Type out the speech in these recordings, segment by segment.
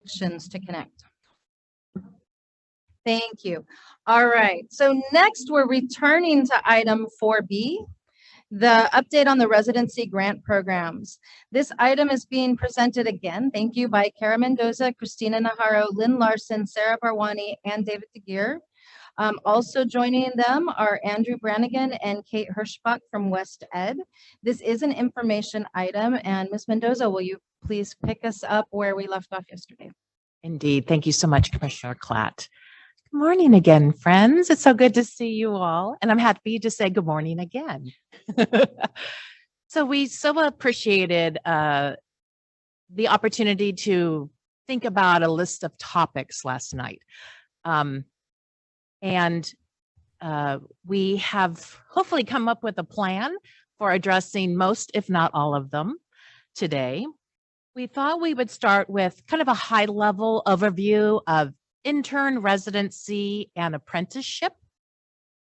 To connect. Thank you. All right. So next we're returning to item 4B, the update on the residency grant programs. This item is being presented again. Thank you by Kara Mendoza, Christina Najarro, Lynn Larson, Sarah Barwani, and David DeGear. Also joining them are Andrew Brannigan and Kate Hirschbach from West Ed. This is an information item, and Ms. Mendoza, will you please pick us up where we left off yesterday? Indeed. Thank you so much, Commissioner Klatt. Good morning again, friends. It's so good to see you all. And I'm happy to say good morning again. So we so appreciated the opportunity to think about a list of topics last night. We have hopefully come up with a plan for addressing most, if not all of them today. We thought we would start with kind of a high-level overview of intern, residency, and apprenticeship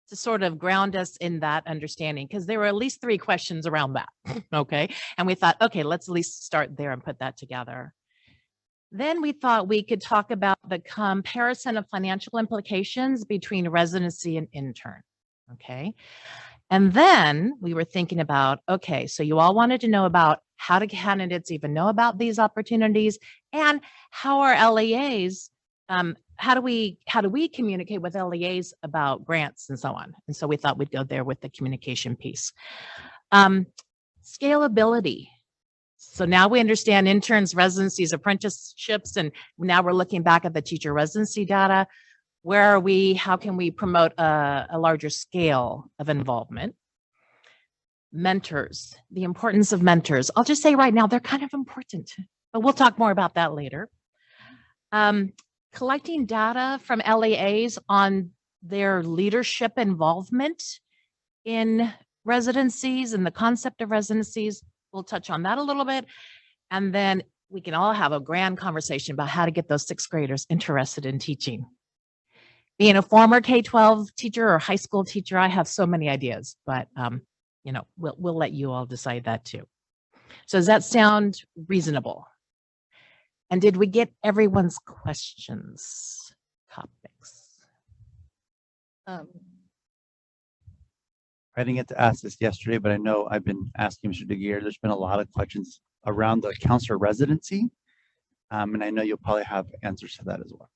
to sort of ground us in that understanding, because there were at least 3 questions around that, okay? And we thought, okay, let's at least start there and put that together. Then we thought we could talk about the comparison of financial implications between residency and intern, okay? And then we were thinking about, okay, so you all wanted to know about how do candidates even know about these opportunities, and how are LEAs, how do we communicate with LEAs about grants and so on? And so we thought we'd go there with the communication piece. Scalability. So now we understand interns, residencies, apprenticeships, and now we're looking back at the teacher residency data. Where are we? How can we promote a larger scale of involvement? Mentors, the importance of mentors. I'll just say right now, they're kind of important, but we'll talk more about that later. Collecting data from LEAs on their leadership involvement in residencies and the concept of residencies. We'll touch on that a little bit. And then we can all have a grand conversation about how to get those 6th graders interested in teaching. Being a former K-12 teacher or high school teacher, I have so many ideas, but we'll let you all decide that too. So does that sound reasonable? And did we get everyone's questions, topics? I didn't get to ask this yesterday, but I know I've been asking Mr. DeGear. There's been a lot of questions around the counselor residency, and I know you'll probably have answers to that as well.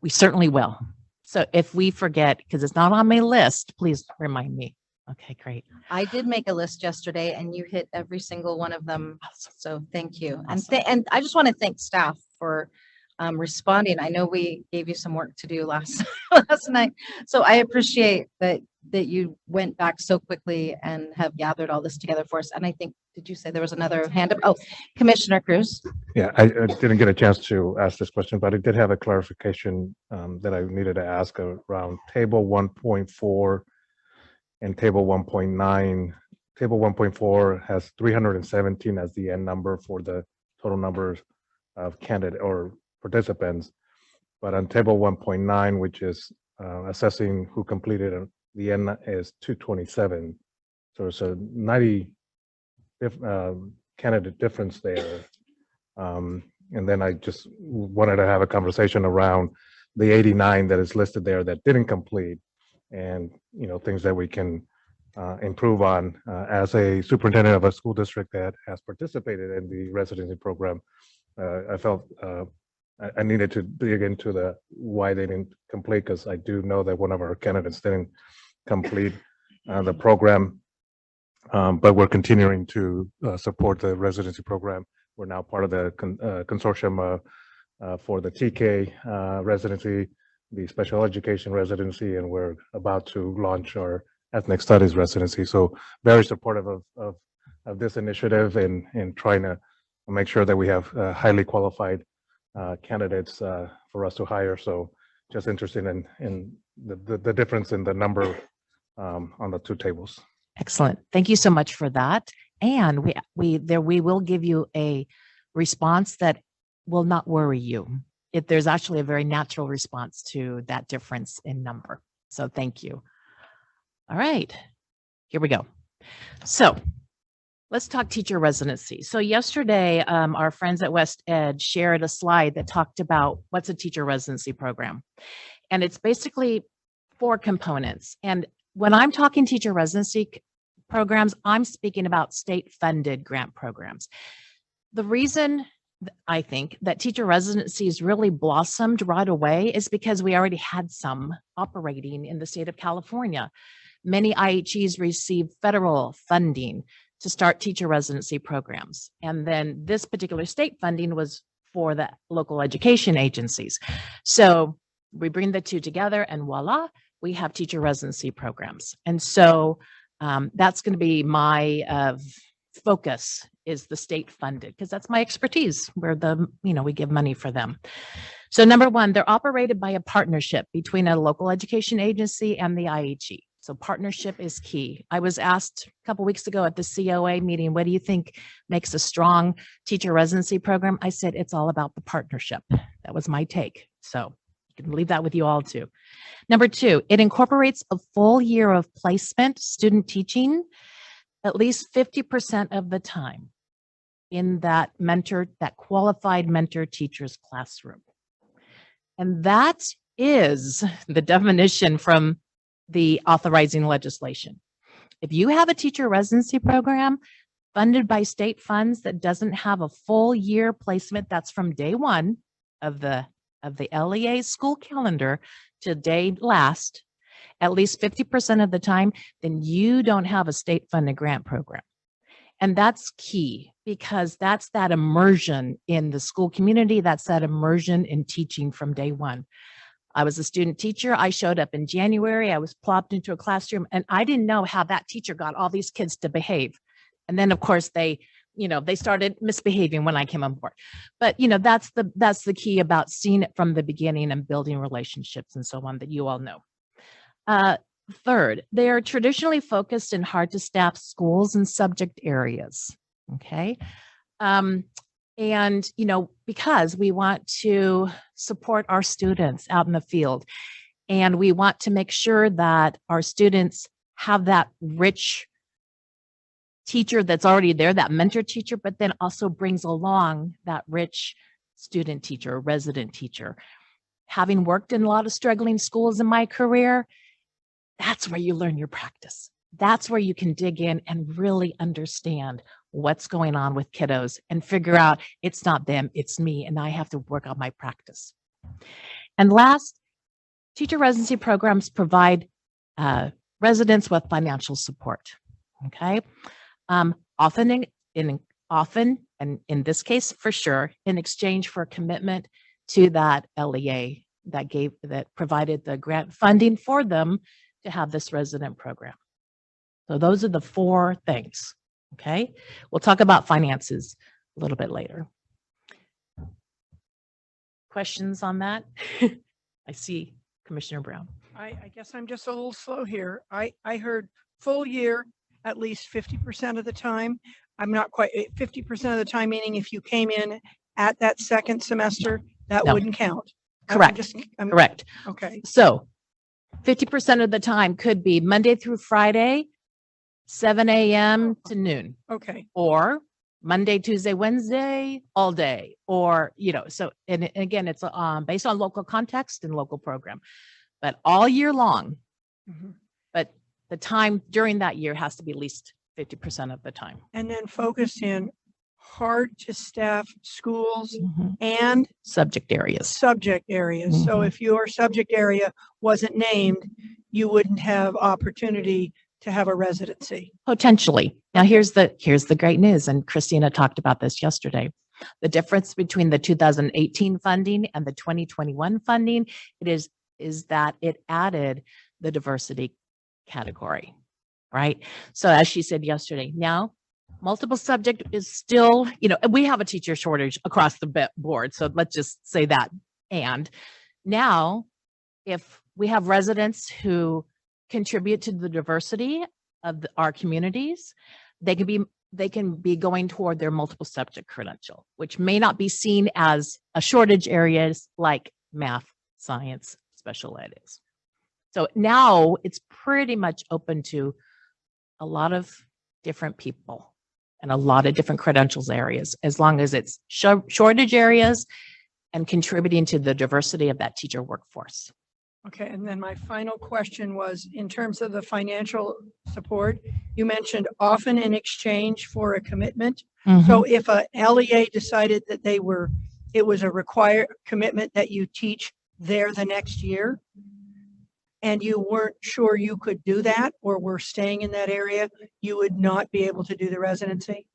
We certainly will. So if we forget, because it's not on my list, please remind me. Okay, great. I did make a list yesterday, and you hit every single one of them. Awesome. So thank you. Awesome. And I just want to thank staff for responding. I know we gave you some work to do last night, so I appreciate that you went back so quickly and have gathered all this together for us. And I think, did you say there was another hand up? Oh, Commissioner Cruz. Yeah, I didn't get a chance to ask this question, but I did have a clarification that I needed to ask around table 1.4 and table 1.9. Table 1.4 has 317 as the end number for the total number of candidate or participants. But on table 1.9, which is assessing who completed, the end is 227. So it's a 90 candidate difference there. And then I just wanted to have a conversation around the 89 that is listed there that didn't complete, and things that we can improve on. As a superintendent of a school district that has participated in the residency program, I felt I needed to dig into the why they didn't complete, because I do know that one of our candidates didn't complete the program, but we're continuing to support the residency program. We're now part of the consortium for the TK residency, the special education residency, and we're about to launch our ethnic studies residency. So very supportive of this initiative and trying to make sure that we have highly qualified candidates for us to hire. So just interested in the difference in the number on the 2 tables. Excellent. Thank you so much for that. And we will give you a response that will not worry you. There's actually a very natural response to that difference in number. So thank you. All right, here we go. So Let's talk teacher residency. So yesterday, our friends at West Ed shared a slide that talked about what's a teacher residency program. And it's basically 4 components. And when I'm talking teacher residency programs, I'm speaking about state-funded grant programs. The reason I think that teacher residencies really blossomed right away is because we already had some operating in the state of California. Many IHEs receive federal funding to start teacher residency programs. And then this particular state funding was for the local education agencies. So we bring the two together and voila, we have teacher residency programs. And so that's going to be my focus, is the state funded, because that's my expertise, where we give money for them. So number one, they're operated by a partnership between a local education agency and the IHE. So partnership is key. I was asked a couple weeks ago at the COA meeting, what do you think makes a strong teacher residency program? I said, it's all about the partnership. That was my take. So you can leave that with you all too. Number two, it incorporates a full year of placement student teaching at least 50% of the time in that qualified mentor teacher's classroom. And that is the definition from the authorizing legislation. If you have a teacher residency program funded by state funds that doesn't have a full year placement, that's from day one of the LEA school calendar to day last, at least 50% of the time, then you don't have a state funded grant program. And that's key, because that's that immersion in the school community. That's that immersion in teaching from day one. I was a student teacher. I showed up in January. I was plopped into a classroom and I didn't know how that teacher got all these kids to behave. And then of course they started misbehaving when I came on board. But that's the key about seeing it from the beginning and building relationships and so on that you all know. Third, they are traditionally focused in hard to staff schools and subject areas. Okay. And, because we want to support our students out in the field, and we want to make sure that our students have that rich teacher that's already there, that mentor teacher, but then also brings along that rich student teacher, resident teacher. Having worked in a lot of struggling schools in my career, that's where you learn your practice. That's where you can dig in and really understand what's going on with kiddos and figure out it's not them, it's me, and I have to work on my practice. And last, teacher residency programs provide residents with financial support. Okay, often, and in this case for sure, in exchange for a commitment to that LEA that provided the grant funding for them to have this resident program. So those are the 4 things. Okay, we'll talk about finances a little bit later. Questions on that? I see Commissioner Brown. I guess I'm just a little slow here. I heard full year, at least 50% of the time. I'm not quite 50% of the time, meaning if you came in at that second semester, that No. wouldn't count. Correct. Correct. Okay. So 50% of the time could be Monday through Friday, 7 a.m. to noon, Okay. or Monday, Tuesday, Wednesday, all day, or, so, and again, it's based on local context and local program, but all year long. Mhm. But the time during that year has to be at least 50% of the time. And then focused in hard to staff schools Mhm. and Subject areas. subject areas. So Mhm. if your subject area wasn't named, you wouldn't have opportunity to have a residency. Potentially. Now here's the great news, and Christina talked about this yesterday. The difference between the 2018 funding and the 2021 funding, is that it added the diversity category, right? So as she said yesterday, now multiple subject is still, we have a teacher shortage across the board. So let's just say that. And now if we have residents who contribute to the diversity of our communities, they can be going toward their multiple subject credential, which may not be seen as a shortage areas like math, science, special ed is. So now it's pretty much open to a lot of different people. and a lot of different credentials areas, as long as it's shortage areas and contributing to the diversity of that teacher workforce. Okay, and then my final question was, in terms of the financial support, you mentioned often in exchange for a commitment. So if a LEA decided that it was a required commitment that you teach there the next year, and you weren't sure you could do that, or were staying in that area, you would not be able to do the residency?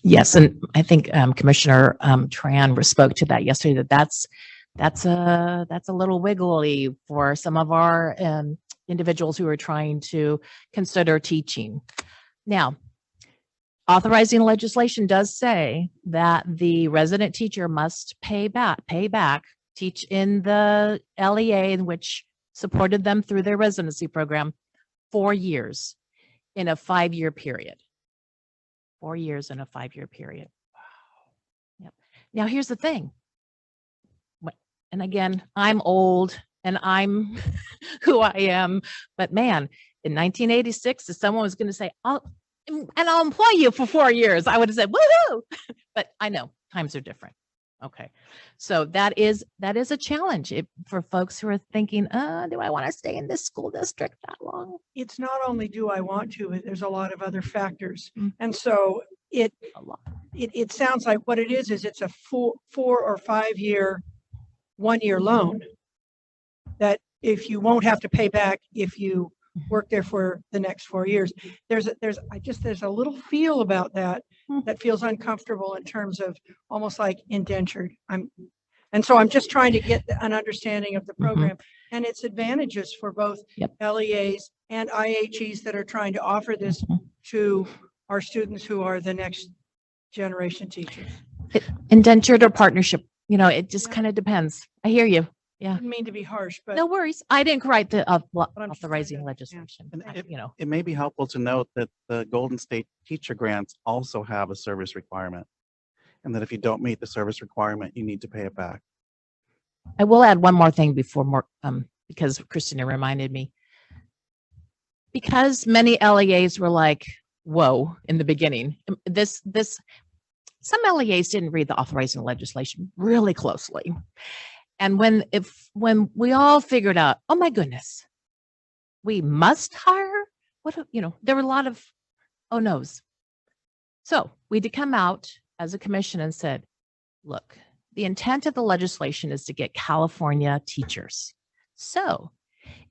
Yes, and I think Commissioner Tran spoke to that yesterday, that's a little wiggly for some of our individuals who are trying to consider teaching. Now, authorizing legislation does say that the resident teacher must pay back, teach in the LEA in which supported them through their residency program 4 years in a 5-year period. 4 years in a 5-year period. Wow. Yep. Now, here's the thing. And again, I'm old and I'm who I am. But man, in 1986, if someone was going to say, I'll employ you for 4 years, I would have said, woohoo! But I know times are different. Okay. So that is a challenge for folks who are thinking, do I want to stay in this school district that long? It's not only do I want to, but there's a lot of other factors. And so it sounds like what it is it's a 4 or 5 year, 1 year loan that if you won't have to pay back if you work there for the next 4 years. There's a little feel about that feels uncomfortable in terms of almost like indentured. And so I'm just trying to get an understanding of the program and its advantages for both LEAs and IHEs that are trying to offer this to our students who are the next generation teachers. Indentured or partnership, it just kind of depends. I hear you. Yeah. I didn't mean to be harsh, but no worries. I didn't write the I'm just authorizing trying to- legislation. And It It may be helpful to note that the Golden State teacher grants also have a service requirement. And that if you don't meet the service requirement, you need to pay it back. I will add one more thing because Christina reminded me. Because many LEAs were like, whoa, in the beginning, some LEAs didn't read the authorizing legislation really closely. And when we all figured out, oh my goodness, we must hire, there were a lot of oh no's. So we did come out as a commission and said, look, the intent of the legislation is to get California teachers. So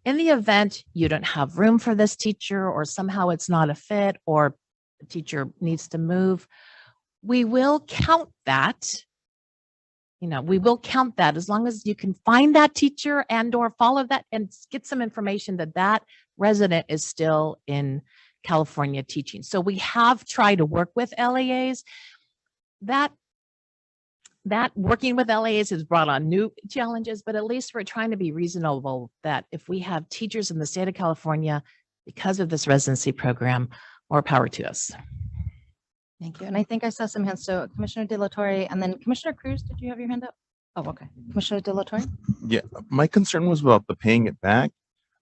in the event you don't have room for this teacher, or somehow it's not a fit, or the teacher needs to move, we will count that. We will count that as long as you can find that teacher and or follow that and get some information that resident is still in California teaching. So we have tried to work with LEAs. That working with LEAs has brought on new challenges, but at least we're trying to be reasonable that if we have teachers in the state of California because of this residency program, more power to us. Thank you. And I think I saw some hands. So Commissioner De La Torre and then Commissioner Cruz, did you have your hand up? Oh, okay. Commissioner De La Torre? Yeah, my concern was about the paying it back.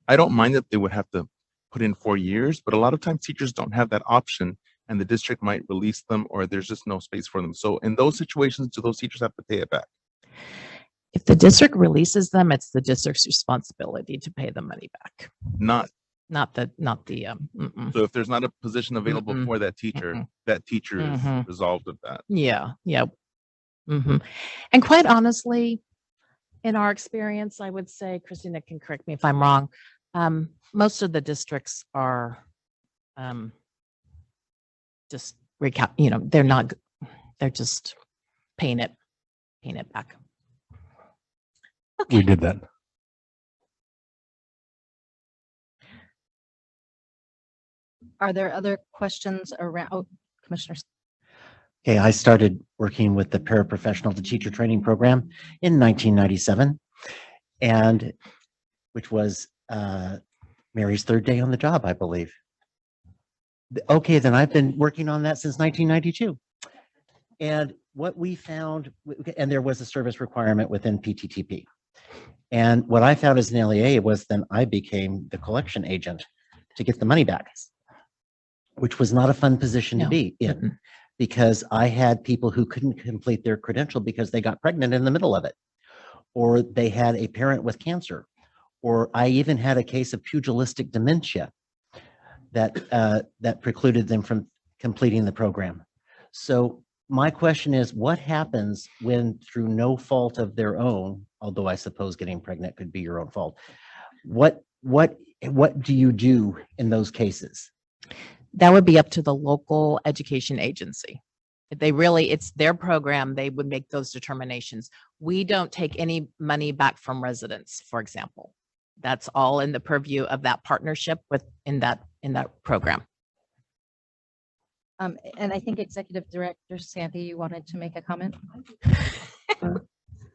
I don't mind that they would have to put in 4 years, but a lot of times teachers don't have that option and the district might release them or there's just no space for them. So in those situations, do those teachers have to pay it back? If the district releases them, it's the district's responsibility to pay the money back. Not the. So if there's not a position available for that teacher is resolved of that. Yeah. And quite honestly, in our experience, I would say, Christina can correct me if I'm wrong, most of the districts are just they're just paying it back. Okay. We did that. Are there other questions around? Oh, Commissioner. Okay, I started working with the paraprofessional to teacher training program in 1997, and which was Mary's third day on the job, I believe. Okay, then I've been working on that since 1992. And what we found, and there was a service requirement within PTTP. And what I found as an LEA was then I became the collection agent to get the money back. which was not a fun position to No. be in, because I had people who couldn't complete their credential because they got pregnant in the middle of it, or they had a parent with cancer, or I even had a case of pugilistic dementia that precluded them from completing the program. So my question is, what happens when, through no fault of their own, although I suppose getting pregnant could be your own fault, what do you do in those cases? That would be up to the local education agency. If they really, it's their program, they would make those determinations. We don't take any money back from residents, for example. That's all in the purview of that partnership in that program. And I think Executive Director Sandy, you wanted to make a comment?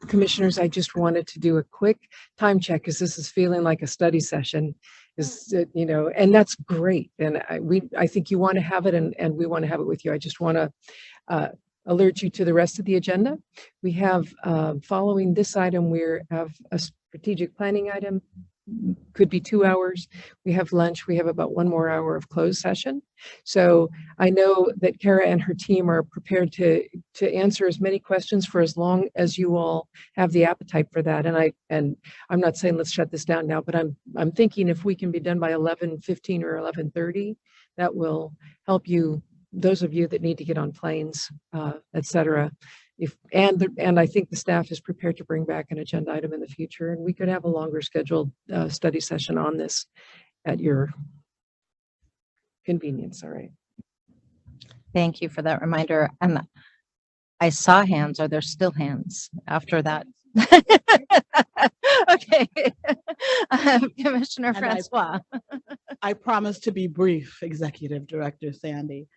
Commissioners, I just wanted to do a quick time check because this is feeling like a study session. And that's great. And I think you want to have it, and we want to have it with you. I just want to alert you to the rest of the agenda. We have, following this item, we have a strategic planning item, could be 2 hours. We have lunch. We have about 1 more hour of closed session. So I know that Kara and her team are prepared to answer as many questions for as long as you all have the appetite for that. And I'm not saying let's shut this down now, but I'm thinking if we can be done by 11:15 or 11:30, that will help you, those of you that need to get on planes, et cetera. And I think the staff is prepared to bring back an agenda item in the future, and we could have a longer scheduled study session on this at your convenience. All right. Thank you for that reminder. And I saw hands. Are there still hands after that? Okay. Commissioner And Francois. I promise to be brief, Executive Director Sandy.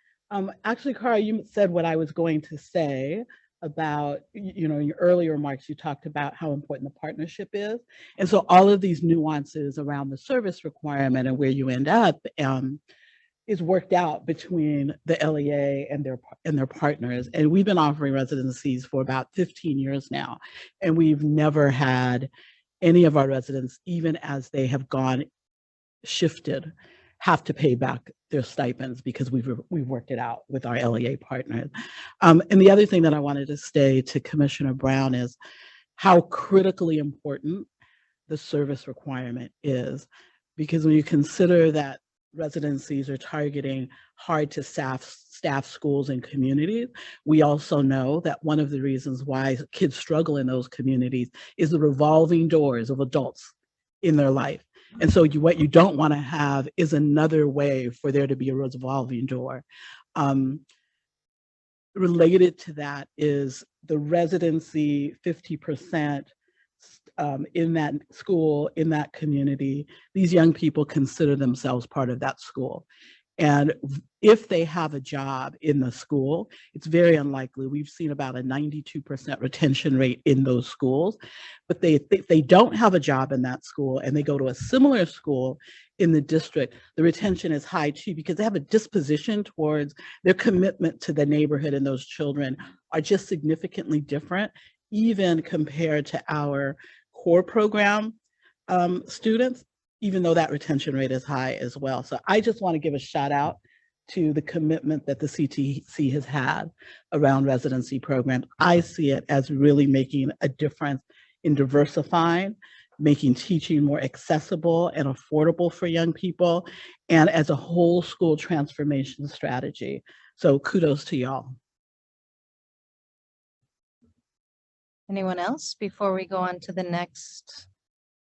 Actually, Cara, you said what I was going to say about, in your earlier remarks, you talked about how important the partnership is. And so all of these nuances around the service requirement and where you end up is worked out between the LEA and their partners. And we've been offering residencies for about 15 years now. And we've never had any of our residents, even as they have shifted, have to pay back their stipends because we've worked it out with our LEA partners. And the other thing that I wanted to say to Commissioner Brown is how critically important the service requirement is, because when you consider that residencies are targeting hard to staff schools and communities, we also know that one of the reasons why kids struggle in those communities is the revolving doors of adults in their life. And so what you don't want to have is another way for there to be a revolving door. Related to that is the residency 50% in that school, in that community. These young people consider themselves part of that school. And if they have a job in the school, it's very unlikely. We've seen about a 92% retention rate in those schools. But if they don't have a job in that school and they go to a similar school in the district, the retention is high too, because they have a disposition towards their commitment to the neighborhood, and those children are just significantly different, even compared to our core program students, even though that retention rate is high as well. So I just want to give a shout out to the commitment that the CTC has had around residency programs. I see it as really making a difference in diversifying, making teaching more accessible and affordable for young people, and as a whole school transformation strategy. So kudos to y'all. Anyone else before we go on to the next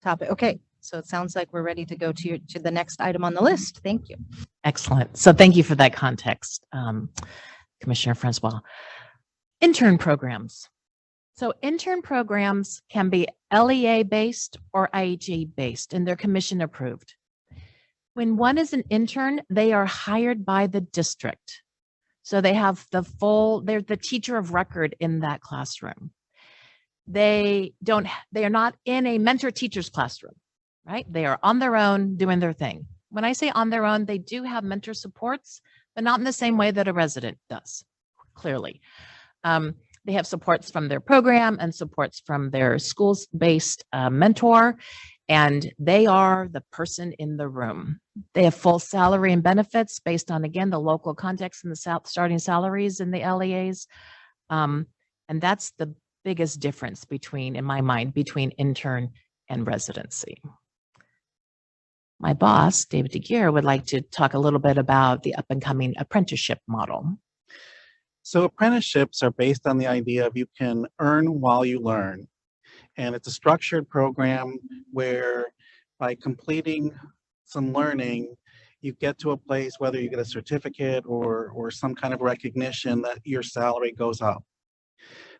topic? Okay, so it sounds like we're ready to go to the next item on the list. Thank you. Excellent. So thank you for that context, Commissioner Francois. Intern programs. So intern programs can be LEA-based or IHE-based, and they're commission approved. When one is an intern, they are hired by the district. So they have they're the teacher of record in that classroom. They are not in a mentor teacher's classroom, right? They are on their own doing their thing. When I say on their own, they do have mentor supports, but not in the same way that a resident does, clearly. They have supports from their program and supports from their schools-based mentor. and they are the person in the room. They have full salary and benefits based on, again, the local context and the starting salaries in the LEAs. And that's the biggest difference between, in my mind, between intern and residency. My boss, David DeGear, would like to talk a little bit about the up and coming apprenticeship model. So apprenticeships are based on the idea of you can earn while you learn. And it's a structured program where by completing some learning, you get to a place, whether you get a certificate or some kind of recognition, that your salary goes up.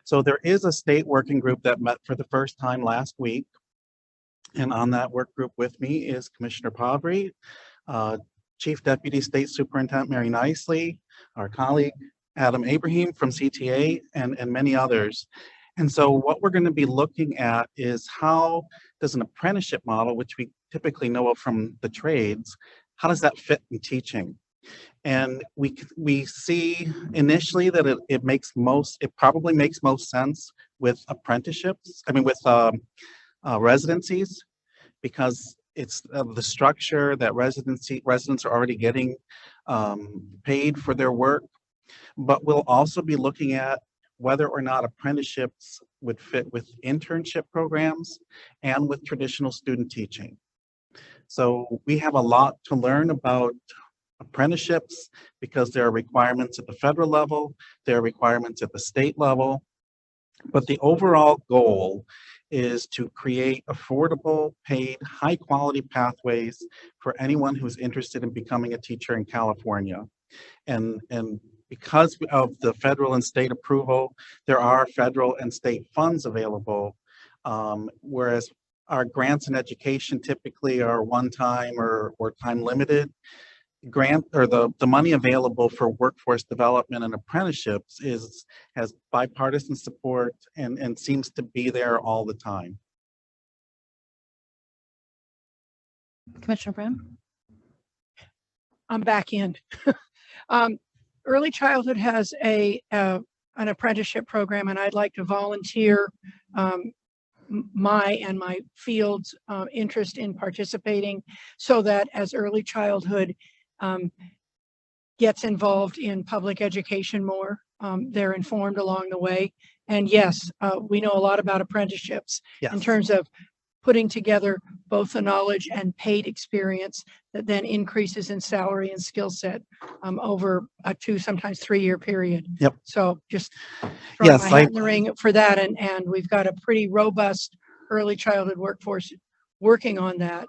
So there is a state working group that met for the first time last week. And on that work group with me is Commissioner Pavry, Chief Deputy State Superintendent Mary Nicely, our colleague Adam Abraham from CTA, and many others. And so what we're going to be looking at is how does an apprenticeship model, which we typically know of from the trades, how does that fit in teaching? And we see initially that it probably makes most sense with apprenticeships, with residencies, because it's the structure that residents are already getting paid for their work. But we'll also be looking at whether or not apprenticeships would fit with internship programs and with traditional student teaching. So we have a lot to learn about apprenticeships because there are requirements at the federal level, there are requirements at the state level, but the overall goal is to create affordable, paid, high-quality pathways for anyone who's interested in becoming a teacher in California. And because of the federal and state approval, there are federal and state funds available, whereas our grants in education typically are one-time or time limited. The money available for workforce development and apprenticeships has bipartisan support and seems to be there all the time. Commissioner Brown? I'm back in. Early childhood has an apprenticeship program, and I'd like to volunteer my field's interest in participating, so that as early childhood gets involved in public education more, they're informed along the way. And yes, we know a lot about apprenticeships in terms of putting together both the knowledge and paid experience that then increases in salary and skill set over a 2, sometimes 3-year period. Yep. So just throwing my hat in the ring for that. And we've got a pretty robust early childhood workforce working on that,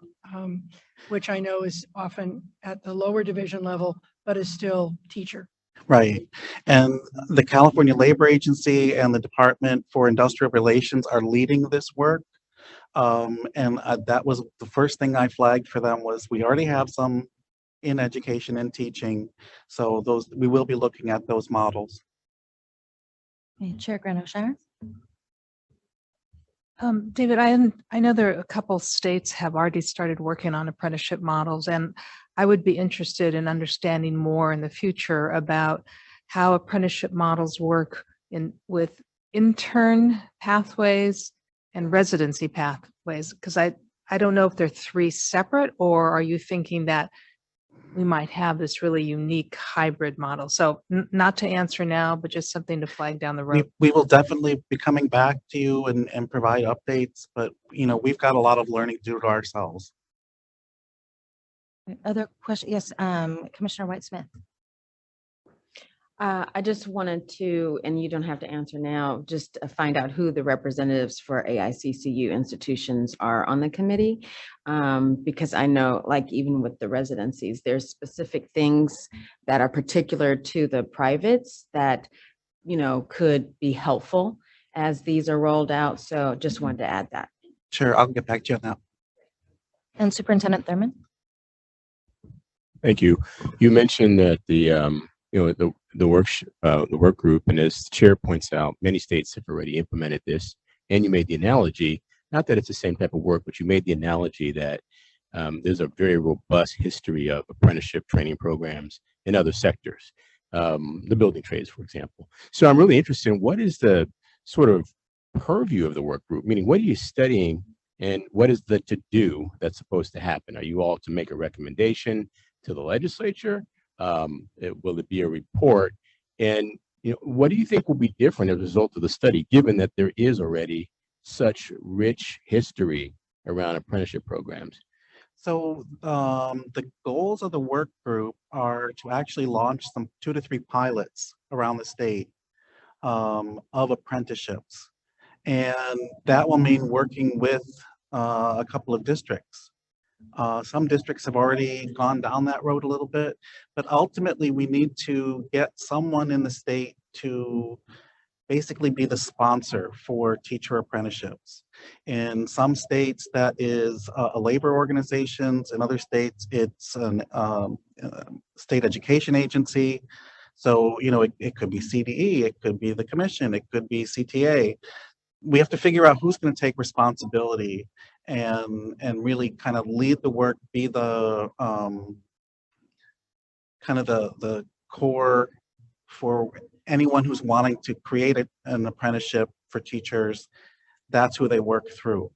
which I know is often at the lower division level, but is still teacher. Right. And the California Labor Agency and the Department for Industrial Relations are leading this work. That was the first thing I flagged for them, was we already have some in education and teaching. So we will be looking at those models. Okay, Chair Grant-O'Shire? David, I know there are a couple states have already started working on apprenticeship models, and I would be interested in understanding more in the future about how apprenticeship models work with intern pathways and residency pathways, because I don't know if they're 3 separate, or are you thinking that we might have this really unique hybrid model? So not to answer now, but just something to flag down the road. We will definitely be coming back to you and provide updates, but we've got a lot of learning to do to ourselves. Other questions? Yes, Commissioner White-Smith. I just wanted to, and you don't have to answer now, just find out who the representatives for AICCU institutions are on the committee. Because I know, like, even with the residencies, there's specific things that are particular to the privates that, could be helpful as these are rolled out. So just wanted to add that. Sure, I'll get back to you on that. And Superintendent Thurman? Thank you. You mentioned that the work group, and as the chair points out, many states have already implemented this. And you made the analogy, not that it's the same type of work, but you made the analogy that there's a very robust history of apprenticeship training programs in other sectors, the building trades, for example. So I'm really interested in what is the sort of purview of the work group, meaning what are you studying And what is the to-do that's supposed to happen? Are you all to make a recommendation to the legislature? Will it be a report? And what do you think will be different as a result of the study, given that there is already such rich history around apprenticeship programs? So the goals of the work group are to actually launch some 2 to 3 pilots around the state of apprenticeships. And that will mean working with a couple of districts. Some districts have already gone down that road a little bit, but ultimately we need to get someone in the state to basically be the sponsor for teacher apprenticeships. In some states, that is a labor organizations. In other states, it's an state education agency. So, it could be CDE, it could be the commission, it could be CTA. We have to figure out who's going to take responsibility and really kind of lead the work, be the kind of the core for anyone who's wanting to create an apprenticeship for teachers. That's who they work through.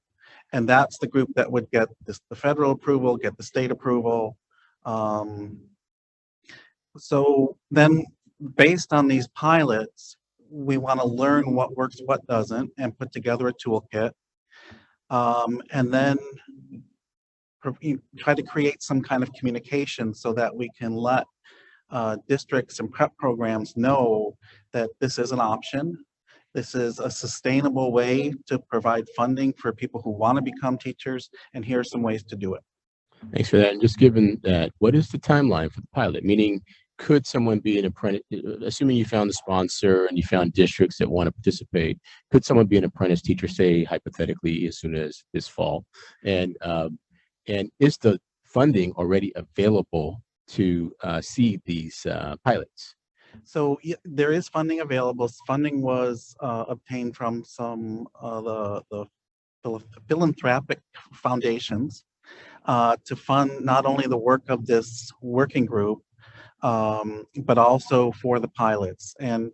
And that's the group that would get the federal approval, get the state approval. So then based on these pilots, we want to learn what works, what doesn't, and put together a toolkit. And then try to create some kind of communication so that we can let districts and prep programs know that this is an option. This is a sustainable way to provide funding for people who want to become teachers, and here are some ways to do it. Thanks for that. And just given that, what is the timeline for the pilot? Meaning, could someone be an apprentice, assuming you found the sponsor and you found districts that want to participate, could someone be an apprentice teacher, say, hypothetically, as soon as this fall? And is the funding already available to see these pilots? So there is funding available. Funding was obtained from some the philanthropic foundations to fund not only the work of this working group, but also for the pilots. And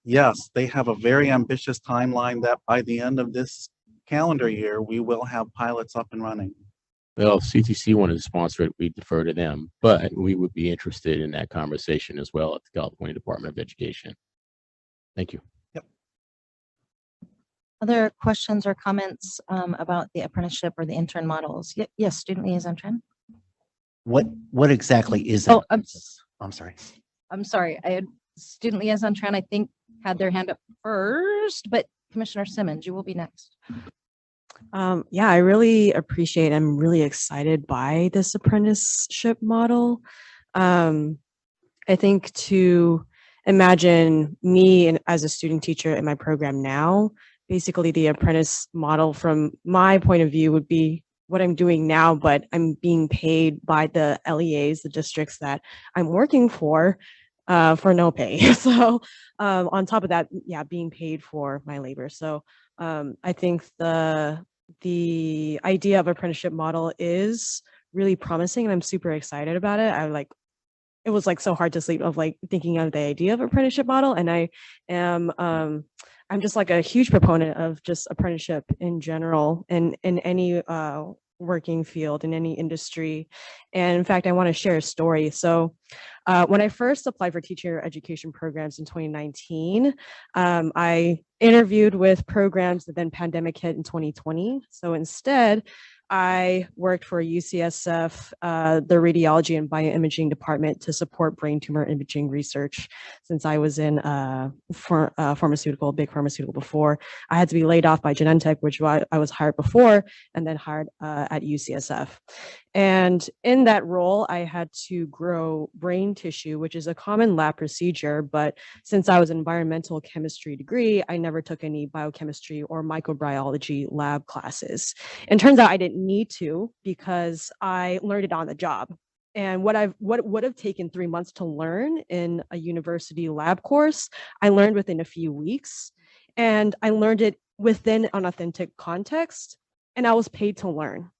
yes, they have a very ambitious timeline that by the end of this calendar year, we will have pilots up and running. Well, if CTC wanted to sponsor it, we defer to them, but we would be interested in that conversation as well at the California Department of Education. Thank you. Yep. Other questions or comments about the apprenticeship or the intern models? Yes, student liaison Tran. What exactly is Oh, that? I'm sorry. I'm sorry. I had student liaison Tran, I think, had their hand up first, but Commissioner Simmons, you will be next. Yeah, I really appreciate, I'm really excited by this apprenticeship model. I think to imagine me as a student teacher in my program now, basically the apprentice model from my point of view would be what I'm doing now, but I'm being paid by the LEAs, the districts that I'm working for no pay. So on top of that, yeah, being paid for my labor. So I think the idea of apprenticeship model is really promising, and I'm super excited about it. It was so hard to sleep of thinking of the idea of apprenticeship model, and I am I'm just a huge proponent of just apprenticeship in general and in any working field in any industry. And in fact, I want to share a story. So when I first applied for teacher education programs in 2019, I interviewed with programs that then pandemic hit in 2020. So instead, I worked for UCSF, the radiology and bioimaging department to support brain tumor imaging research. Since I was in big pharmaceutical before, I had to be laid off by Genentech, which I was hired before, and then hired at UCSF. And in that role, I had to grow brain tissue, which is a common lab procedure. But since I was an environmental chemistry degree, I never took any biochemistry or microbiology lab classes. And turns out I didn't need to because I learned it on the job. And what would have taken 3 months to learn in a university lab course, I learned within a few weeks. And I learned it within an authentic context, and I was paid to learn.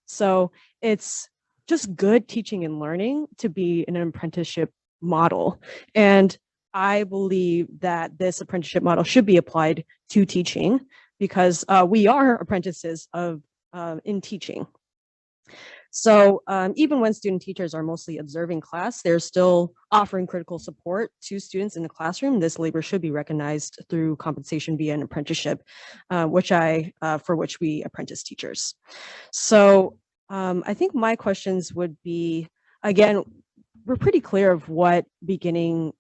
So it's just good teaching and learning to be in an apprenticeship model. And I believe that this apprenticeship model should be applied to teaching because we are apprentices of in teaching. So even when student teachers are mostly observing class, they're still offering critical support to students in the classroom. This labor should be recognized through compensation via an apprenticeship, for which we apprentice teachers. So I think my questions would be, again, we're pretty clear of what beginning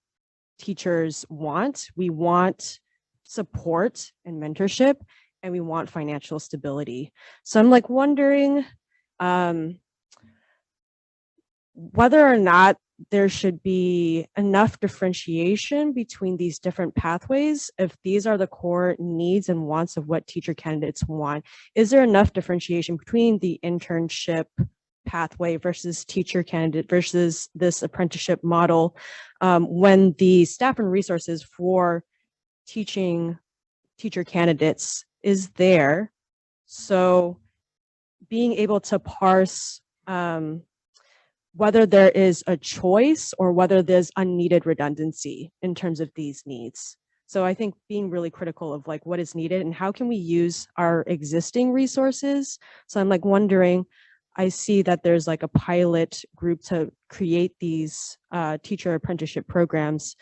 teachers want. We want support and mentorship, and we want financial stability. So I'm like wondering whether or not there should be enough differentiation between these different pathways. If these are the core needs and wants of what teacher candidates want, is there enough differentiation between the internship pathway versus teacher candidate versus this apprenticeship model, when the staff and resources for teaching teacher candidates is there? So being able to parse whether there is a choice or whether there's unneeded redundancy in terms of these needs. So I think being really critical of like what is needed and how can we use our existing resources. So I'm like wondering, I see that there's like a pilot group to create these teacher apprenticeship programs.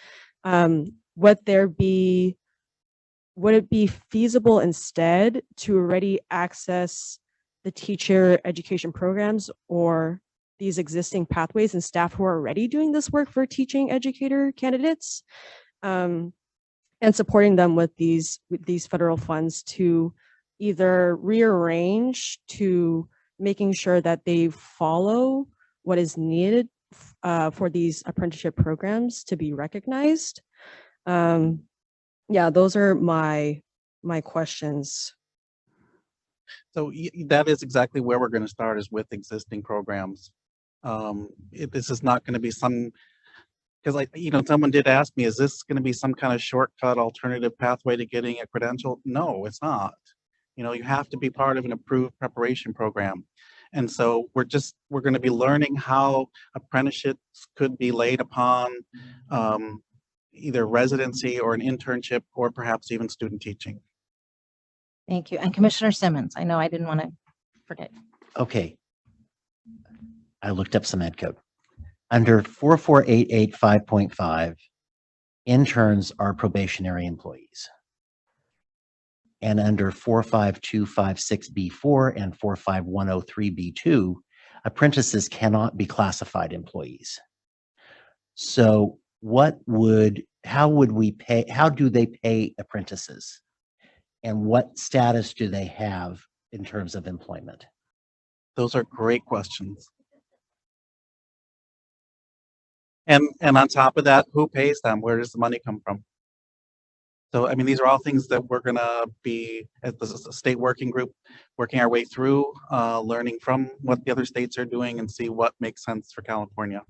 Would it be feasible instead to already access the teacher education programs or these existing pathways and staff who are already doing this work for teaching educator candidates, and supporting them with these federal funds to either rearrange to making sure that they follow what is needed for these apprenticeship programs to be recognized? Yeah, those are my questions. So that is exactly where we're going to start, is with existing programs. This is not going to be some, because someone did ask me, is this going to be some kind of shortcut alternative pathway to getting a credential? No, it's not. You have to be part of an approved preparation program. And so we're going to be learning how apprenticeships could be laid upon either residency or an internship or perhaps even student teaching. Thank you. And Commissioner Simmons, I know I didn't want to forget. Okay. I looked up some ed code. Under 44885.5, interns are probationary employees. And under 45256B4 and 45103B2, apprentices cannot be classified employees. So how do they pay apprentices? And what status do they have in terms of employment? Those are great questions. And on top of that, who pays them? Where does the money come from? So, these are all things that we're going to be, as the state working group, working our way through, learning from what the other states are doing and see what makes sense for California.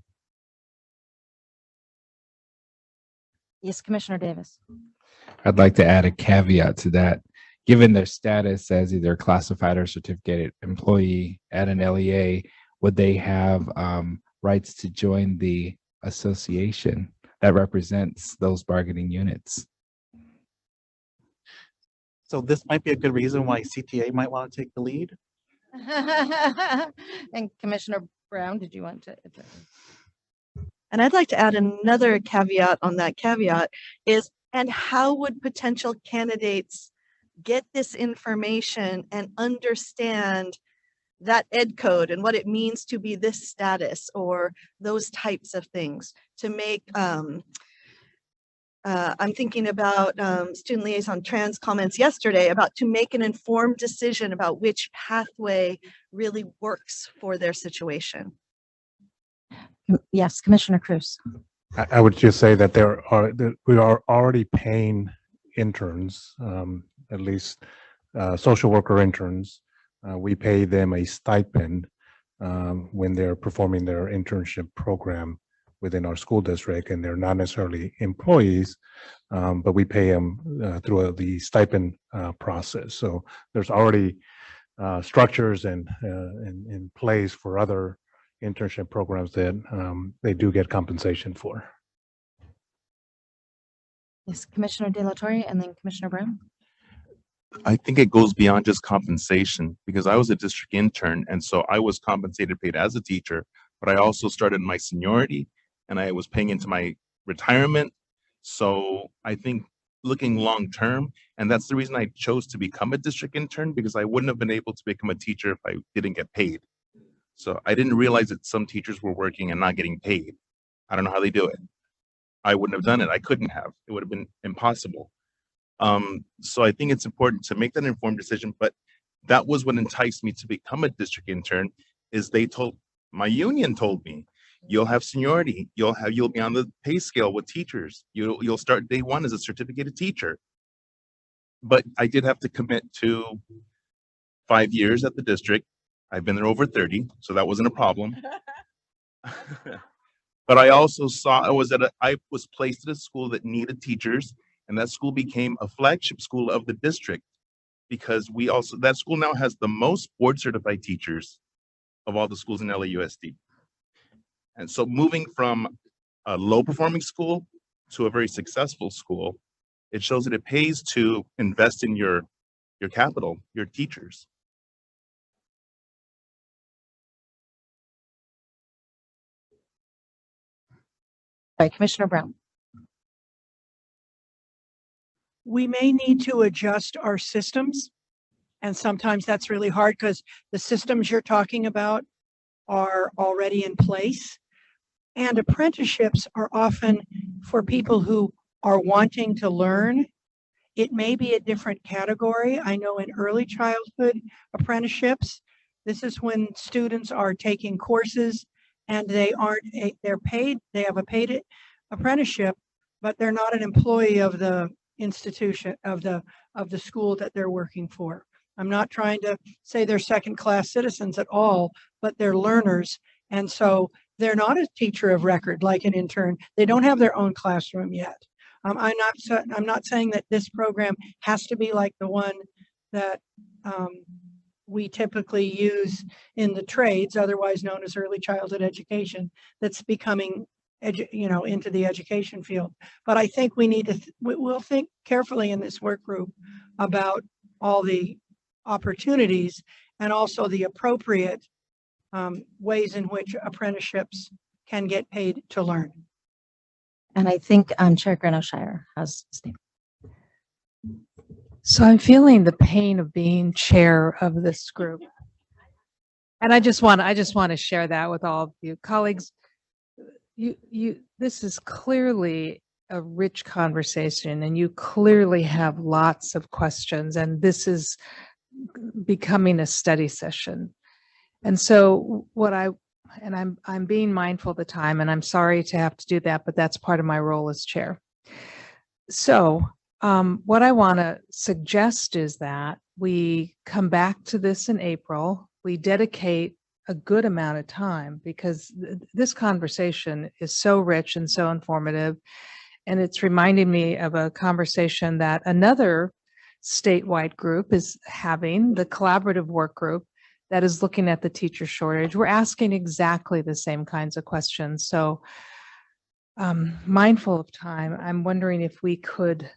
Yes, Commissioner Davis. I'd like to add a caveat to that. Given their status as either classified or certificated employee at an LEA, would they have rights to join the association that represents those bargaining units? So this might be a good reason why CTA might want to take the lead. And Commissioner Brown, did you want to? And I'd like to add another caveat on that caveat is, and how would potential candidates get this information and understand that ed code and what it means to be this status or those types of things to make, I'm thinking about student liaison trans comments yesterday about to make an informed decision about which pathway really works for their situation. Yes, Commissioner Cruz. I would just say that we are already paying interns, at least social worker interns. We pay them a stipend when they're performing their internship program within our school district, and they're not necessarily employees, but we pay them through the stipend process. So there's already structures and in place for other internship programs that they do get compensation for. Yes, Commissioner De La Torre and then Commissioner Brown. I think it goes beyond just compensation because I was a district intern. And so I was compensated, paid as a teacher, but I also started my seniority and I was paying into my retirement. So I think looking long term, and that's the reason I chose to become a district intern because I wouldn't have been able to become a teacher if I didn't get paid. So I didn't realize that some teachers were working and not getting paid. I don't know how they do it. I wouldn't have done it. I couldn't have. It would have been impossible. So I think it's important to make that informed decision, but that was what enticed me to become a district intern is my union told me, you'll have seniority, you'll be on the pay scale with teachers. You'll start day one as a certificated teacher. But I did have to commit to 5 years at the district. I've been there over 30, so that wasn't a problem. But I also saw I was placed at a school that needed teachers, and that school became a flagship school of the district because that school now has the most board certified teachers of all the schools in LAUSD. And so moving from a low performing school to a very successful school, it shows that it pays to invest in your capital, your teachers. Sorry, Commissioner Brown. We may need to adjust our systems. And sometimes that's really hard because the systems you're talking about are already in place. And apprenticeships are often for people who are wanting to learn. It may be a different category. I know in early childhood apprenticeships, this is when students are taking courses and they're paid, they have a paid apprenticeship, but they're not an employee of the institution of the school that they're working for. I'm not trying to say they're second-class citizens at all, but they're learners. And so they're not a teacher of record like an intern. They don't have their own classroom yet. I'm not saying that this program has to be like the one that we typically use in the trades, otherwise known as early childhood education, that's becoming into the education field. But I think we need to we'll think carefully in this work group about all the opportunities and also the appropriate ways in which apprenticeships can get paid to learn. And I think Chair Grano-Shire has a statement. So I'm feeling the pain of being chair of this group. And I just want to share that with all of you colleagues. This is clearly a rich conversation and you clearly have lots of questions, and this is becoming a study session. And so I'm being mindful of the time, and I'm sorry to have to do that, but that's part of my role as chair. So what I want to suggest is that we come back to this in April. We dedicate a good amount of time because this conversation is so rich and so informative. And it's reminding me of a conversation that another statewide group is having, the collaborative work group that is looking at the teacher shortage. We're asking exactly the same kinds of questions. So mindful of time, I'm wondering if we could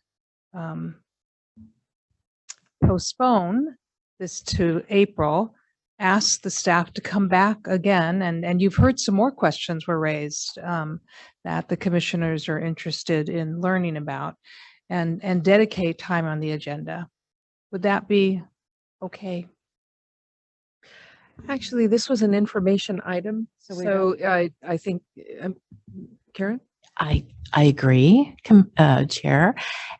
postpone this to April, ask the staff to come back again, and you've heard some more questions were raised that the commissioners are interested in learning about, and dedicate time on the agenda. Would that be okay? Actually, this was an information item, so I think, Karen? I agree, Chair,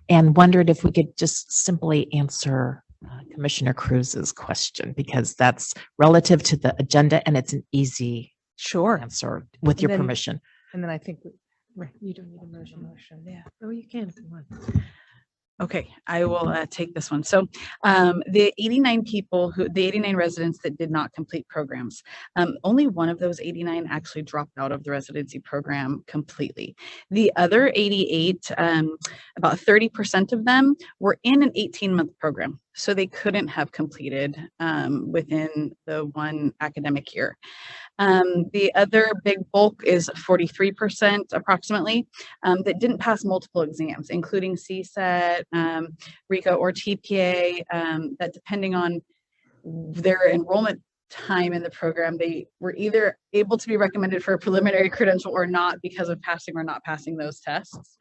and wondered if we could just simply answer Commissioner Cruz's question, because that's relative to the agenda and it's an easy answer with your permission. And then I think you don't need a motion. Yeah. Oh, you can if you want. Okay, I will take this one. So the 89 residents that did not complete programs, only one of those 89 actually dropped out of the residency program completely. The other 88, about 30% of them were in an 18-month program. so they couldn't have completed within the one academic year. The other big bulk is 43% approximately that didn't pass multiple exams, including CSET, RICA, or TPA, that depending on their enrollment time in the program, they were either able to be recommended for a preliminary credential or not because of passing or not passing those tests.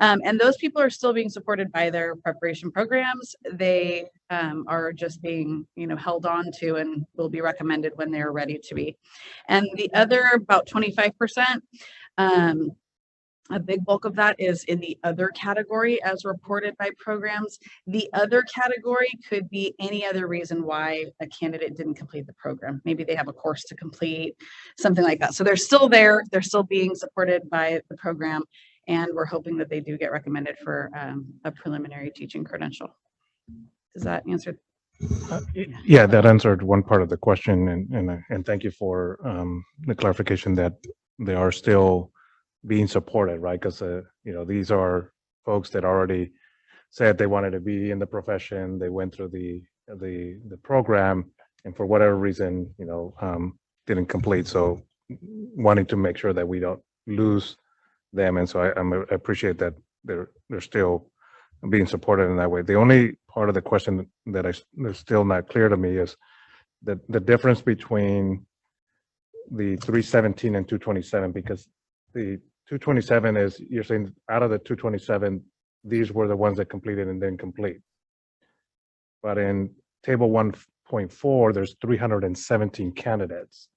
And those people are still being supported by their preparation programs. They are just being, held on to and will be recommended when they're ready to be. And the other, about 25%, a big bulk of that is in the other category as reported by programs. The other category could be any other reason why a candidate didn't complete the program. Maybe they have a course to complete, something like that. So they're still there. They're still being supported by the program. And we're hoping that they do get recommended for a preliminary teaching credential. Does that answer? Yeah, that answered one part of the question, and thank you for the clarification that they are still being supported, right? Because these are folks that already said they wanted to be in the profession. They went through the program, and for whatever reason, didn't complete. So wanting to make sure that we don't lose them, and so I appreciate that they're still being supported in that way. The only part of the question that is still not clear to me is the difference between the 317 and 227, because the 227 is, you're saying out of the 227, these were the ones that completed and didn't complete. But in table 1.4, there's 317 candidates.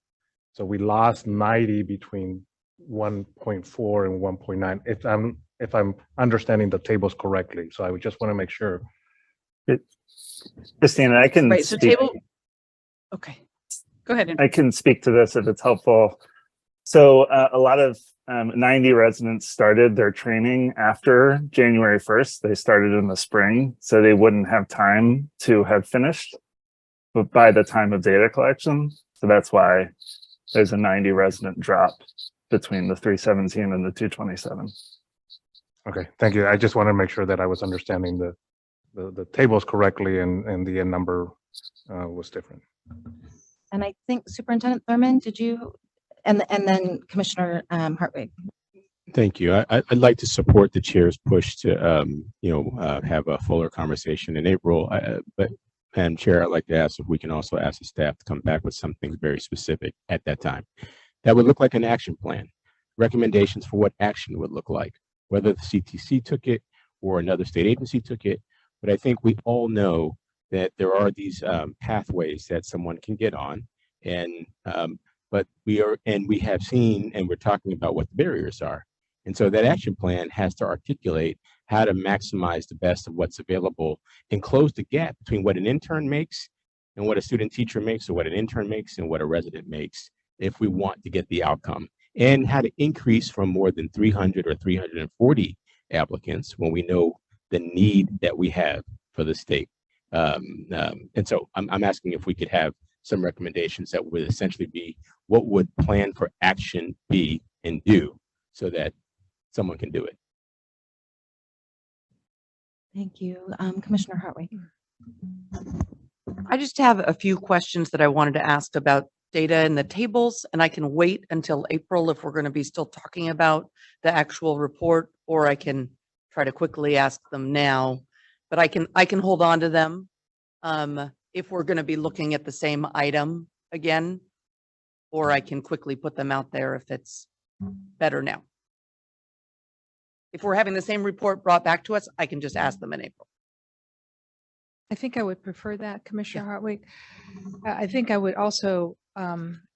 So we lost 90 between 1.4 and 1.9. If I'm understanding the tables correctly. So I would just want to make sure. Christina, I can right, so speak. Okay, go ahead. I can speak to this if it's helpful. So a lot of 90 residents started their training after January 1st. They started in the spring, so they wouldn't have time to have finished but by the time of data collection. So that's why there's a 90 resident drop between the 317 and the 227. Okay, thank you. I just want to make sure that I was understanding the tables correctly and the end number was different. And I think Superintendent Thurman, did you, and then Commissioner Hartwig. Thank you. I'd like to support the chair's push to, have a fuller conversation in April. But Madam Chair, I'd like to ask if we can also ask the staff to come back with something very specific at that time. That would look like an action plan, recommendations for what action would look like, whether the CTC took it or another state agency took it. But I think we all know that there are these pathways that someone can get on, and but we have seen, and we're talking about what the barriers are. And so that action plan has to articulate how to maximize the best of what's available and close the gap between what an intern makes and what a student teacher makes, or what an intern makes and what a resident makes, if we want to get the outcome, and how to increase from more than 300 or 340 applicants when we know the need that we have for the state. And so I'm asking if we could have some recommendations that would essentially be what would plan for action be and do so that someone can do it. Thank you. Commissioner Hartwig. I just have a few questions that I wanted to ask about data in the tables, and I can wait until April if we're going to be still talking about the actual report, or I can try to quickly ask them now, but I can hold on to them if we're going to be looking at the same item again, or I can quickly put them out there if it's better now. If we're having the same report brought back to us, I can just ask them in April. I think I would prefer that, Commissioner Hartwig. I think I would also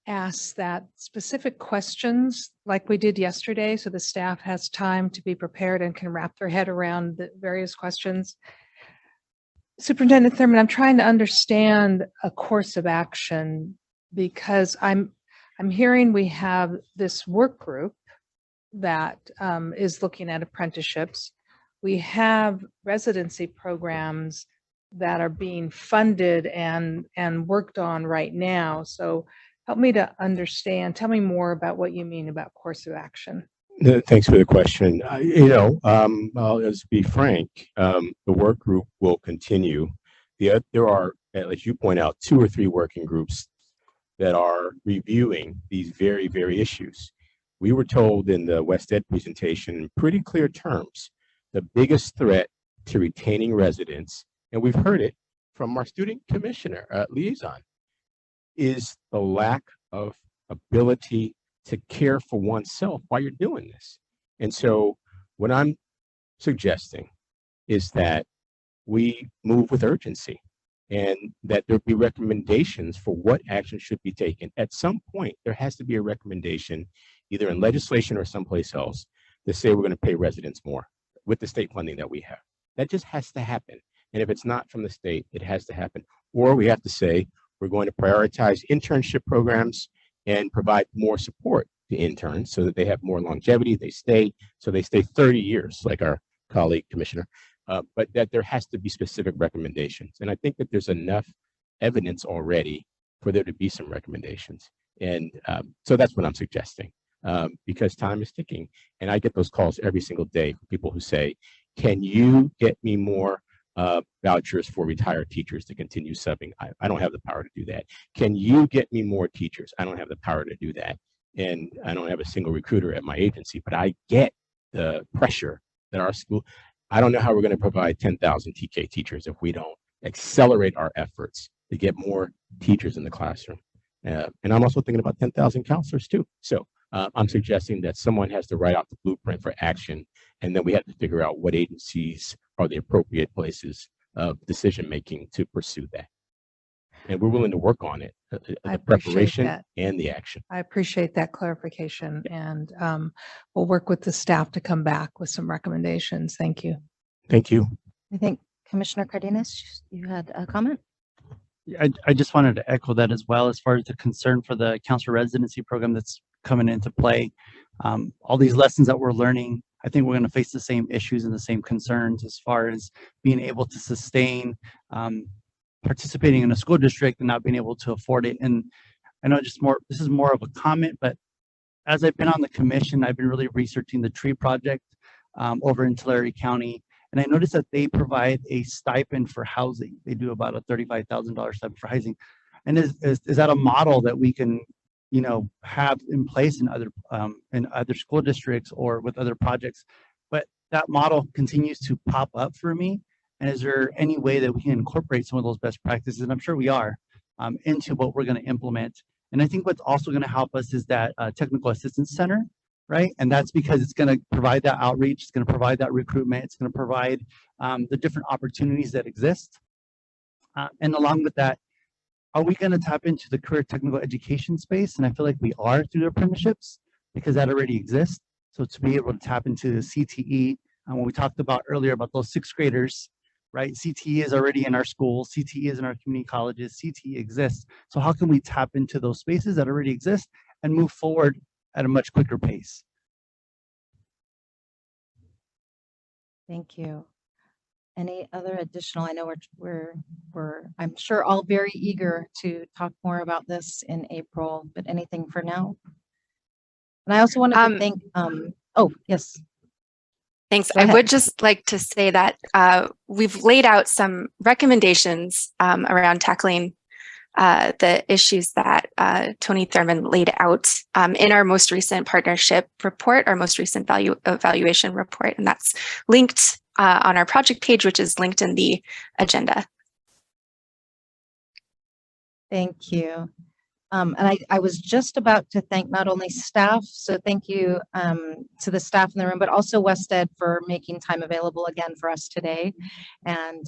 ask that specific questions like we did yesterday, so the staff has time to be prepared and can wrap their head around the various questions. Superintendent Thurman, I'm trying to understand a course of action because I'm hearing we have this work group that is looking at apprenticeships. We have residency programs that are being funded and worked on right now. So help me to understand. Tell me more about what you mean about course of action. Thanks for the question. I'll just be frank. The work group will continue There are, as you point out, 2 or 3 working groups that are reviewing these very, very issues. We were told in the West Ed presentation in pretty clear terms, the biggest threat to retaining residents, and we've heard it from our student commissioner liaison, is the lack of ability to care for oneself while you're doing this. And so what I'm suggesting is that we move with urgency and that there be recommendations for what action should be taken. At some point, there has to be a recommendation, either in legislation or someplace else, to say we're going to pay residents more with the state funding that we have. That just has to happen. And if it's not from the state, it has to happen. Or we have to say we're going to prioritize internship programs and provide more support to interns so that they have more longevity, they stay 30 years, like our colleague commissioner. But that there has to be specific recommendations. And I think that there's enough evidence already for there to be some recommendations. And so that's what I'm suggesting, because time is ticking. And I get those calls every single day from people who say, can you get me more vouchers for retired teachers to continue subbing? I don't have the power to do that. Can you get me more teachers? I don't have the power to do that. And I don't have a single recruiter at my agency, but I get the pressure that our school, I don't know how we're going to provide 10,000 TK teachers if we don't accelerate our efforts to get more teachers in the classroom. And I'm also thinking about 10,000 counselors too. So I'm suggesting that someone has to write out the blueprint for action, and then we have to figure out what agencies are the appropriate places of decision-making to pursue that. And we're willing to work on it, the preparation and the action. I appreciate that clarification, and we'll work with the staff to come back with some recommendations. Thank you. Thank you. I think Commissioner Cardenas, you had a comment? Yeah, I just wanted to echo that as well, as far as the concern for the counselor residency program that's coming into play. All these lessons that we're learning, I think we're going to face the same issues and the same concerns as far as being able to sustain participating in a school district and not being able to afford it. And I know this is more of a comment, but as I've been on the commission, I've been really researching the tree project over in Tulare County. And I noticed that they provide a stipend for housing. They do about a $35,000 stipend for housing. And is that a model that we can, have in place in other school districts or with other projects? But that model continues to pop up for me. And is there any way that we can incorporate some of those best practices, and I'm sure we are, into what we're going to implement? And I think what's also going to help us is that technical assistance center, right? And that's because it's going to provide that outreach, it's going to provide that recruitment, it's going to provide the different opportunities that exist. And along with that, are we going to tap into the career technical education space? And I feel like we are through the apprenticeships, because that already exists. So to be able to tap into the CTE, when we talked about earlier about those 6th graders, right? CTE is already in our schools, CTE is in our community colleges, CTE exists. So how can we tap into those spaces that already exist and move forward at a much quicker pace? Thank you. Any other additional? I know we're I'm sure all very eager to talk more about this in April, but anything for now? And I also wanted to thank, oh, yes. Thanks. I would just like to say that we've laid out some recommendations around tackling the issues that Tony Thurman laid out in our most recent partnership report, our most recent evaluation report, and that's linked on our project page, which is linked in the agenda. Thank you. And I was just about to thank not only staff, so thank you to the staff in the room, but also West Ed for making time available again for us today. And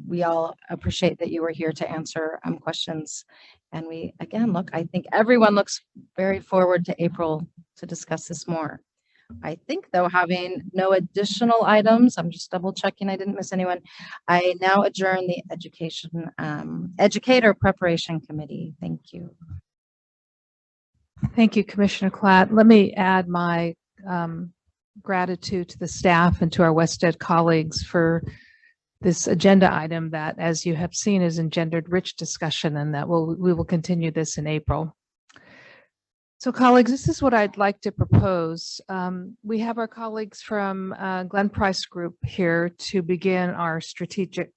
we all appreciate that you were here to answer questions. And we, again, I think everyone looks very forward to April to discuss this more. I think, though, having no additional items, I'm just double checking I didn't miss anyone. I now adjourn the Educator Preparation Committee. Thank you. Thank you, Commissioner Klatt. Let me add my gratitude to the staff and to our West Ed colleagues for this agenda item that, as you have seen, has engendered rich discussion, and that we will continue this in April. So colleagues, this is what I'd like to propose. We have our colleagues from Glenn Price Group here to begin our strategic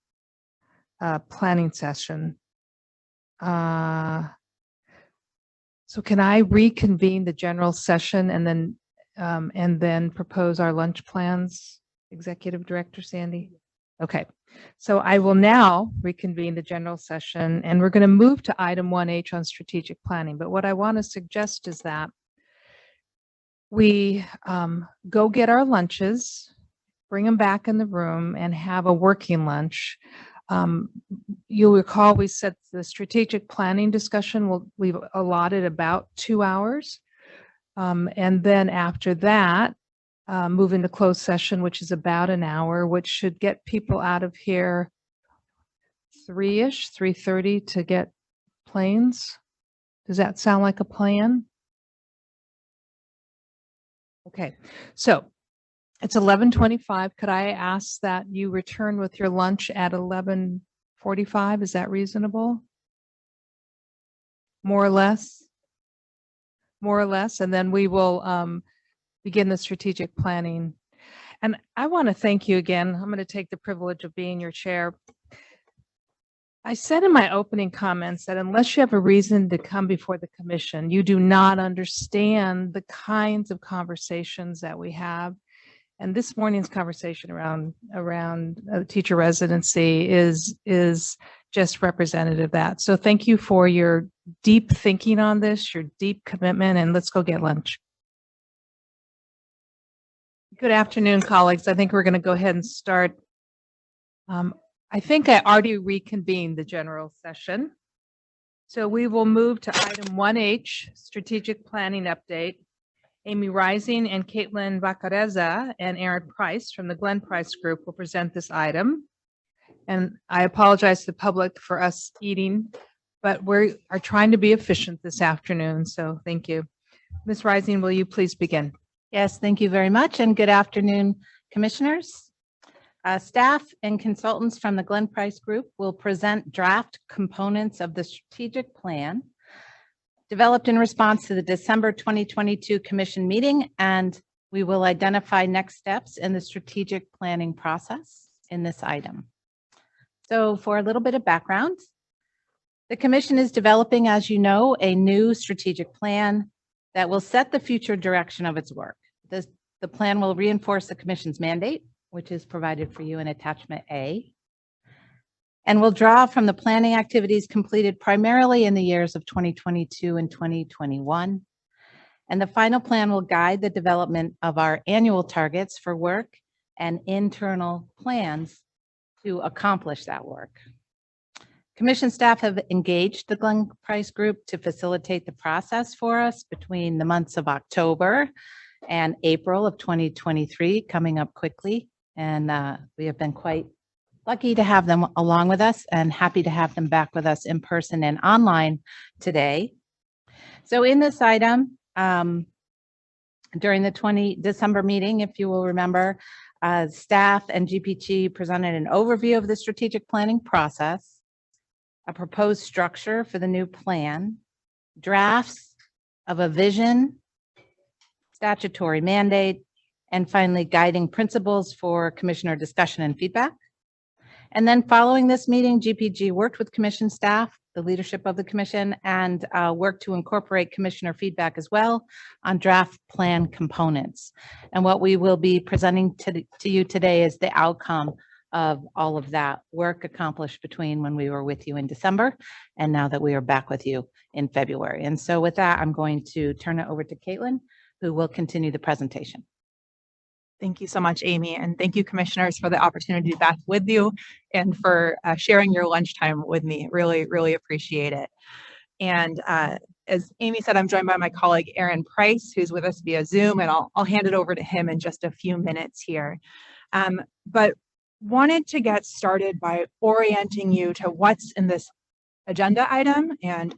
planning session. So can I reconvene the general session and then propose our lunch plans, Executive Director Sandy? Okay, so I will now reconvene the general session, and we're going to move to item 1H on strategic planning. But what I want to suggest is that we go get our lunches, bring them back in the room, and have a working lunch. You'll recall we said the strategic planning discussion, we've allotted about 2 hours. And then after that, move into closed session, which is about an hour, which should get people out of here 3-ish, 3:30 to get planes. Does that sound like a plan? Okay, so it's 11:25. Could I ask that you return with your lunch at 11:45? Is that reasonable? More or less? More or less, and then we will begin the strategic planning. And I want to thank you again. I'm going to take the privilege of being your chair. I said in my opening comments that unless you have a reason to come before the commission, you do not understand the kinds of conversations that we have. And this morning's conversation around teacher residency is just representative of that. So thank you for your deep thinking on this, your deep commitment, and let's go get lunch. Good afternoon, colleagues. I think we're going to go ahead and start. I think I already reconvened the general session. So we will move to item 1H, strategic planning update. Amy Rising and Caitlin Vacareza and Aaron Price from the Glenn Price Group will present this item. And I apologize to the public for us eating, but we are trying to be efficient this afternoon. So thank you. Ms. Rising, will you please begin? Yes, thank you very much, and good afternoon, commissioners. Staff and consultants from the Glenn Price Group will present draft components of the strategic plan developed in response to the December 2022 commission meeting, and we will identify next steps in the strategic planning process in this item. So for a little bit of background, the commission is developing, as you know, a new strategic plan that will set the future direction of its work. The plan will reinforce the commission's mandate, which is provided for you in attachment A, and will draw from the planning activities completed primarily in the years of 2022 and 2021. And the final plan will guide the development of our annual targets for work and internal plans to accomplish that work. Commission staff have engaged the Glenn Price Group to facilitate the process for us between the months of October and April of 2023, coming up quickly. And we have been quite lucky to have them along with us and happy to have them back with us in person and online today. So in this item, during the December meeting, if you will remember, staff and GPG presented an overview of the strategic planning process, a proposed structure for the new plan, drafts of a vision, statutory mandate, and finally guiding principles for commissioner discussion and feedback. And then following this meeting, GPG worked with commission staff, the leadership of the commission, and worked to incorporate commissioner feedback as well on draft plan components. And what we will be presenting to you today is the outcome of all of that work accomplished between when we were with you in December and now that we are back with you in February. And so with that, I'm going to turn it over to Caitlin, who will continue the presentation. Thank you so much, Amy, and thank you, commissioners, for the opportunity to be back with you and for sharing your lunchtime with me. Really, really appreciate it. And as Amy said, I'm joined by my colleague, Aaron Price, who's with us via Zoom, and I'll hand it over to him in just a few minutes here. But wanted to get started by orienting you to what's in this agenda item and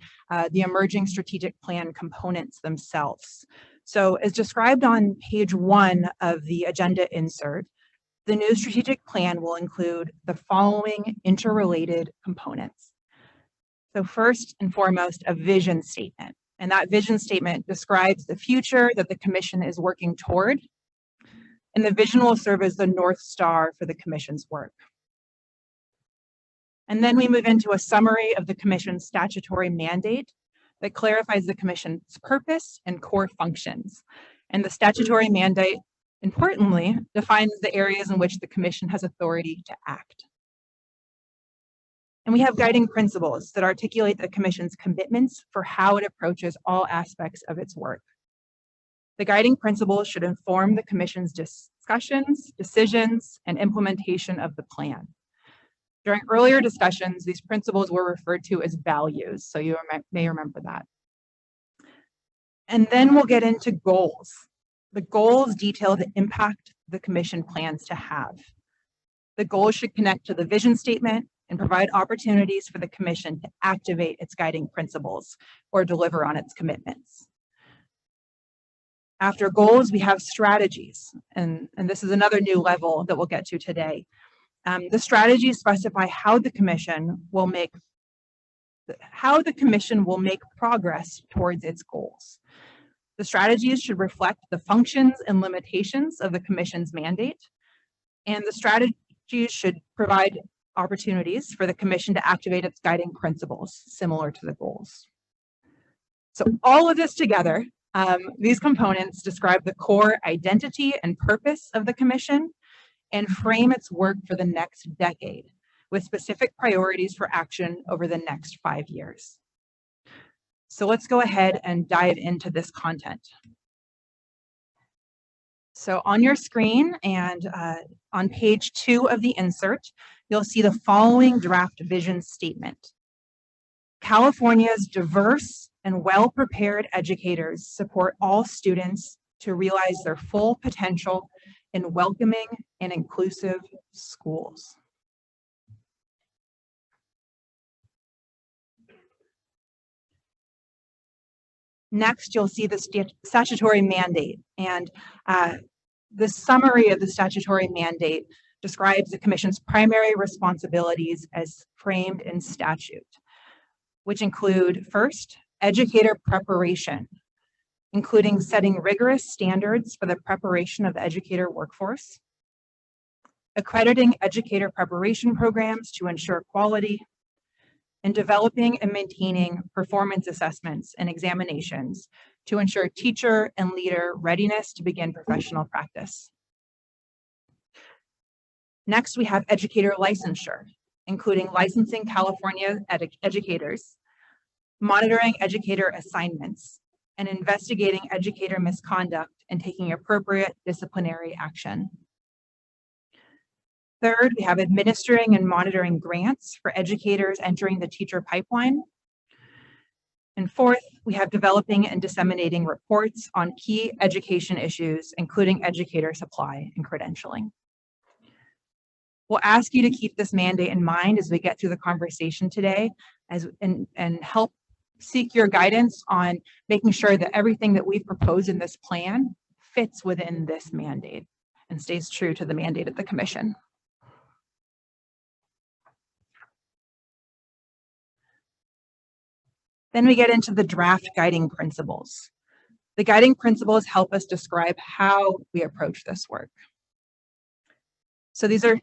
the emerging strategic plan components themselves. So as described on page 1 of the agenda insert, the new strategic plan will include the following interrelated components. So first and foremost, a vision statement. And that vision statement describes the future that the commission is working toward. And the vision will serve as the North Star for the commission's work. And then we move into a summary of the Commission's statutory mandate that clarifies the Commission's purpose and core functions. And the statutory mandate, importantly, defines the areas in which the Commission has authority to act. And we have guiding principles that articulate the Commission's commitments for how it approaches all aspects of its work. The guiding principles should inform the Commission's discussions, decisions, and implementation of the plan. During earlier discussions, these principles were referred to as values, so you may remember that. And then we'll get into goals. The goals detail the impact the Commission plans to have. The goals should connect to the vision statement and provide opportunities for the Commission to activate its guiding principles or deliver on its commitments. After goals, we have strategies, and this is another new level that we'll get to today. The strategies specify how the Commission will make progress towards its goals. The strategies should reflect the functions and limitations of the Commission's mandate, and the strategies should provide opportunities for the Commission to activate its guiding principles, similar to the goals. So all of this together, these components describe the core identity and purpose of the Commission and frame its work for the next decade with specific priorities for action over the next 5 years. So let's go ahead and dive into this content. So on your screen and on page 2 of the insert, you'll see the following draft vision statement. California's diverse and well-prepared educators support all students to realize their full potential in welcoming and inclusive schools. Next, you'll see the statutory mandate, and the summary of the statutory mandate describes the Commission's primary responsibilities as framed in statute, which include, first, educator preparation, including setting rigorous standards for the preparation of the educator workforce, accrediting educator preparation programs to ensure quality, and developing and maintaining performance assessments and examinations to ensure teacher and leader readiness to begin professional practice. Next, we have educator licensure, including licensing California educators, monitoring educator assignments, and investigating educator misconduct and taking appropriate disciplinary action. Third, we have administering and monitoring grants for educators entering the teacher pipeline. And fourth, we have developing and disseminating reports on key education issues, including educator supply and credentialing. We'll ask you to keep this mandate in mind as we get through the conversation today and help seek your guidance on making sure that everything that we've proposed in this plan fits within this mandate and stays true to the mandate of the Commission. Then we get into the draft guiding principles. The guiding principles help us describe how we approach this work. So these are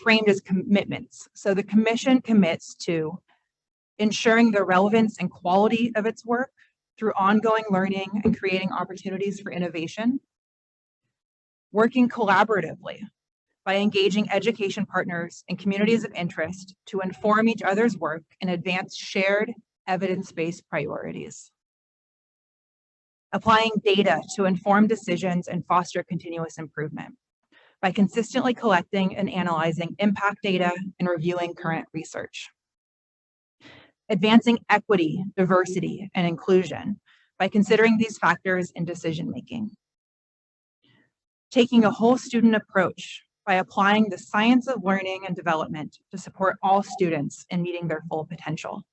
framed as commitments. So the Commission commits to ensuring the relevance and quality of its work through ongoing learning and creating opportunities for innovation, working collaboratively by engaging education partners and communities of interest to inform each other's work and advance shared evidence-based priorities, applying data to inform decisions and foster continuous improvement by consistently collecting and analyzing impact data and reviewing current research, advancing equity, diversity, and inclusion by considering these factors in decision-making, taking a whole student approach by applying the science of learning and development to support all students in meeting their full potential.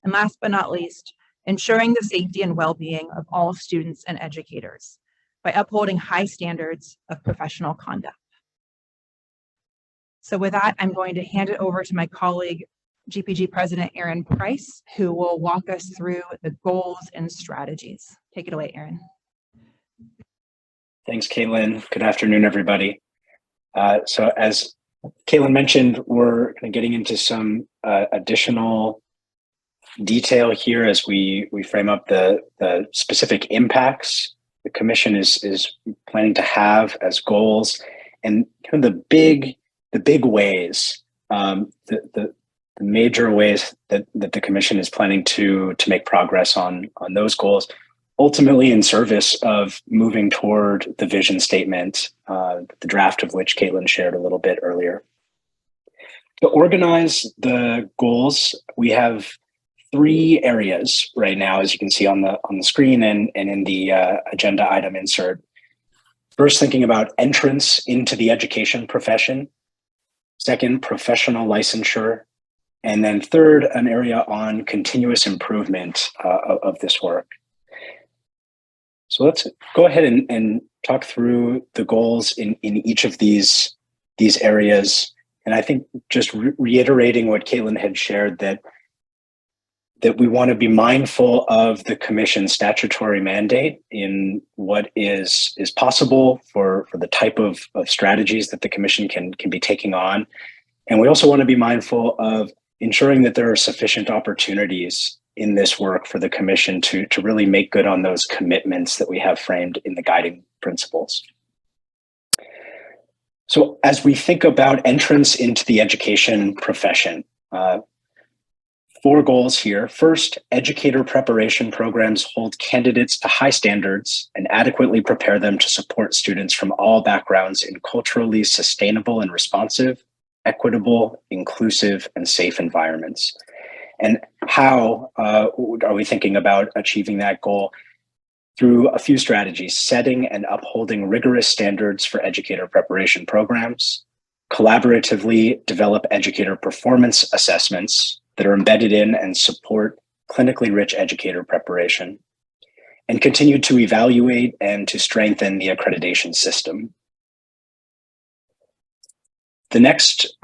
And last but not least, ensuring the safety and well-being of all students and educators by upholding high standards of professional conduct. So with that, I'm going to hand it over to my colleague, GPG President Erin Price, who will walk us through the goals and strategies. Take it away, Erin. Thanks, Caitlin. Good afternoon, everybody. So as Caitlin mentioned we're kind of getting into some additional detail here as we frame up the specific impacts the commission is planning to have as goals, and kind of the big ways, the major ways that the commission is planning to make progress on those goals, ultimately in service of moving toward the vision statement, the draft of which Caitlin shared a little bit earlier. To organize the goals, we have 3 areas right now, as you can see on the screen and in the agenda item insert. First, thinking about entrance into the education profession. Second, professional licensure. And then third, an area on continuous improvement of this work. So let's go ahead and talk through the goals in each of these areas. And I think just reiterating what Caitlin had shared, that we want to be mindful of the commission's statutory mandate in what is possible for the type of strategies that the commission can be taking on. And we also want to be mindful of ensuring that there are sufficient opportunities in this work for the commission to really make good on those commitments that we have framed in the guiding principles. So as we think about entrance into the education profession, 4 goals here. First, educator preparation programs hold candidates to high standards and adequately prepare them to support students from all backgrounds in culturally sustainable and responsive, equitable, inclusive, and safe environments. And how are we thinking about achieving that goal? Through a few strategies: setting and upholding rigorous standards for educator preparation programs, collaboratively develop educator performance assessments that are embedded in and support clinically rich educator preparation, and continue to evaluate and to strengthen the accreditation system. The next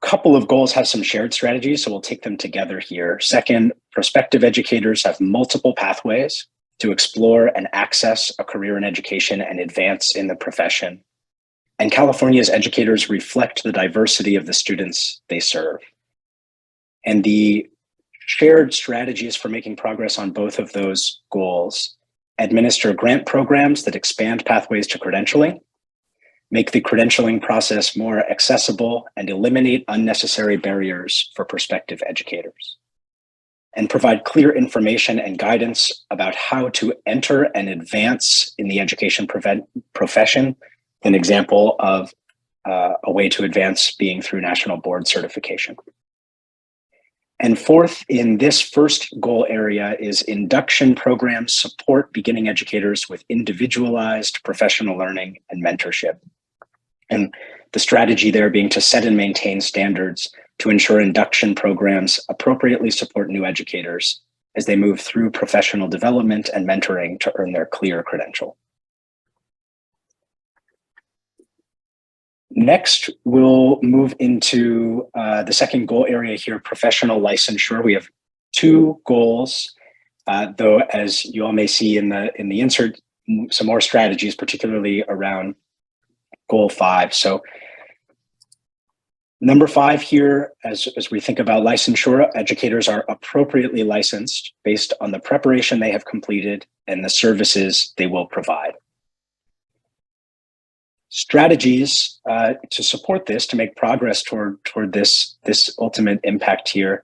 couple of goals have some shared strategies, so we'll take them together here. Second, prospective educators have multiple pathways to explore and access a career in education and advance in the profession. And California's educators reflect the diversity of the students they serve. And the shared strategies for making progress on both of those goals: administer grant programs that expand pathways to credentialing, make the credentialing process more accessible, and eliminate unnecessary barriers for prospective educators, and provide clear information and guidance about how to enter and advance in the education profession. An example of a way to advance being through national board certification. And fourth, in this first goal area, is induction programs support beginning educators with individualized professional learning and mentorship. And the strategy there being to set and maintain standards to ensure induction programs appropriately support new educators as they move through professional development and mentoring to earn their clear credential. Next, we'll move into the second goal area here, professional licensure. We have 2 goals, though, as you all may see in the insert, some more strategies, particularly around goal 5. So number 5 here, as we think about licensure, educators are appropriately licensed based on the preparation they have completed and the services they will provide. Strategies to support this, to make progress toward this ultimate impact here: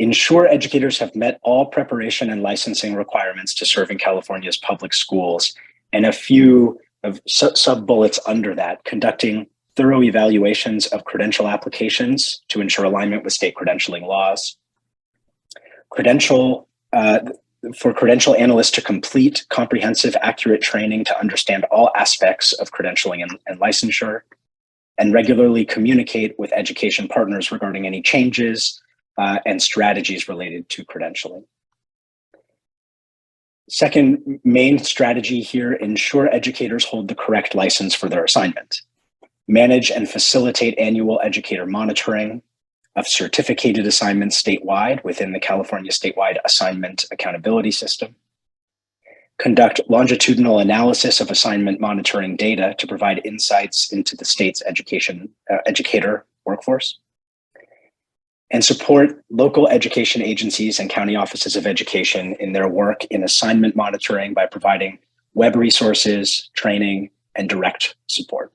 ensure educators have met all preparation and licensing requirements to serve in California's public schools, and a few of sub-bullets under that: conducting thorough evaluations of credential applications to ensure alignment with state credentialing laws, for credential analysts to complete comprehensive, accurate training to understand all aspects of credentialing and licensure, and regularly communicate with education partners regarding any changes and strategies related to credentialing. Second main strategy here: ensure educators hold the correct license for their assignment. Manage and facilitate annual educator monitoring of certificated assignments statewide within the California Statewide Assignment Accountability System. conduct longitudinal analysis of assignment monitoring data to provide insights into the state's educator workforce, and support local education agencies and county offices of education in their work in assignment monitoring by providing web resources, training, and direct support.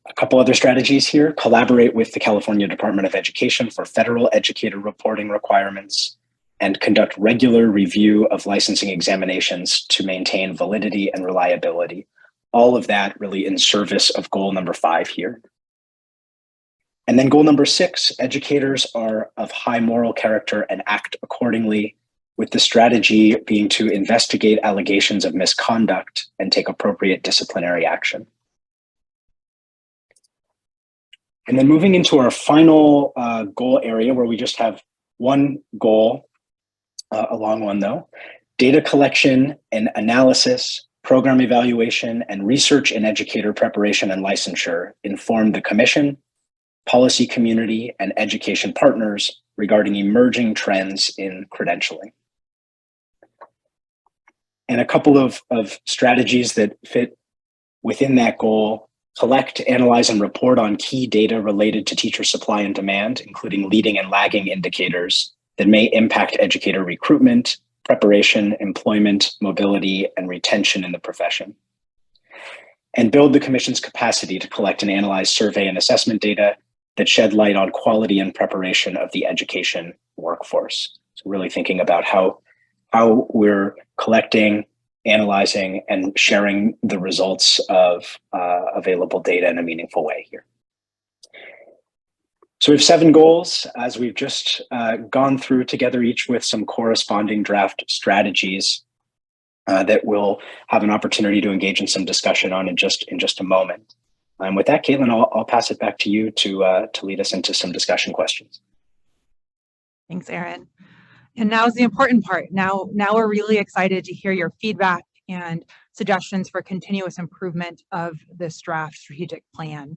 A couple other strategies here: collaborate with the California Department of Education for federal educator reporting requirements, and conduct regular review of licensing examinations to maintain validity and reliability. All of that really in service of goal number 5 here. And then goal number 6, educators are of high moral character and act accordingly, with the strategy being to investigate allegations of misconduct and take appropriate disciplinary action. And then moving into our final goal area, where we just have one goal, a long one though: data collection and analysis, program evaluation, and research in educator preparation and licensure inform the commission, policy community, and education partners regarding emerging trends in credentialing. And a couple of strategies that fit within that goal: collect, analyze, and report on key data related to teacher supply and demand, including leading and lagging indicators that may impact educator recruitment, preparation, employment, mobility, and retention in the profession. And build the commission's capacity to collect and analyze survey and assessment data that shed light on quality and preparation of the education workforce. So really thinking about how we're collecting, analyzing, and sharing the results of available data in a meaningful way here. So we have 7 goals, as we've just gone through together, each with some corresponding draft strategies that we'll have an opportunity to engage in some discussion on in just a moment. And with that, Caitlin, I'll pass it back to you to lead us into some discussion questions. Thanks, Aaron. And now's the important part. Now we're really excited to hear your feedback and suggestions for continuous improvement of this draft strategic plan.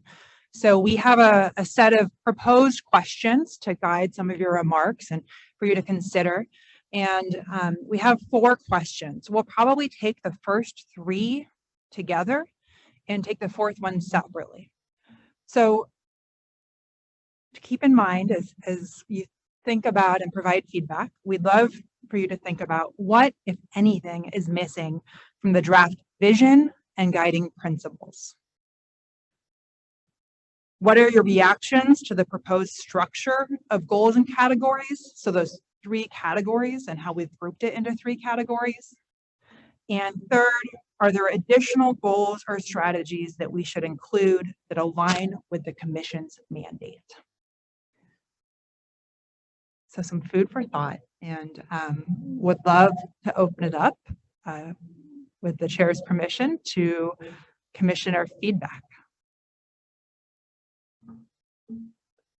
So we have a set of proposed questions to guide some of your remarks and for you to consider. And we have 4 questions. We'll probably take the first 3 together and take the 4th one separately. So to keep in mind as you think about and provide feedback, we'd love for you to think about what, if anything, is missing from the draft vision and guiding principles. What are your reactions to the proposed structure of goals and categories? So those 3 categories and how we've grouped it into 3 categories. And third, are there additional goals or strategies that we should include that align with the commission's mandate? So some food for thought, and would love to open it up with the chair's permission to commissioner feedback.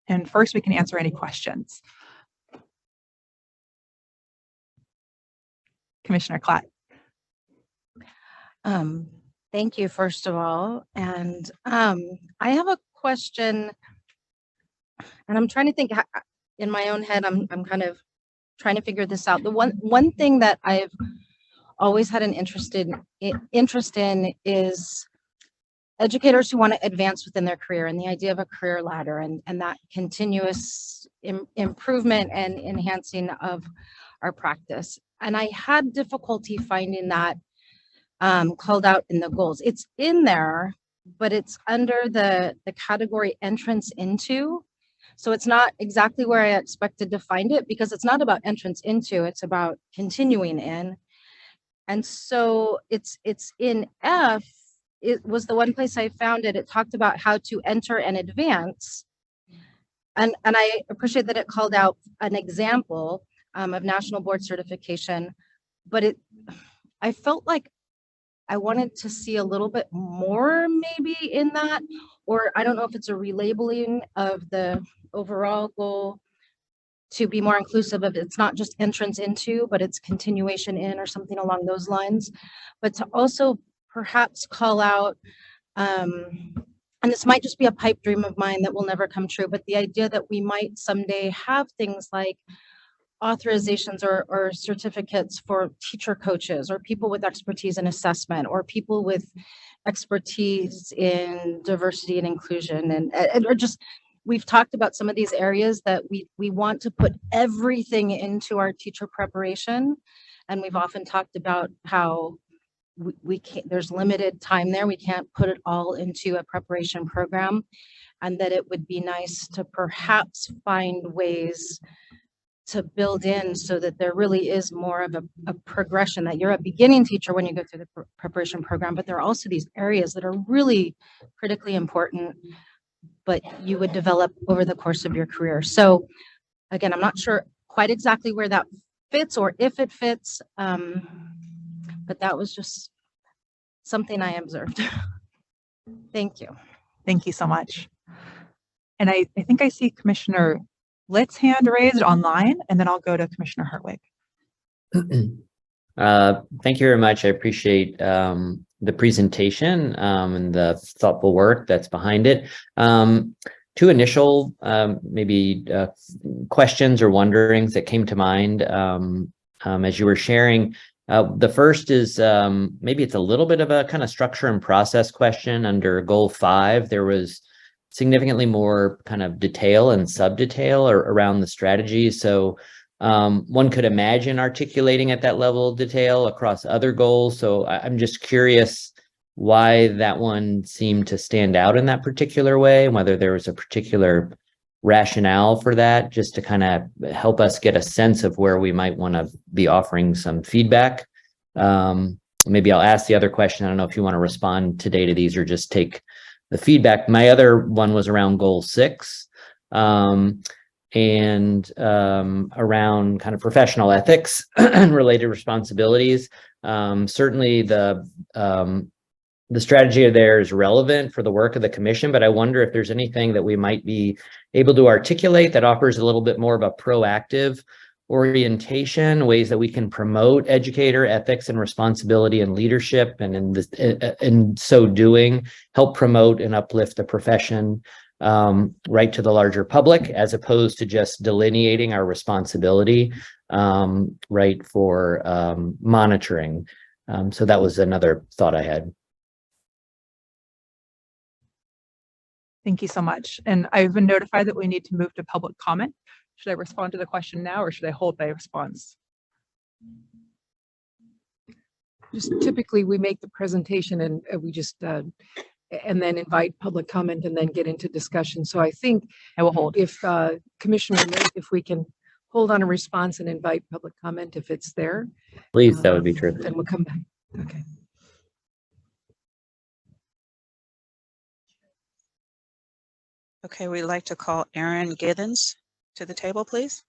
And first we can answer any questions. Commissioner Klatt. Thank you, first of all. And I have a question, and I'm trying to think in my own head. I'm kind of trying to figure this out. The one thing that I've always had an interest in is educators who want to advance within their career, and the idea of a career ladder and that continuous improvement and enhancing of our practice. And I had difficulty finding that called out in the goals. It's in there, but it's under the category entrance into. So it's not exactly where I expected to find it, because it's not about entrance into, it's about continuing in. And so it's in F. It was the one place I found it. It talked about how to enter and advance. And I appreciate that it called out an example of national board certification, but I felt like I wanted to see a little bit more maybe in that, or I don't know if it's a relabeling of the overall goal to be more inclusive of it's not just entrance into, but it's continuation in or something along those lines. But to also perhaps call out, and this might just be a pipe dream of mine that will never come true, but the idea that we might someday have things like authorizations or certificates for teacher coaches or people with expertise in assessment or people with expertise in diversity and inclusion and or just we've talked about some of these areas that we want to put everything into our teacher preparation, and we've often talked about how we can't, there's limited time there, we can't put it all into a preparation program, and that it would be nice to perhaps find ways to build in so that there really is more of a progression, that you're a beginning teacher when you go through the preparation program, but there are also these areas that are really critically important, but you would develop over the course of your career. So again, I'm not sure quite exactly where that fits or if it fits, but that was just something I observed. Thank you. Thank you so much. And I think I see Commissioner Litt's hand raised online, and then I'll go to Commissioner Hartwig. Thank you very much. I appreciate the presentation and the thoughtful work that's behind it. Two initial maybe questions or wonderings that came to mind as you were sharing. The first is maybe it's a little bit of a kind of structure and process question. Under goal 5, there was significantly more kind of detail and sub-detail around the strategy. So one could imagine articulating at that level of detail across other goals. So I'm just curious why that one seemed to stand out in that particular way, and whether there was a particular rationale for that, just to kind of help us get a sense of where we might want to be offering some feedback. Maybe I'll ask the other question. I don't know if you want to respond today to these or just take the feedback. My other one was around goal 6. And around kind of professional ethics and related responsibilities. Certainly the strategy there is relevant for the work of the commission, but I wonder if there's anything that we might be able to articulate that offers a little bit more of a proactive orientation, ways that we can promote educator ethics and responsibility and leadership, and in so doing, help promote and uplift the profession right to the larger public, as opposed to just delineating our responsibility right for monitoring. So that was another thought I had. Thank you so much. And I've been notified that we need to move to public comment. Should I respond to the question now, or should I hold my response? Just typically we make the presentation and we just and then invite public comment and then get into discussion. So I think I will hold. If Commissioner, if we can hold on a response and invite public comment if it's there. Please, that would be terrific. Then we'll come back. Okay. Okay, we'd like to call Aaron Giddens to the table, please.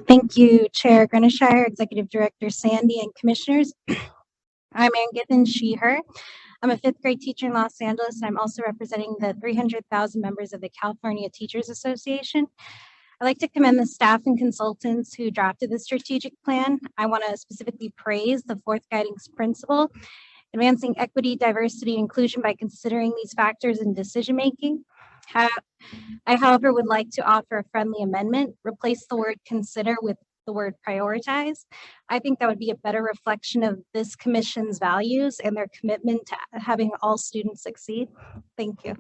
Thank you, Chair Grenishire, Executive Director Sandy, and Commissioners. I'm Erin Giffen, she, her. I'm a 5th grade teacher in Los Angeles, and I'm also representing the 300,000 members of the California Teachers Association. I'd like to commend the staff and consultants who drafted the strategic plan. I want to specifically praise the 4th guiding principle, advancing equity, diversity, and inclusion by considering these factors in decision-making. I, however, would like to offer a friendly amendment, replace the word consider with the word prioritize. I think that would be a better reflection of this commission's values and their commitment to having all students succeed. Thank you.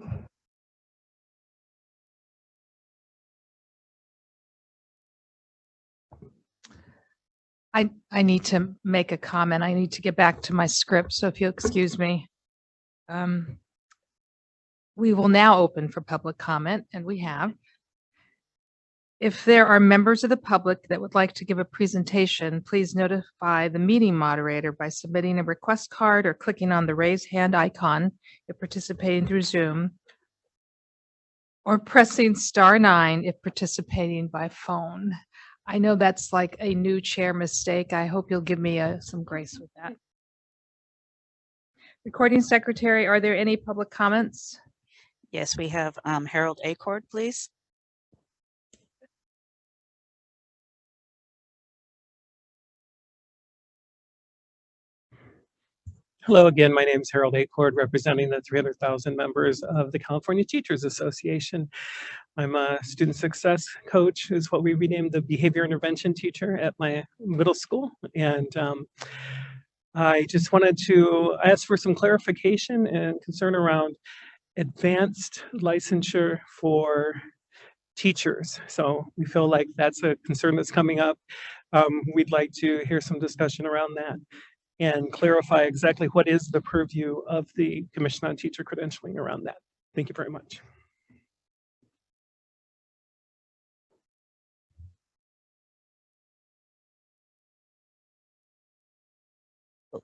I need to make a comment. I need to get back to my script. So if you'll excuse me. We will now open for public comment, and we have. If there are members of the public that would like to give a presentation, please notify the meeting moderator by submitting a request card or clicking on the raise hand icon if participating through Zoom, or pressing *9 if participating by phone. I know that's like a new chair mistake. I hope you'll give me some grace with that. Recording secretary, are there any public comments? Yes, we have Harold Acord, please. Hello again, my name is Harold Acord, representing the 300,000 members of the California Teachers Association. I'm a student success coach, is what we renamed the behavior intervention teacher at my middle school. And I just wanted to ask for some clarification and concern around advanced licensure for teachers. So we feel like that's a concern that's coming up. We'd like to hear some discussion around that and clarify exactly what is the purview of the Commission on Teacher Credentialing around that. Thank you very much.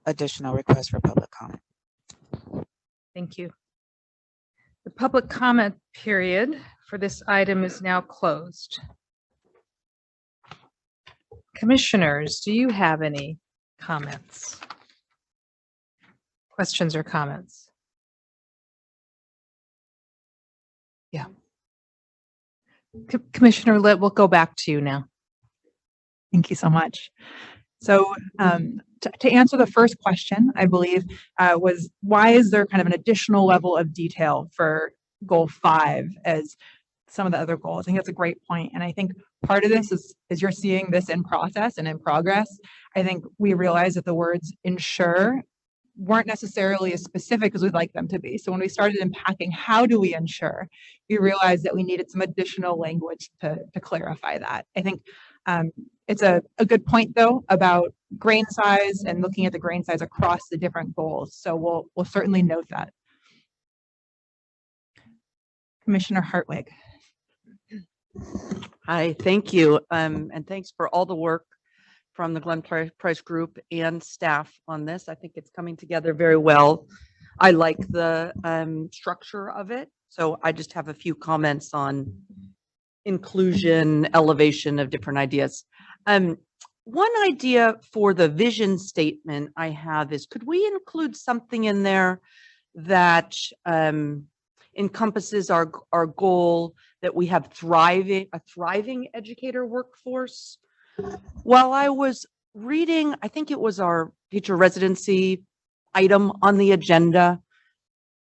Additional request for public comment. Thank you. The public comment period for this item is now closed. Commissioners, do you have any comments? Questions or comments? Yeah. Commissioner Litt, we'll go back to you now. Thank you so much. So to answer the first question, I believe, was why is there kind of an additional level of detail for goal 5 as some of the other goals? I think that's a great point. And I think part of this is, as you're seeing this in process and in progress, I think we realize that the words ensure weren't necessarily as specific as we'd like them to be. So when we started unpacking how do we ensure, we realized that we needed some additional language to clarify that. I think it's a good point though about grain size and looking at the grain size across the different goals. So we'll certainly note that. Commissioner Hartwig. Hi, thank you. And thanks for all the work from the Glenn Price Group and staff on this. I think it's coming together very well. I like the structure of it. So I just have a few comments on inclusion, elevation of different ideas. One idea for the vision statement I have is, could we include something in there that encompasses our goal that we have a thriving educator workforce? While I was reading, I think it was our teacher residency item on the agenda,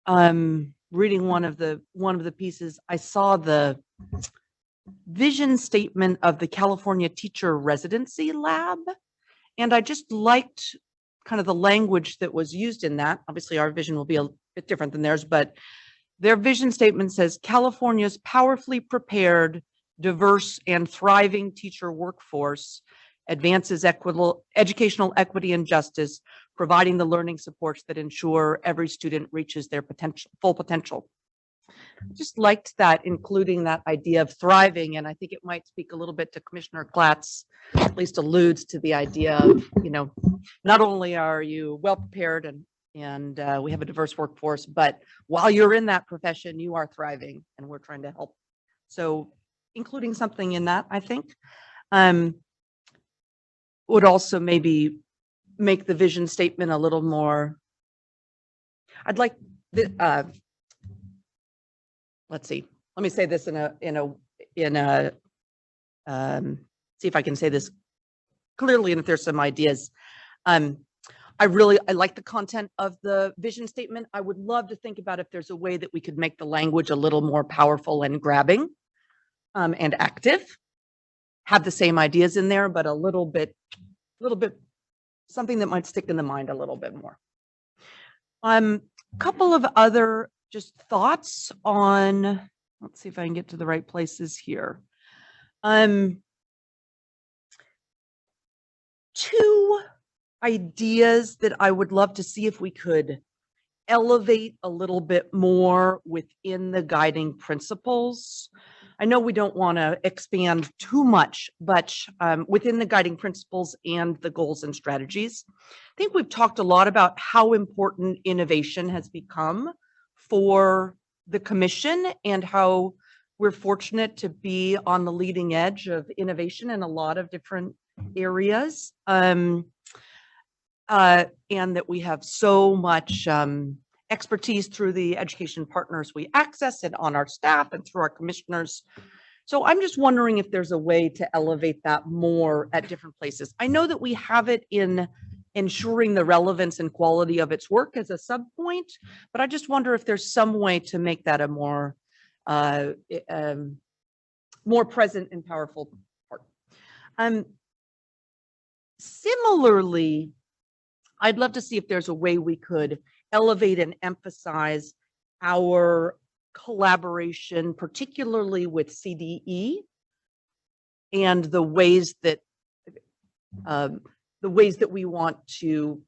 reading one of the pieces, I saw the vision statement of the California Teacher Residency Lab, and I just liked kind of the language that was used in that. Obviously, our vision will be a bit different than theirs, but their vision statement says California's powerfully prepared, diverse, and thriving teacher workforce advances educational equity and justice, providing the learning supports that ensure every student reaches their full potential. Just liked that, including that idea of thriving, and I think it might speak a little bit to Commissioner Klatz, at least alludes to the idea of, not only are you well prepared and we have a diverse workforce, but while you're in that profession, you are thriving, and we're trying to help. So including something in that, I think, would also maybe make the vision statement a little more. I'd like the, let's see, let me say this in a see if I can say this clearly, and if there's some ideas. I like the content of the vision statement. I would love to think about if there's a way that we could make the language a little more powerful and grabbing and active, have the same ideas in there, but a little bit, something that might stick in the mind a little bit more. A couple of other just thoughts on, let's see if I can get to the right places here. Two ideas that I would love to see if we could elevate a little bit more within the guiding principles. I know we don't want to expand too much, but within the guiding principles and the goals and strategies, I think we've talked a lot about how important innovation has become for the commission and how we're fortunate to be on the leading edge of innovation in a lot of different areas. And that we have so much expertise through the education partners we access and on our staff and through our commissioners. So I'm just wondering if there's a way to elevate that more at different places. I know that we have it in ensuring the relevance and quality of its work as a sub point. But I just wonder if there's some way to make that a more more present and powerful part. Similarly, I'd love to see if there's a way we could elevate and emphasize our collaboration, particularly with CDE, and the ways that we want to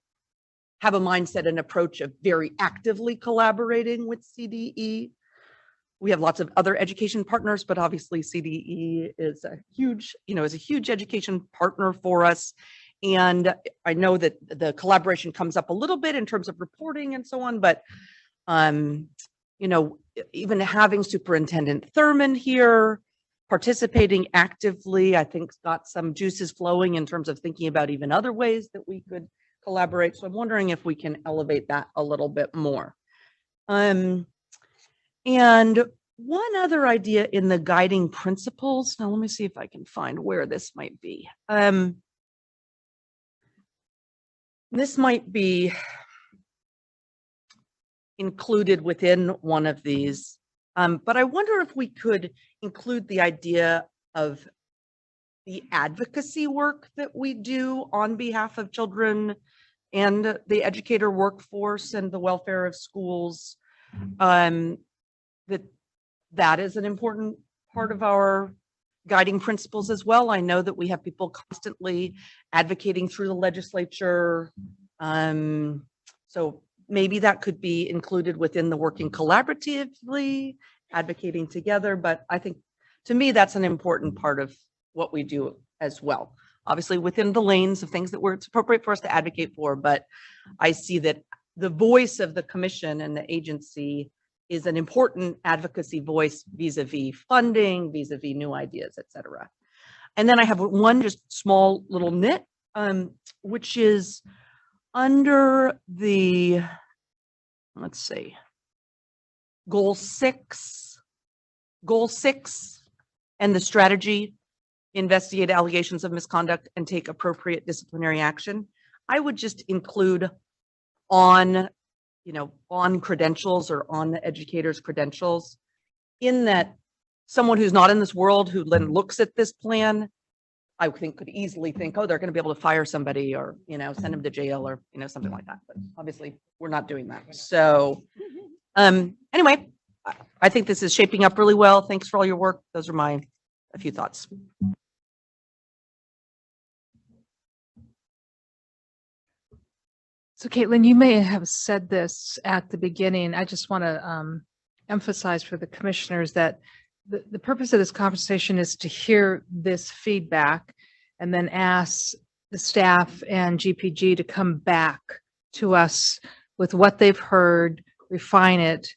have a mindset and approach of very actively collaborating with CDE. We have lots of other education partners, but obviously CDE is a huge, education partner for us. And I know that the collaboration comes up a little bit in terms of reporting and so on, but even having Superintendent Thurman here participating actively, I think got some juices flowing in terms of thinking about even other ways that we could collaborate. So I'm wondering if we can elevate that a little bit more. And one other idea in the guiding principles. Now, let me see if I can find where this might be. This might be included within one of these, but I wonder if we could include the idea of the advocacy work that we do on behalf of children and the educator workforce and the welfare of schools. That is an important part of our guiding principles as well. I know that we have people constantly advocating through the legislature. So maybe that could be included within the working collaboratively, advocating together. But I think, to me, that's an important part of what we do as well. Obviously within the lanes of things that it's appropriate for us to advocate for, but I see that the voice of the commission and the agency is an important advocacy voice vis-a-vis funding, vis-a-vis new ideas, et cetera. And then I have one just small little nit, which is under the, let's see, goal 6 and the strategy, investigate allegations of misconduct and take appropriate disciplinary action. I would just include on credentials or on the educator's credentials, in that someone who's not in this world who then looks at this plan, I think could easily think, oh, they're going to be able to fire somebody or, send them to jail or, something like that. But obviously we're not doing that. So anyway, I think this is shaping up really well. Thanks for all your work. Those are a few thoughts. So Caitlin, you may have said this at the beginning. I just want to emphasize for the commissioners that the purpose of this conversation is to hear this feedback and then ask the staff and GPG to come back to us with what they've heard, refine it,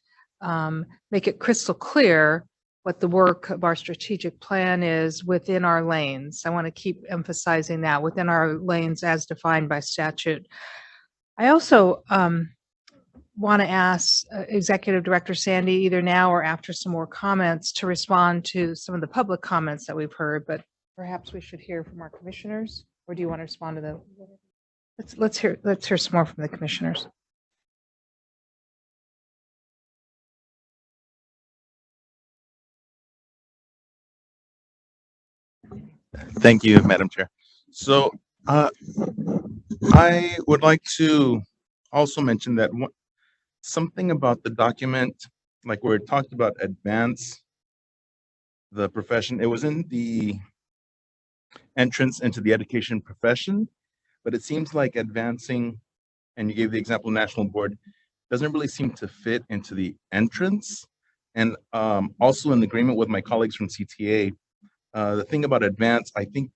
make it crystal clear what the work of our strategic plan is within our lanes. I want to keep emphasizing that within our lanes as defined by statute. I also want to ask Executive Director Sandy, either now or after some more comments, to respond to some of the public comments that we've heard, but perhaps we should hear from our commissioners, or do you want to respond to them? Let's hear some more from the commissioners. Thank you, Madam Chair. So I would like to also mention that something about the document, like where it talked about advance the profession, it was in the entrance into the education profession, but it seems like advancing, and you gave the example national board, doesn't really seem to fit into the entrance. And also in agreement with my colleagues from CTA, the thing about advance, I think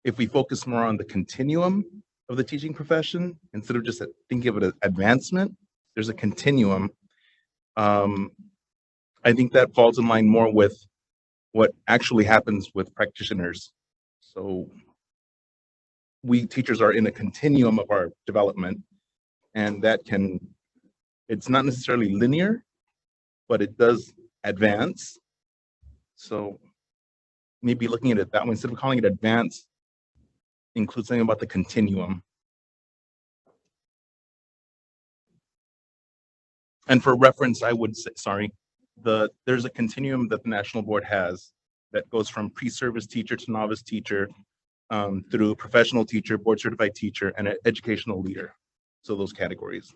if we focus more on the continuum of the teaching profession, instead of just thinking of it as advancement, there's a continuum. I think that falls in line more with what actually happens with practitioners. So we teachers are in a continuum of our development, and that it's not necessarily linear, but it does advance. So maybe looking at it that way, instead of calling it advance, include something about the continuum. And for reference, I would say, sorry, there's a continuum that the national board has that goes from pre-service teacher to novice teacher, through professional teacher, board certified teacher, and an educational leader. So those categories.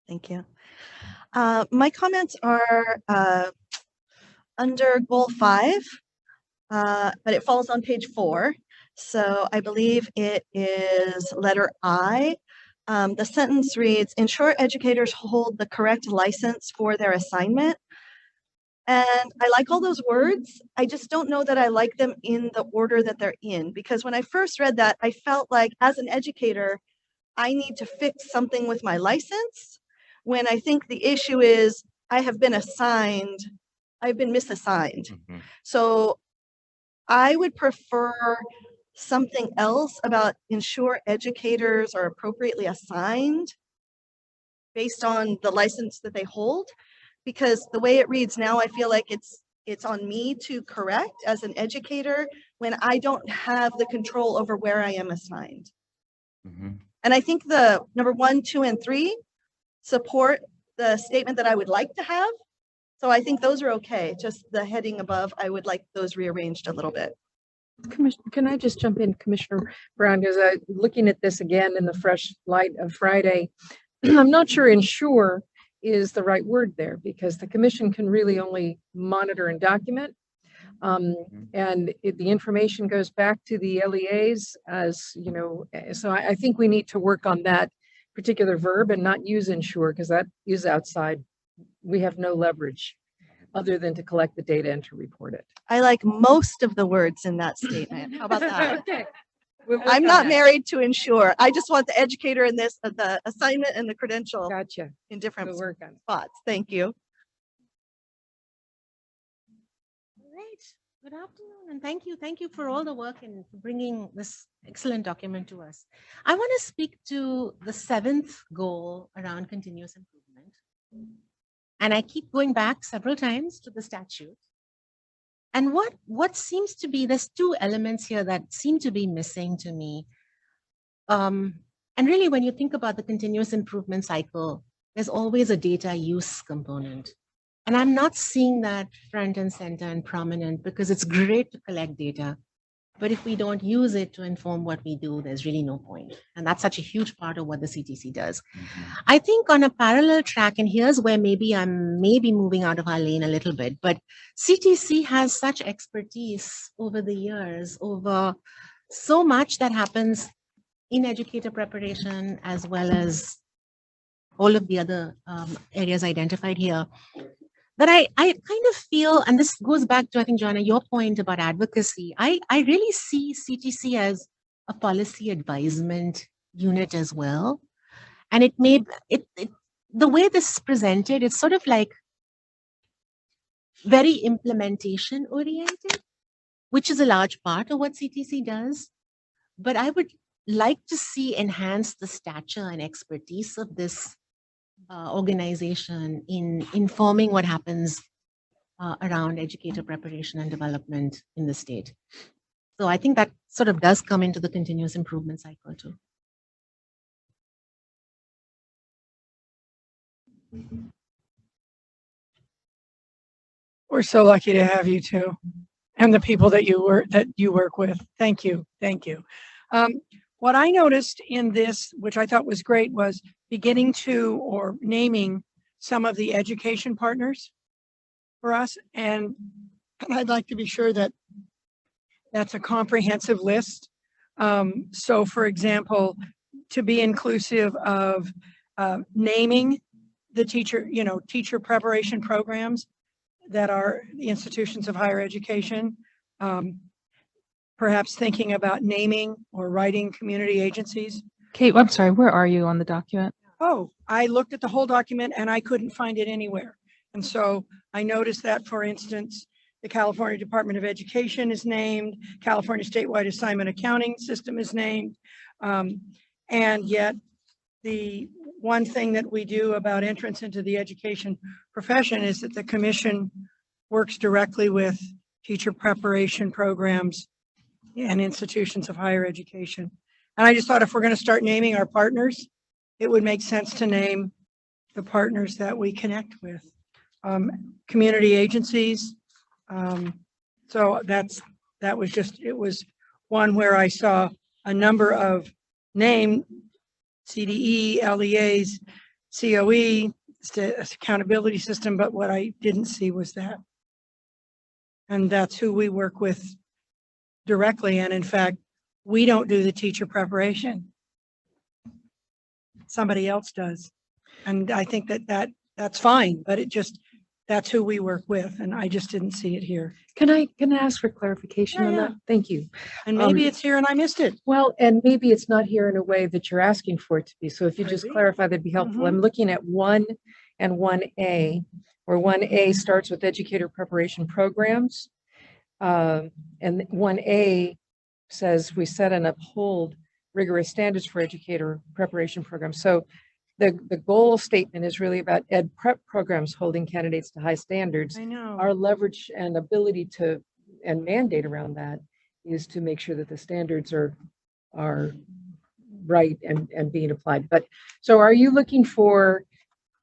Thank you. My comments are under goal 5, but it falls on page 4. So I believe it is letter I. The sentence reads, ensure educators hold the correct license for their assignment. And I like all those words. I just don't know that I like them in the order that they're in, because when I first read that, I felt like as an educator, I need to fix something with my license, when I think the issue is I've been misassigned. So I would prefer something else about ensure educators are appropriately assigned based on the license that they hold, because the way it reads now, I feel like it's on me to correct as an educator when I don't have the control over where I am assigned. And I think the number 1, 2, and 3 support the statement that I would like to have. So I think those are okay. Just the heading above, I would like those rearranged a little bit. Can I just jump in, Commissioner Brown, because looking at this again in the fresh light of Friday, I'm not sure ensure is the right word there, because the commission can really only monitor and document. And the information goes back to the LEAs, as you know. So I think we need to work on that particular verb and not use ensure, because that is outside. We have no leverage other than to collect the data and to report it. I like most of the words in that statement. How about that? Okay. I'm not married to ensure. I just want the educator in this, the assignment and the credential. Gotcha. In different work on spots. Thank you. Great. Good afternoon, and thank you for all the work in bringing this excellent document to us. I want to speak to the 7th goal around continuous improvement. And I keep going back several times to the statute. And what seems to be, there's 2 elements here that seem to be missing to me. And really, when you think about the continuous improvement cycle, there's always a data use component. And I'm not seeing that front and center and prominent, because it's great to collect data. But if we don't use it to inform what we do, there's really no point. And that's such a huge part of what the CTC does. I think on a parallel track, and here's where maybe I'm moving out of our lane a little bit, but CTC has such expertise over the years, over so much that happens in educator preparation, as well as all of the other areas identified here, that I kind of feel, and this goes back to, I think, Joanna, your point about advocacy. I really see CTC as a policy advisement unit as well. And the way this is presented, it's sort of like very implementation oriented, which is a large part of what CTC does. But I would like to see enhance the stature and expertise of this organization in informing what happens around educator preparation and development in the state. So I think that sort of does come into the continuous improvement cycle too. We're so lucky to have you too, and the people that you work with. Thank you. What I noticed in this, which I thought was great, was beginning to or naming some of the education partners for us. And I'd like to be sure that that's a comprehensive list. So for example, to be inclusive of naming the teacher preparation programs that are the institutions of higher education, perhaps thinking about naming or writing community agencies. Kate, I'm sorry, where are you on the document? Oh, I looked at the whole document and I couldn't find it anywhere. And so I noticed that, for instance, the California Department of Education is named, California Statewide Assignment Accounting System is named. And yet the one thing that we do about entrance into the education profession is that the commission works directly with teacher preparation programs and institutions of higher education. And I just thought, if we're going to start naming our partners, it would make sense to name the partners that we connect with. Community agencies. So that was just, it was one where I saw a number of named CDE, LEAs, COE, accountability system, but what I didn't see was that. And that's who we work with directly. And in fact, we don't do the teacher preparation. Somebody else does. And I think that's fine, but that's who we work with. And I just didn't see it here. Can I ask for clarification on that? Thank you. And maybe it's here and I missed it. Well, and maybe it's not here in a way that you're asking for it to be. So if you just Maybe. clarify, that'd be helpful. I'm looking at 1 and 1A, where 1A starts with educator preparation programs. And 1A says we set and uphold rigorous standards for educator preparation programs. So the goal statement is really about ed prep programs holding candidates to high standards. I know. Our leverage and ability to, and mandate around that is to make sure that the standards are right and being applied. But so are you looking for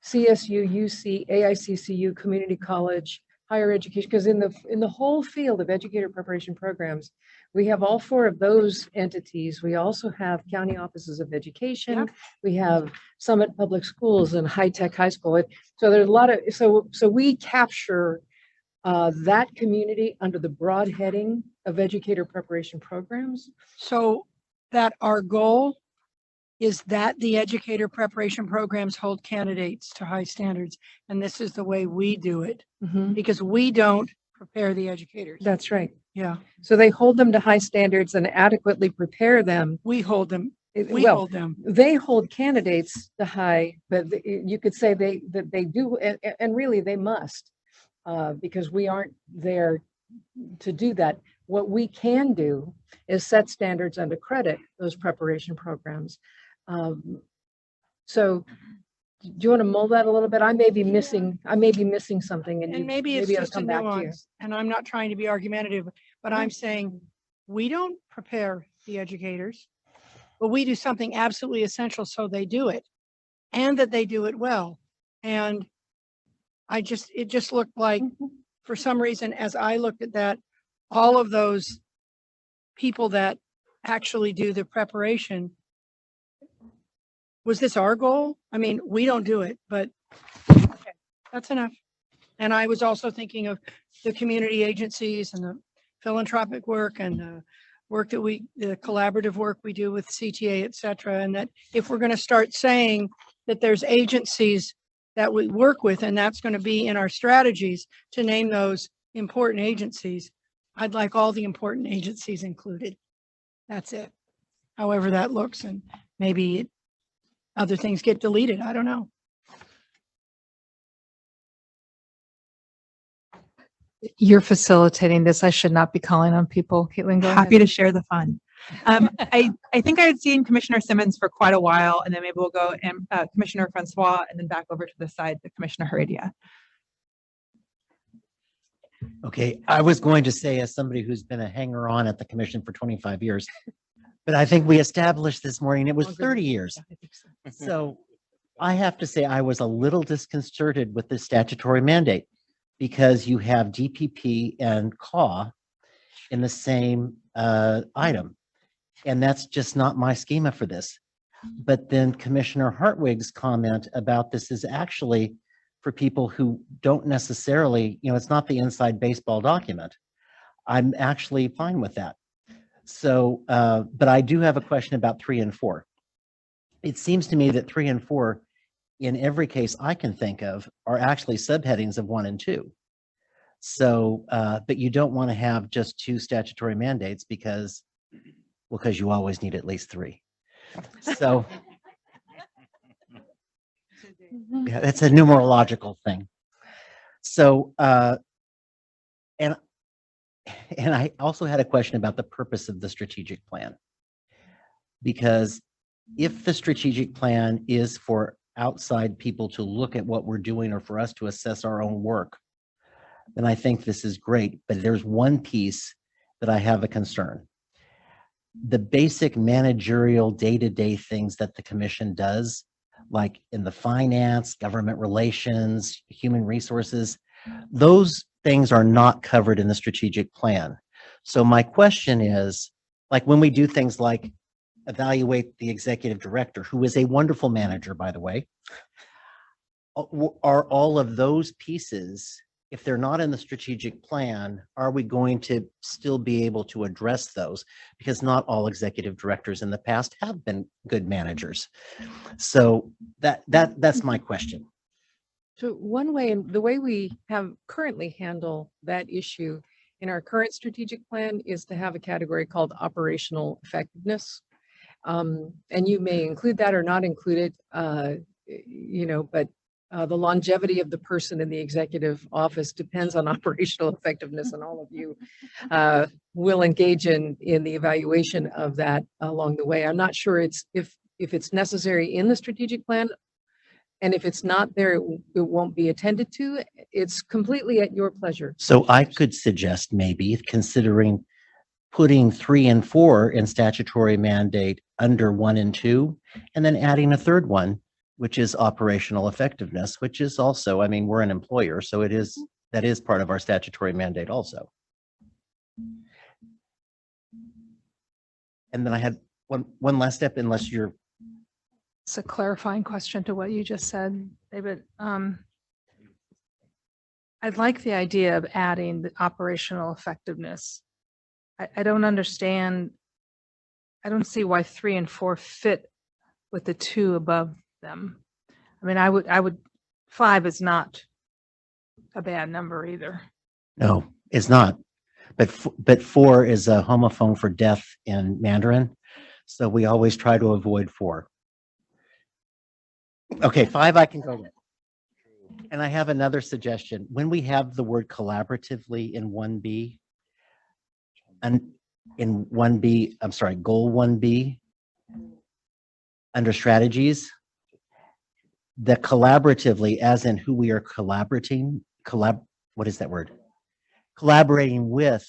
CSU, UC, AICCU, community college, higher education? Because in the whole field of educator preparation programs, we have all 4 of those entities. We also have county offices of education. Yep. We have Summit Public Schools and High Tech High School. So there's a lot of, so we capture that community under the broad heading of educator preparation programs. So that our goal is that the educator preparation programs hold candidates to high standards. And this is the way we do it because we don't prepare the educators. That's right. Yeah. So they hold them to high standards and adequately prepare them. We hold them. We Well, hold them. They hold candidates to high, but you could say that they do, and really they must, because we aren't there to do that. What we can do is set standards and accredit those preparation programs. So do you want to mold that a little bit? I may be missing something, and maybe it's it'll just a come back to you. nuance. And I'm not trying to be argumentative, but I'm saying we don't prepare the educators, but we do something absolutely essential so they do it, and that they do it well. And it just looked like, for some reason, as I looked at that, all of those people that actually do the preparation, was this our goal? I mean, we don't do it, but okay, that's enough. And I was also thinking of the community agencies and the philanthropic work and the work that the collaborative work we do with CTA, et cetera. And that if we're going to start saying that there's agencies that we work with, and that's going to be in our strategies to name those important agencies, I'd like all the important agencies included. That's it. However that looks, and maybe other things get deleted. I don't know. You're facilitating this. I should not be calling on people. Caitlin, go Happy ahead. to share the fun. I think I had seen Commissioner Simmons for quite a while, and then maybe we'll go and Commissioner Francois, and then back over to the side to Commissioner Heredia. Okay, I was going to say, as somebody who's been a hanger-on at the commission for 25 years, but I think we established this morning it was 30 years. So I have to say I was a little disconcerted with the statutory mandate because you have DPP and CAW in the same item. And that's just not my schema for this. But then Commissioner Hartwig's comment about this is actually for people who don't necessarily, it's not the inside baseball document. I'm actually fine with that. So, but I do have a question about 3 and 4. It seems to me that 3 and 4, in every case I can think of, are actually subheadings of 1 and 2. So, but you don't want to have just 2 statutory mandates because you always need at least 3. So, yeah, it's a numerological thing. So, and I also had a question about the purpose of the strategic plan. Because if the strategic plan is for outside people to look at what we're doing or for us to assess our own work, then I think this is great. But there's one piece that I have a concern. The basic managerial day-to-day things that the commission does like in the finance, government relations, human resources. Those things are not covered in the strategic plan. So my question is, like when we do things like evaluate the executive director, who is a wonderful manager, by the way, are all of those pieces, if they're not in the strategic plan, are we going to still be able to address those? Because not all executive directors in the past have been good managers. So that's my question. So one way, and the way we have currently handle that issue in our current strategic plan is to have a category called operational effectiveness. And you may include that or not include it, but the longevity of the person in the executive office depends on operational effectiveness, and all of you will engage in the evaluation of that along the way. I'm not sure if it's necessary in the strategic plan, and if it's not there, it won't be attended to. It's completely at your pleasure. So I could suggest maybe considering putting 3 and 4 in statutory mandate under 1 and 2, and then adding a third one, which is operational effectiveness, which is also, I mean, we're an employer, so that is part of our statutory mandate also. And then I had one last step, unless you're. It's a clarifying question to what you just said, David. I'd like the idea of adding the operational effectiveness. I don't understand. I don't see why 3 and 4 fit with the 2 above them. I mean, I would 5 is not a bad number either. No, it's not. But 4 is a homophone for death in Mandarin. So we always try to avoid 4. Okay, 5 I can go with. And I have another suggestion. When we have the word collaboratively in 1B, and in 1B, I'm sorry, goal 1B, under strategies, the collaboratively, as in who we are collaborating, what is that word? Collaborating with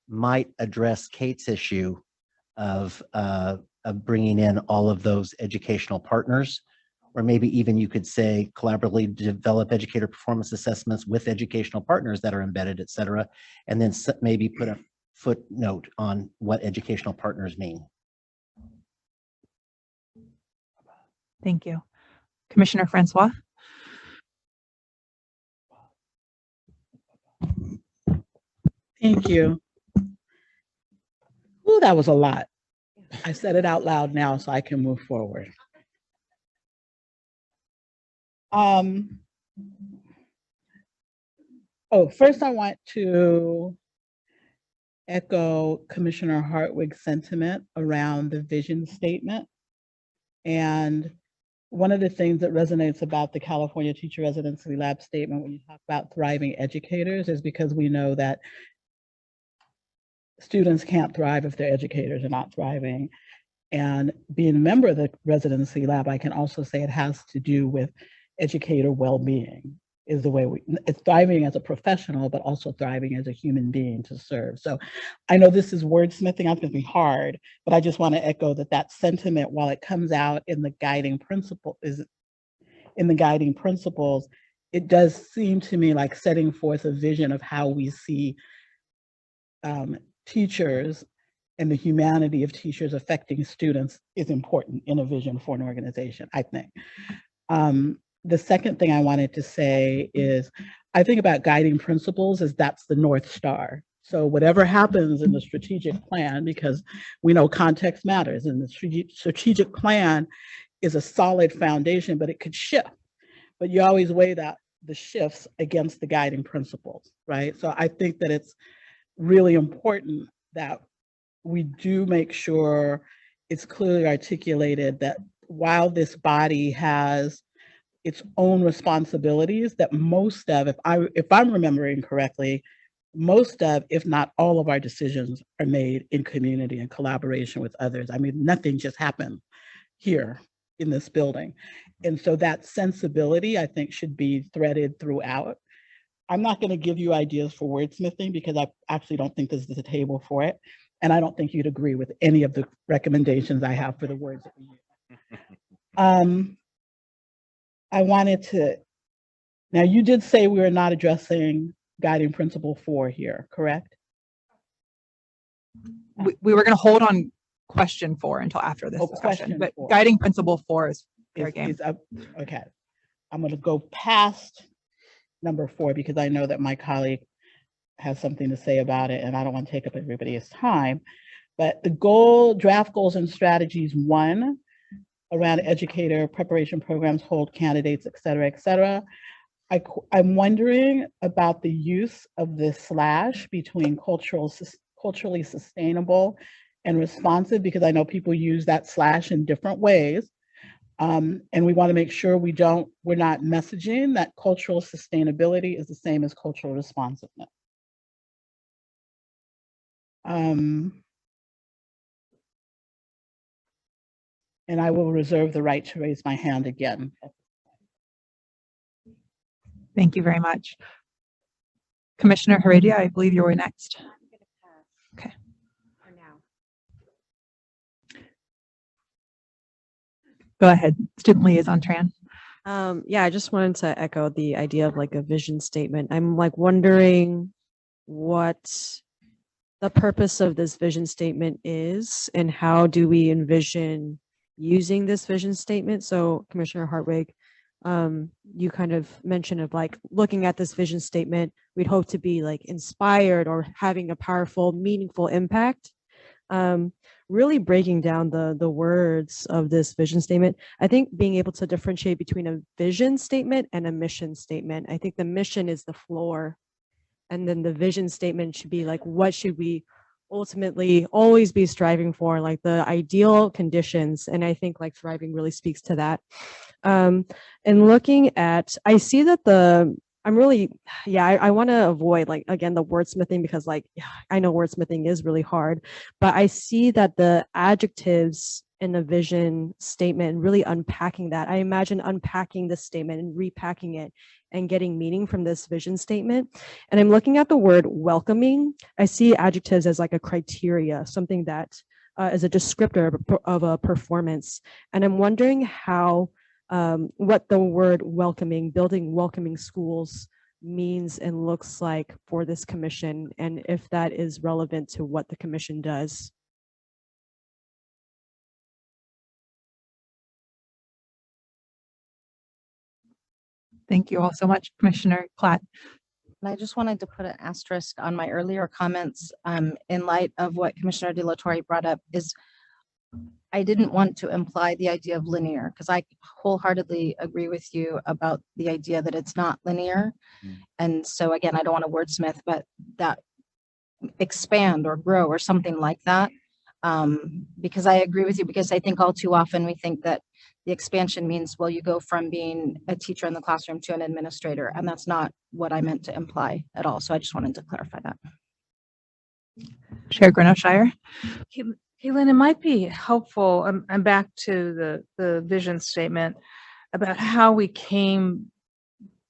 might address Kate's issue of bringing in all of those educational partners, or maybe even you could say collaboratively develop educator performance assessments with educational partners that are embedded, et cetera, and then maybe put a footnote on what educational partners mean. Thank you. Commissioner Francois? Thank you. Ooh, that was a lot. I said it out loud now so I can move forward. First I want to echo Commissioner Hartwig's sentiment around the vision statement. And one of the things that resonates about the California Teacher Residency Lab statement when you talk about thriving educators is because we know that students can't thrive if their educators are not thriving. And being a member of the residency lab, I can also say it has to do with educator well-being, is the way it's thriving as a professional, but also thriving as a human being to serve. So I know this is wordsmithing, it's gonna be hard, but I just want to echo that sentiment, while it comes out in the guiding principles, it does seem to me like setting forth a vision of how we see teachers and the humanity of teachers affecting students is important in a vision for an organization, I think. The second thing I wanted to say is, I think about guiding principles as that's the North Star. So whatever happens in the strategic plan, because we know context matters, and the strategic plan is a solid foundation, but it could shift. But you always weigh the shifts against the guiding principles, right? So I think that it's really important that we do make sure it's clearly articulated that while this body has its own responsibilities, that most of, if I'm remembering correctly, most of, if not all of our decisions are made in community and collaboration with others. I mean, nothing just happened here in this building. And so that sensibility, I think, should be threaded throughout. I'm not going to give you ideas for wordsmithing because I actually don't think this is a table for it. And I don't think you'd agree with any of the recommendations I have for the words that we use. I wanted to, now you did say we were not addressing guiding principle 4 here, correct? We were going to hold on question 4 until after this discussion, question but 4. guiding principle 4 is fair game. Is up, okay. I'm going to go past number 4 because I know that my colleague has something to say about it and I don't want to take up everybody's time. But the draft goals and strategies 1 around educator preparation programs, hold candidates, et cetera, et cetera. I'm wondering about the use of this slash between culturally sustainable and responsive, because I know people use that slash in different ways. And we want to make sure we're not messaging that cultural sustainability is the same as cultural responsiveness. And I will reserve the right to raise my hand again. Thank you very much. Commissioner Heredia, I believe you were next. Okay. Go ahead, Student Liaison Tran. Yeah, I just wanted to echo the idea of like a vision statement. I'm like wondering what the purpose of this vision statement is and how do we envision using this vision statement. So Commissioner Hartwig, you kind of mentioned of like looking at this vision statement, we'd hope to be like inspired or having a powerful, meaningful impact. Really breaking down the words of this vision statement. I think being able to differentiate between a vision statement and a mission statement. I think the mission is the floor, and then the vision statement should be like, what should we ultimately always be striving for, like the ideal conditions. And I think like thriving really speaks to that. And looking at, I see that I want to avoid like, again, the wordsmithing, because like, I know wordsmithing is really hard, but I see that the adjectives in the vision statement and really unpacking that. I imagine unpacking this statement and repacking it and getting meaning from this vision statement. And I'm looking at the word welcoming. I see adjectives as like a criteria, something that is a descriptor of a performance. And I'm wondering how what the word welcoming, building welcoming schools means and looks like for this commission, and if that is relevant to what the commission does. Thank you all so much, Commissioner Platt. And I just wanted to put an asterisk on my earlier comments in light of what Commissioner De La Torre brought up. Is I didn't want to imply the idea of linear, because I wholeheartedly agree with you about the idea that it's not linear. And so again, I don't want to wordsmith, but that expand or grow or something like that. Because I agree with you, because I think all too often we think that the expansion means, well, you go from being a teacher in the classroom to an administrator, and that's not what I meant to imply at all. So I just wanted to clarify that. Chair Grinnell-Shire. Caitlin, it might be helpful. I'm back to the vision statement about how we came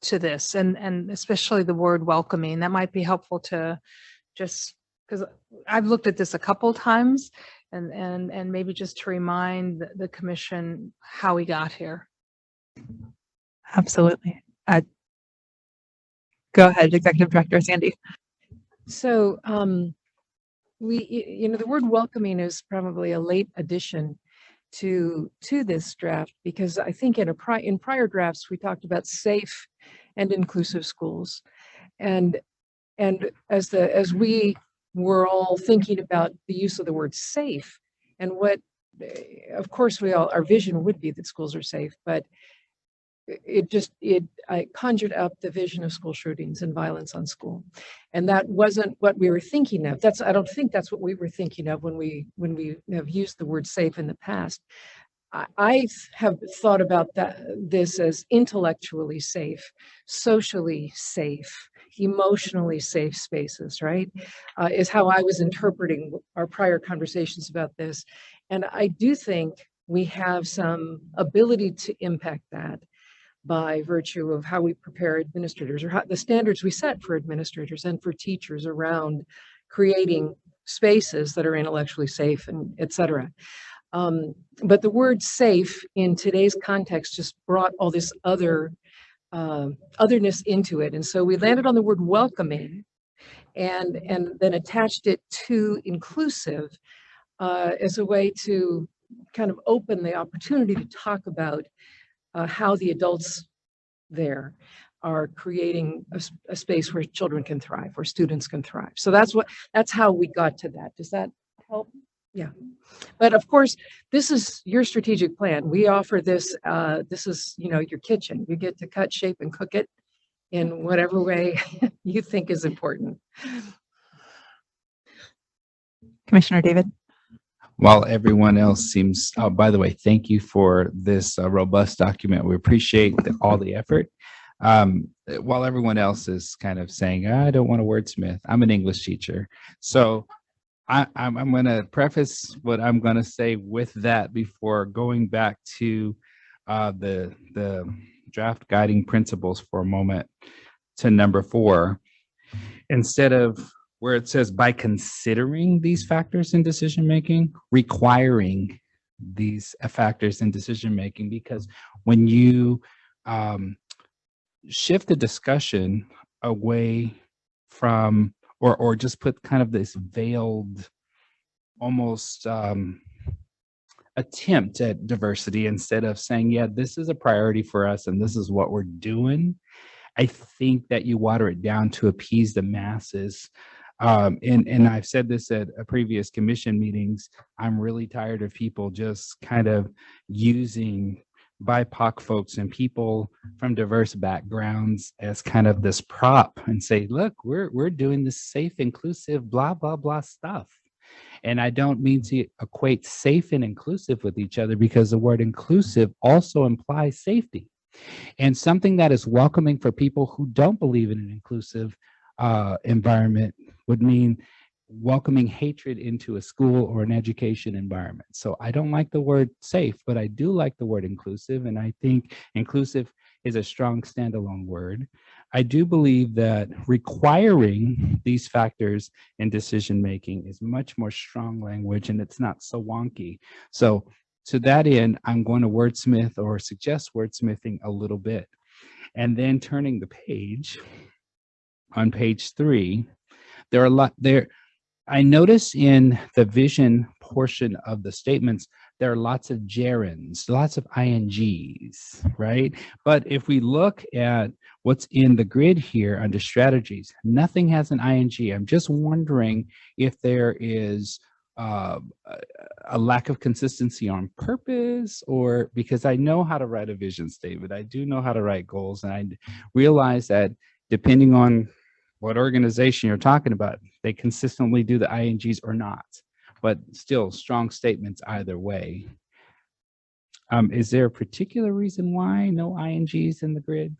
to this, and especially the word welcoming. That might be helpful to just, because I've looked at this a couple times, and maybe just to remind the commission how we got here. Absolutely. Go ahead, Executive Director Sandy. So the word welcoming is probably a late addition to this draft, because I think in prior drafts we talked about safe and inclusive schools, and as we were all thinking about the use of the word safe, and what, of course, our vision would be that schools are safe, but I conjured up the vision of school shootings and violence on school, and that wasn't what we were thinking of. I don't think that's what we were thinking of when we have used the word safe in the past. I have thought about this as intellectually safe, socially safe, emotionally safe spaces, right? Is how I was interpreting our prior conversations about this. And I do think we have some ability to impact that by virtue of how we prepare administrators, or the standards we set for administrators and for teachers around creating spaces that are intellectually safe, and et cetera. But the word safe in today's context just brought all this otherness into it. And so we landed on the word welcoming and then attached it to inclusive as a way to kind of open the opportunity to talk about how the adults there are creating a space where children can thrive, where students can thrive. So that's how we got to that. Does that help? Yeah. But of course, this is your strategic plan. We offer this, this is, your kitchen. You get to cut, shape, and cook it in whatever way you think is important. Commissioner David. While everyone else seems, oh, by the way, thank you for this robust document. We appreciate all the effort. While everyone else is kind of saying, I don't want to wordsmith, I'm an English teacher. So I'm going to preface what I'm going to say with that before going back to the draft guiding principles for a moment to number 4. Instead of where it says by considering these factors in decision making, requiring these factors in decision making, because when you shift the discussion away from or just put kind of this veiled almost attempt at diversity instead of saying, yeah, this is a priority for us and this is what we're doing, I think that you water it down to appease the masses. And I've said this at previous commission meetings, I'm really tired of people just kind of using BIPOC folks and people from diverse backgrounds as kind of this prop and say, look, we're doing this safe, inclusive, blah, blah, blah stuff. And I don't mean to equate safe and inclusive with each other, because the word inclusive also implies safety. And something that is welcoming for people who don't believe in an inclusive environment would mean welcoming hatred into a school or an education environment. So I don't like the word safe, but I do like the word inclusive. And I think inclusive is a strong standalone word. I do believe that requiring these factors in decision-making is much more strong language, and it's not so wonky. So to that end, I'm going to wordsmith or suggest wordsmithing a little bit. And then turning the page, on page 3, there are a lot there. I notice in the vision portion of the statements, there are lots of gerunds, lots of INGs, right? But if we look at what's in the grid here under strategies, nothing has an ING. I'm just wondering if there is a lack of consistency on purpose, or because I know how to write a vision statement. I do know how to write goals, and I realize that depending on what organization you're talking about, they consistently do the INGs or not, but still strong statements either way. Is there a particular reason why no INGs in the grid?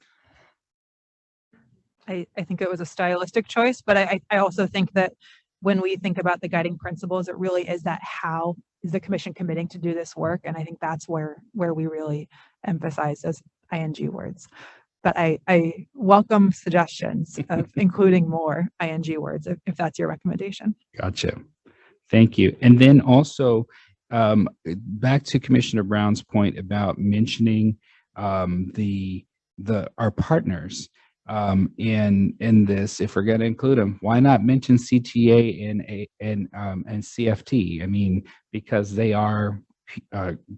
I think it was a stylistic choice, but I also think that when we think about the guiding principles, it really is that how is the commission committing to do this work? And I think that's where we really emphasize those ING words. But I welcome suggestions of including more ING words if that's your recommendation. Gotcha. Thank you. And then also back to Commissioner Brown's point about mentioning our partners in this. If we're going to include them, why not mention CTA and CFT? I mean, because they are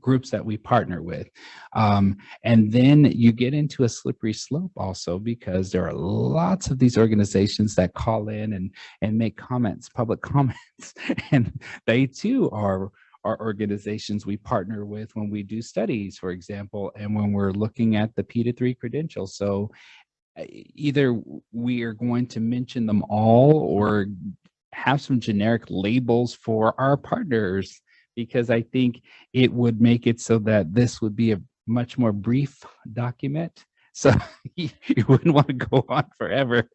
groups that we partner with. And then you get into a slippery slope also, because there are lots of these organizations that call in and make comments, public comments, and they too are organizations we partner with when we do studies, for example, and when we're looking at the P2 credentials. So either we are going to mention them all or have some generic labels for our partners, because I think it would make it so that this would be a much more brief document. So you wouldn't want to go on forever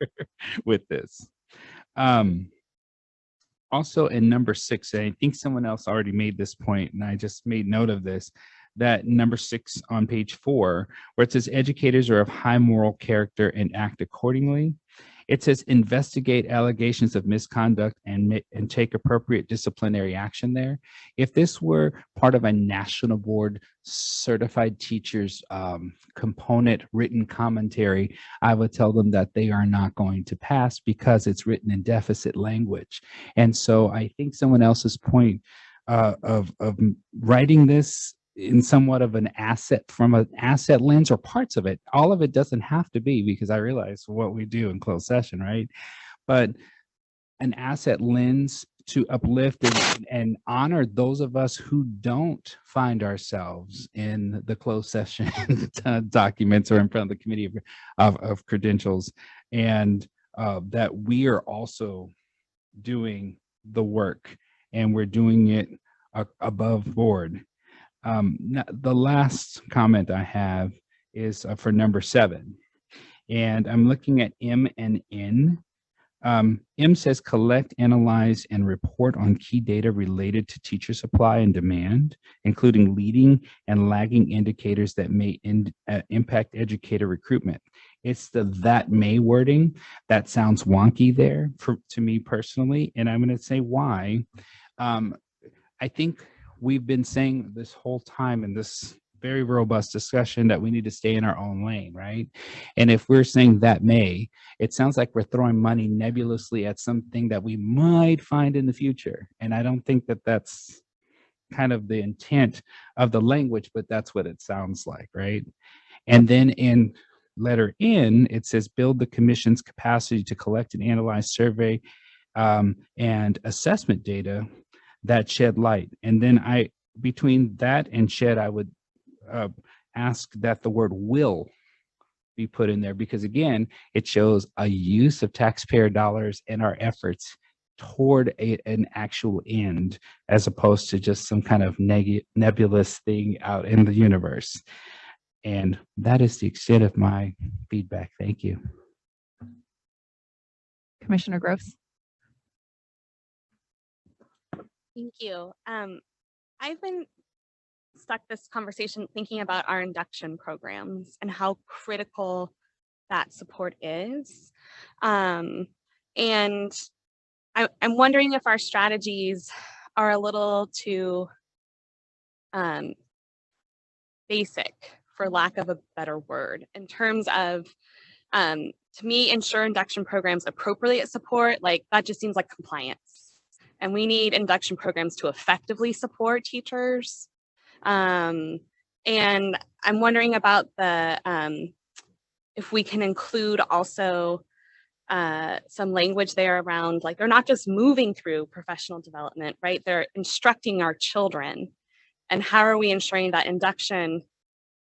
with this. Also in number 6, I think someone else already made this point, and I just made note of this, that number 6 on page 4, where it says educators are of high moral character and act accordingly. It says investigate allegations of misconduct and take appropriate disciplinary action there. If this were part of a national board certified teachers component written commentary, I would tell them that they are not going to pass because it's written in deficit language. And so I think someone else's point of writing this in somewhat of an asset, from an asset lens, or parts of it. All of it doesn't have to be, because I realize what we do in closed session, right? But an asset lens to uplift and honor those of us who don't find ourselves in the closed session documents or in front of the committee of credentials, and that we are also doing the work and we're doing it above board. The last comment I have is for number 7, and I'm looking at M and N. M says collect, analyze, and report on key data related to teacher supply and demand, including leading and lagging indicators that may impact educator recruitment. It's the that may wording that sounds wonky there to me personally, and I'm going to say why. I think we've been saying this whole time in this very robust discussion that we need to stay in our own lane, right? And if we're saying that may, it sounds like we're throwing money nebulously at something that we might find in the future. And I don't think that that's kind of the intent of the language, but that's what it sounds like, right? And then in letter N, it says build the commission's capacity to collect and analyze survey and assessment data that shed light. And then between that and shed, I would ask that the word will be put in there, because again, it shows a use of taxpayer dollars and our efforts toward an actual end, as opposed to just some kind of nebulous thing out in the universe. And that is the extent of my feedback. Thank you. Commissioner Gross. Thank you. I've been stuck this conversation thinking about our induction programs and how critical that support is. And I'm wondering if our strategies are a little too basic, for lack of a better word, in terms of, to me, ensure induction programs appropriate support, like that just seems like compliance. And we need induction programs to effectively support teachers. And I'm wondering about if we can include also some language there around, like, they're not just moving through professional development, right? They're instructing our children. And how are we ensuring that induction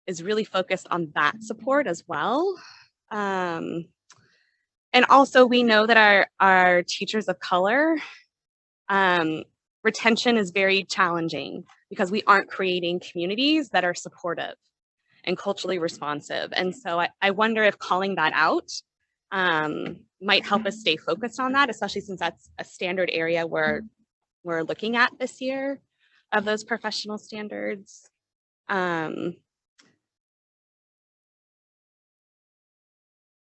is really focused on that support as well? And also, we know that our teachers of color, retention is very challenging because we aren't creating communities that are supportive and culturally responsive. And so I wonder if calling that out might help us stay focused on that, especially since that's a standard area we're looking at this year of those professional standards. I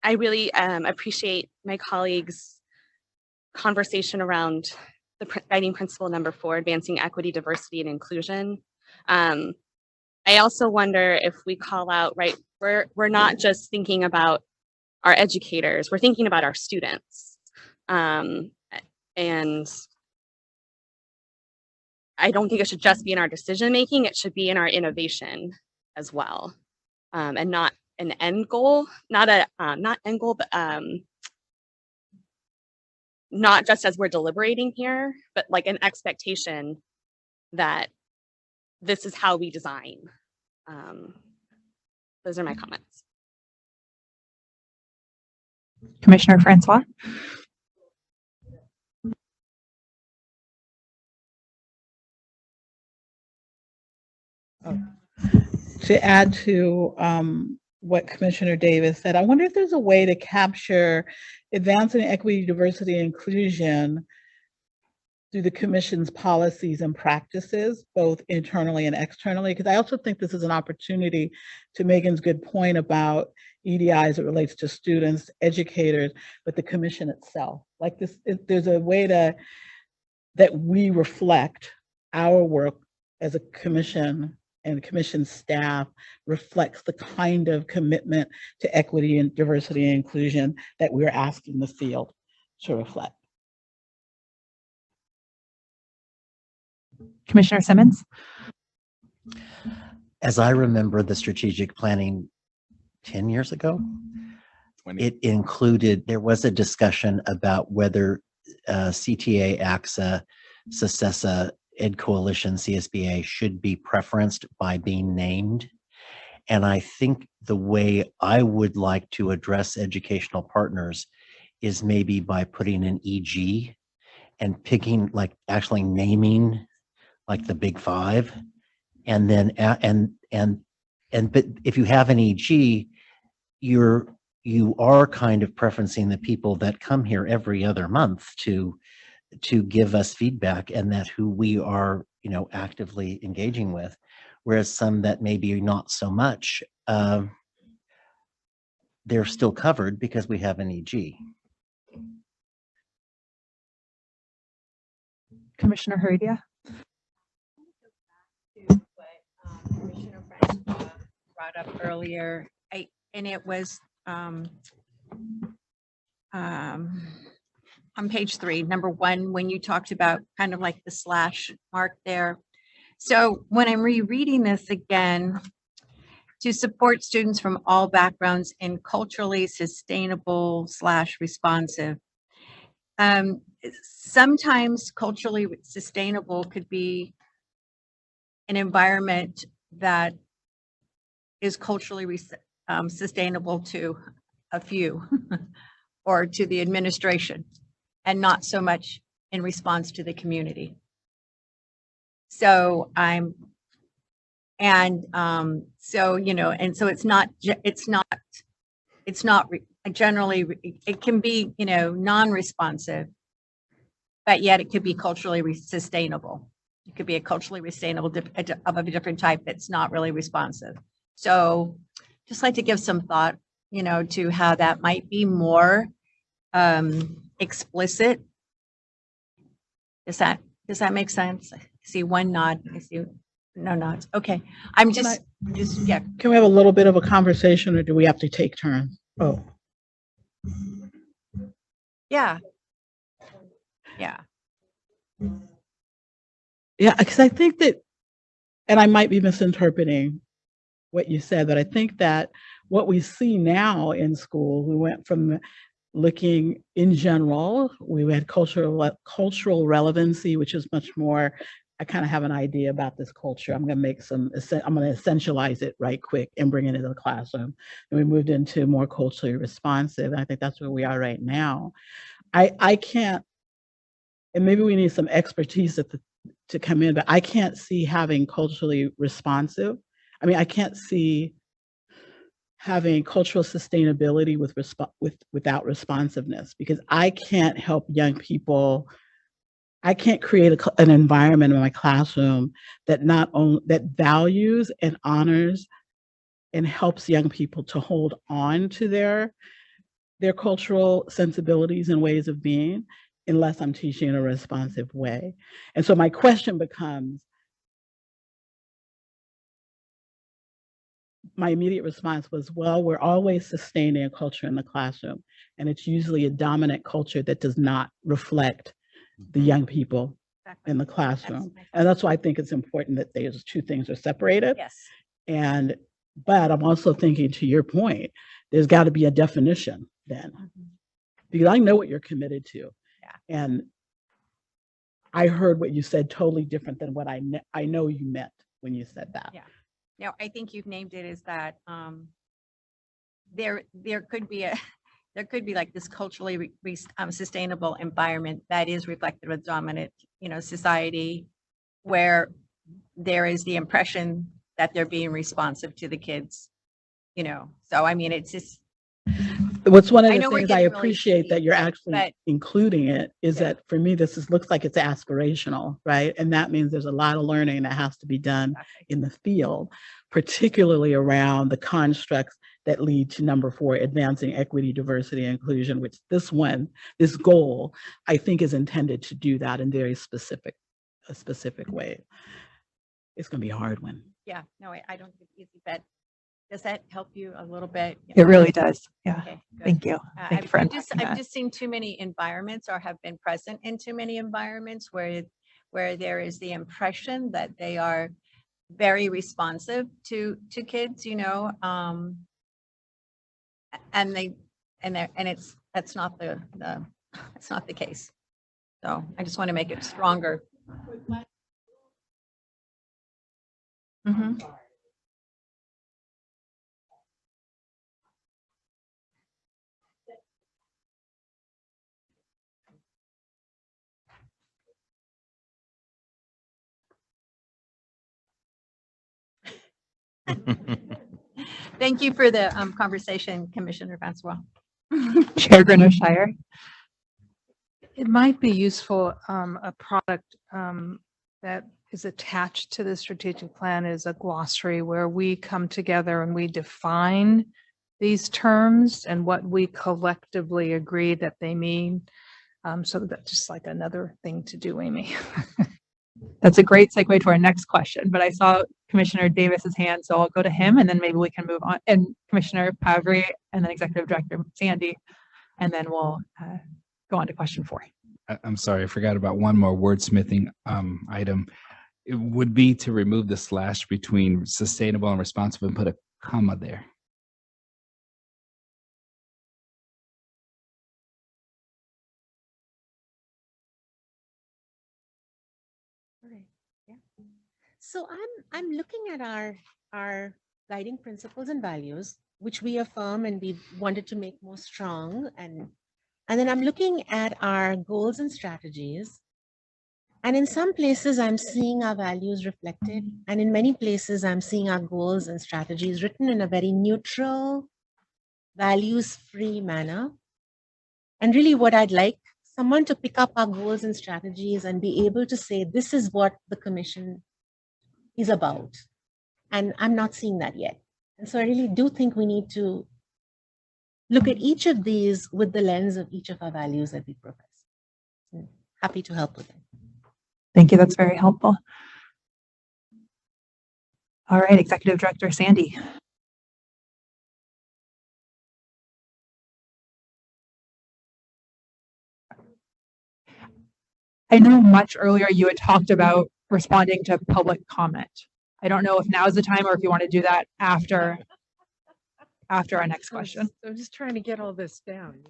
really appreciate my colleagues' conversation around the guiding principle number 4, advancing equity, diversity, and inclusion. I also wonder if we call out, right, we're not just thinking about our educators, we're thinking about our students. And I don't think it should just be in our decision making, it should be in our innovation as well. And not an end goal, not end goal, but not just as we're deliberating here, but like an expectation that this is how we design. Those are my comments. Commissioner Francois. To add to what Commissioner Davis said, I wonder if there's a way to capture advancing equity, diversity, and inclusion through the commission's policies and practices, both internally and externally, because I also think this is an opportunity, to Megan's good point about EDI as it relates to students, educators, but the commission itself. Like this, there's a way that we reflect our work as a commission, and commission staff reflects the kind of commitment to equity and diversity and inclusion that we're asking the field to reflect. Commissioner Simmons. As I remember the strategic planning 10 years ago, it included, there was a discussion about whether CTA, AXA, SECESA, Ed Coalition, CSBA should be preferenced by being named. And I think the way I would like to address educational partners is maybe by putting an EG and picking, like actually naming like the big five. And then, but if you have an EG, you are kind of preferencing the people that come here every other month to give us feedback, and that who we are, you know, actively engaging with, whereas some that maybe not so much, they're still covered because we have an EG. Commissioner Heredia. Commissioner Francois brought up earlier, and it was on page 3, number 1, when you talked about kind of like the slash mark there. So when I'm rereading this again, to support students from all backgrounds in culturally sustainable / responsive. Sometimes culturally sustainable could be an environment that is culturally sustainable to a few or to the administration, and not so much in response to the community. So so, you know, and so it's not generally, it can be, you know, non-responsive, but yet it could be culturally sustainable. It could be a culturally sustainable of a different type that's not really responsive. So just like to give some thought, you know, to how that might be more explicit. Does that make sense? I see one nod. I see no nods. Okay. I'm just yeah. Can we have a little bit of a conversation, or do we have to take turns? Oh. Yeah. Yeah. Yeah, because I think that, and I might be misinterpreting what you said, but I think that what we see now in school, we went from looking in general, we had cultural relevancy, which is much more, I kind of have an idea about this culture. I'm going to essentialize it right quick and bring it into the classroom. And we moved into more culturally responsive. And I think that's where we are right now. I can't, and maybe we need some expertise to come in, but I can't see having culturally responsive. I mean, I can't see having cultural sustainability without responsiveness, because I can't help young people. I can't create an environment in my classroom that that values and honors and helps young people to hold on to their cultural sensibilities and ways of being, unless I'm teaching in a responsive way. And so my question becomes, my immediate response was, well, we're always sustaining a culture in the classroom, and it's usually a dominant culture that does not reflect the young people in the classroom. And that's why I think it's important that those two things are separated. Yes. But I'm also thinking, to your point, there's got to be a definition then, because I know what you're committed to. Yeah. And I heard what you said totally different than what I know you meant when you said that. Yeah. Now, I think you've named it as that there could be like this culturally sustainable environment that is reflected with dominant, you know, society, where there is the impression that they're being responsive to the kids, you know. So I mean, it's just. What's one of I the know we're things I getting really appreciate that deep, you're actually but including it is that for me, looks like it's aspirational, right? And that means there's a lot of learning that has to be done in the field, particularly around the constructs that lead to number 4, advancing equity, diversity, and inclusion, which this goal, I think is intended to do that in a specific way. It's going to be a hard one. yeah, no, I don't think it's easy, but does that help you a little bit? It really does. Yeah. Okay, good. Thank you. Thank you for I've unpacking that. just seen too many environments or have been present in too many environments where there is the impression that they are very responsive to kids, and that's not the case. So I just want to make it stronger. Mhm. Thank you for the conversation, Commissioner Francois. Chair Shire. It might be useful, a product that is attached to the strategic plan is a glossary where we come together and we define these terms and what we collectively agree that they mean. So that's just like another thing to do, Amy. That's a great segue to our next question, but I saw Commissioner Davis's hand, so I'll go to him and then maybe we can move on. And Commissioner Pavry and then Executive Director Sandy, and then we'll go on to question 4. I'm sorry, I forgot about one more wordsmithing item. It would be to remove the slash between sustainable and responsible and put a comma there. Okay. Yeah. So I'm looking at our guiding principles and values, which we affirm and we wanted to make more strong, and then I'm looking at our goals and strategies. And in some places, I'm seeing our values reflected. And in many places, I'm seeing our goals and strategies written in a very neutral, values-free manner. And really what I'd like someone to pick up our goals and strategies and be able to say, this is what the commission is about. And I'm not seeing that yet. And so I really do think we need to look at each of these with the lens of each of our values that we profess. Happy to help with it. Thank you. That's very helpful. All right, Executive Director Sandy. I know much earlier you had talked about responding to public comment. I don't know if now is the time or if you want to do that after our next question. I'm just trying to get all this down.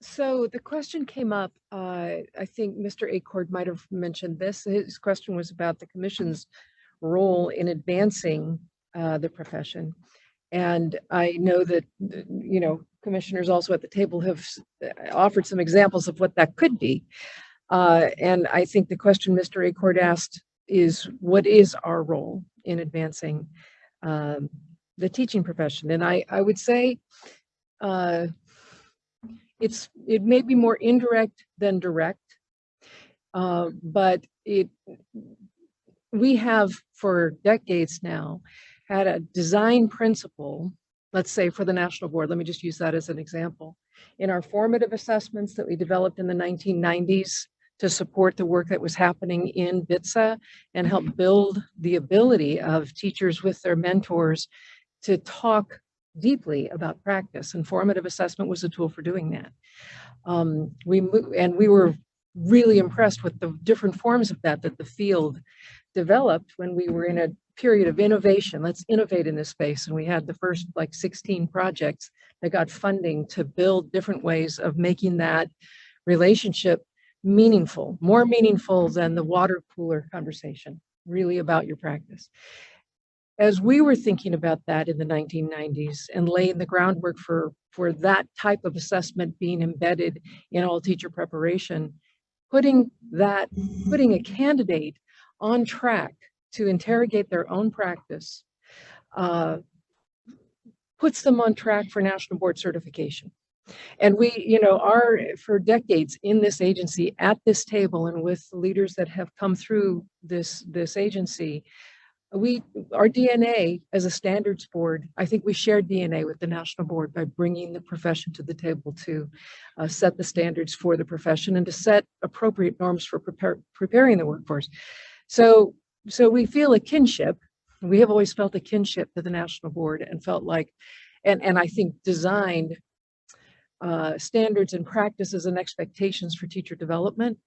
So the question came up, I think Mr. Acord might have mentioned this. His question was about the commission's role in advancing the profession. And I know that, commissioners also at the table have offered some examples of what that could be. And I think the question Mr. Acord asked is, what is our role in advancing the teaching profession? And I would say it may be more indirect than direct, but we have for decades now had a design principle, let's say for the national board, let me just use that as an example. In our formative assessments that we developed in the 1990s to support the work that was happening in BITSA and help build the ability of teachers with their mentors to talk deeply about practice, and formative assessment was a tool for doing that. We were really impressed with the different forms of that the field developed when we were in a period of innovation. Let's innovate in this space. And we had the first 16 projects that got funding to build different ways of making that relationship meaningful, more meaningful than the water cooler conversation, really about your practice. As we were thinking about that in the 1990s and laying the groundwork for that type of assessment being embedded in all teacher preparation, putting a candidate on track to interrogate their own practice puts them on track for national board certification. And we, are for decades in this agency at this table and with leaders that have come through this agency, our DNA as a standards board, I think we share DNA with the national board by bringing the profession to the table to set the standards for the profession and to set appropriate norms for preparing the workforce. So we feel a kinship. We have always felt a kinship to the national board and felt like, and I think designed standards and practices and expectations for teacher development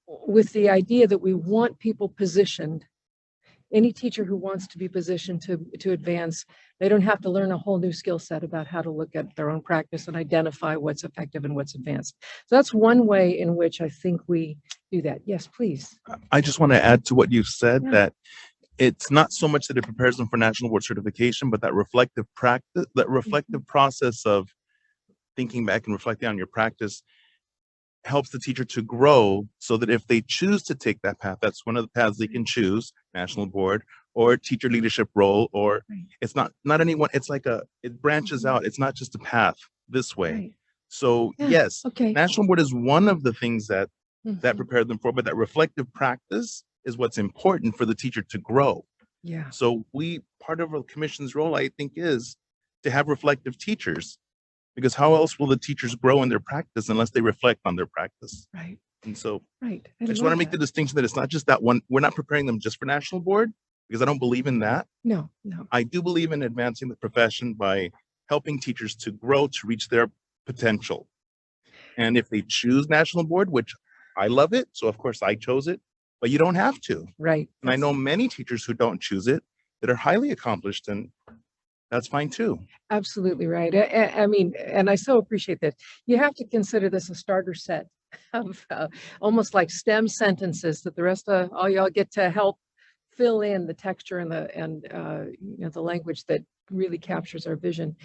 with the idea that we want people positioned. Any teacher who wants to be positioned to advance, they don't have to learn a whole new skill set about how to look at their own practice and identify what's effective and what's advanced. So that's one way in which I think we do that. Yes, please. I just want to add to what you've said Yeah. that it's not so much that it prepares them for national board certification, but that reflective practice, that reflective process of thinking back and reflecting on your practice helps the teacher to grow so that if they choose to take that path, that's one of the paths they can choose, national board or teacher leadership role, or it's not anyone, it's like it branches out. It's not just a path this way. Right. So Yeah, yes, okay. national board is one of the things that prepare them for, but that reflective practice is what's important for the teacher to grow. Yeah. So part of our commission's role, I think, is to have reflective teachers, because how else will the teachers grow in their practice unless they reflect on their practice? Right. And so Right. I just want to make the distinction that it's not just that one. We're not preparing them just for national board, because I don't believe in that. No. I do believe in advancing the profession by helping teachers to grow to reach their potential. And if they choose national board, which I love it, so of course I chose it, but you don't have to. Right. And I know many teachers who don't choose it that are highly accomplished, and that's fine too. Absolutely right. I mean, and I so appreciate that. You have to consider this a starter set of almost like STEM sentences that the rest of all y'all get to help fill in the texture and the language that really captures our vision.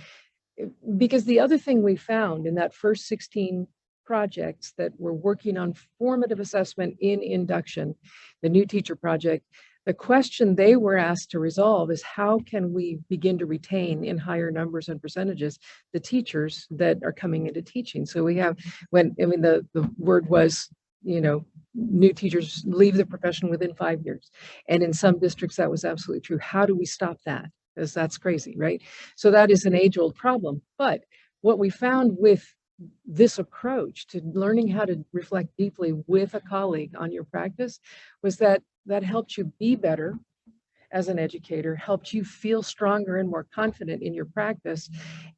Because the other thing we found in that first 16 projects that were working on formative assessment in induction, the new teacher project, the question they were asked to resolve is how can we begin to retain in higher numbers and percentages the teachers that are coming into teaching? So we have, the word was, new teachers leave the profession within 5 years. And in some districts, that was absolutely true. How do we stop that? Because that's crazy, right? So that is an age-old problem. But what we found with this approach to learning how to reflect deeply with a colleague on your practice was that helped you be better as an educator, helped you feel stronger and more confident in your practice.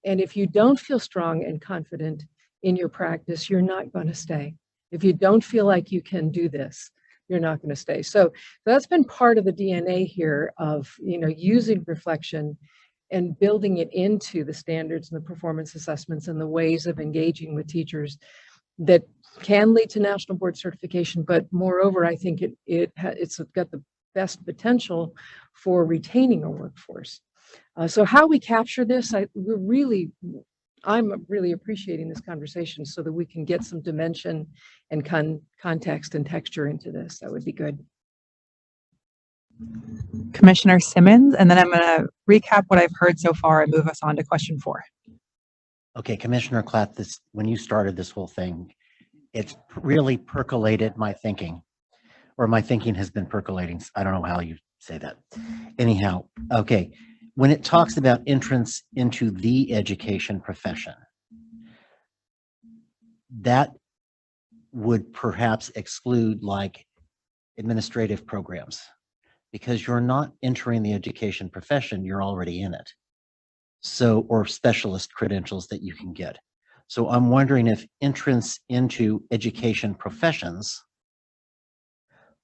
And if you don't feel strong and confident in your practice, you're not going to stay. If you don't feel like you can do this, you're not going to stay. So that's been part of the DNA here of, using reflection and building it into the standards and the performance assessments and the ways of engaging with teachers that can lead to national board certification. But moreover, I think it's got the best potential for retaining a workforce. So how we capture this, I'm really appreciating this conversation so that we can get some dimension and context and texture into this. That would be good. Commissioner Simmons, and then I'm going to recap what I've heard so far and move us on to question 4. Okay, Commissioner Klatt, when you started this whole thing, it's really percolated my thinking, or my thinking has been percolating. I don't know how you say that. Anyhow, okay, when it talks about entrance into the education profession, that would perhaps exclude like administrative programs, because you're not entering the education profession, you're already in it. So, or specialist credentials that you can get. So I'm wondering if entrance into education professions,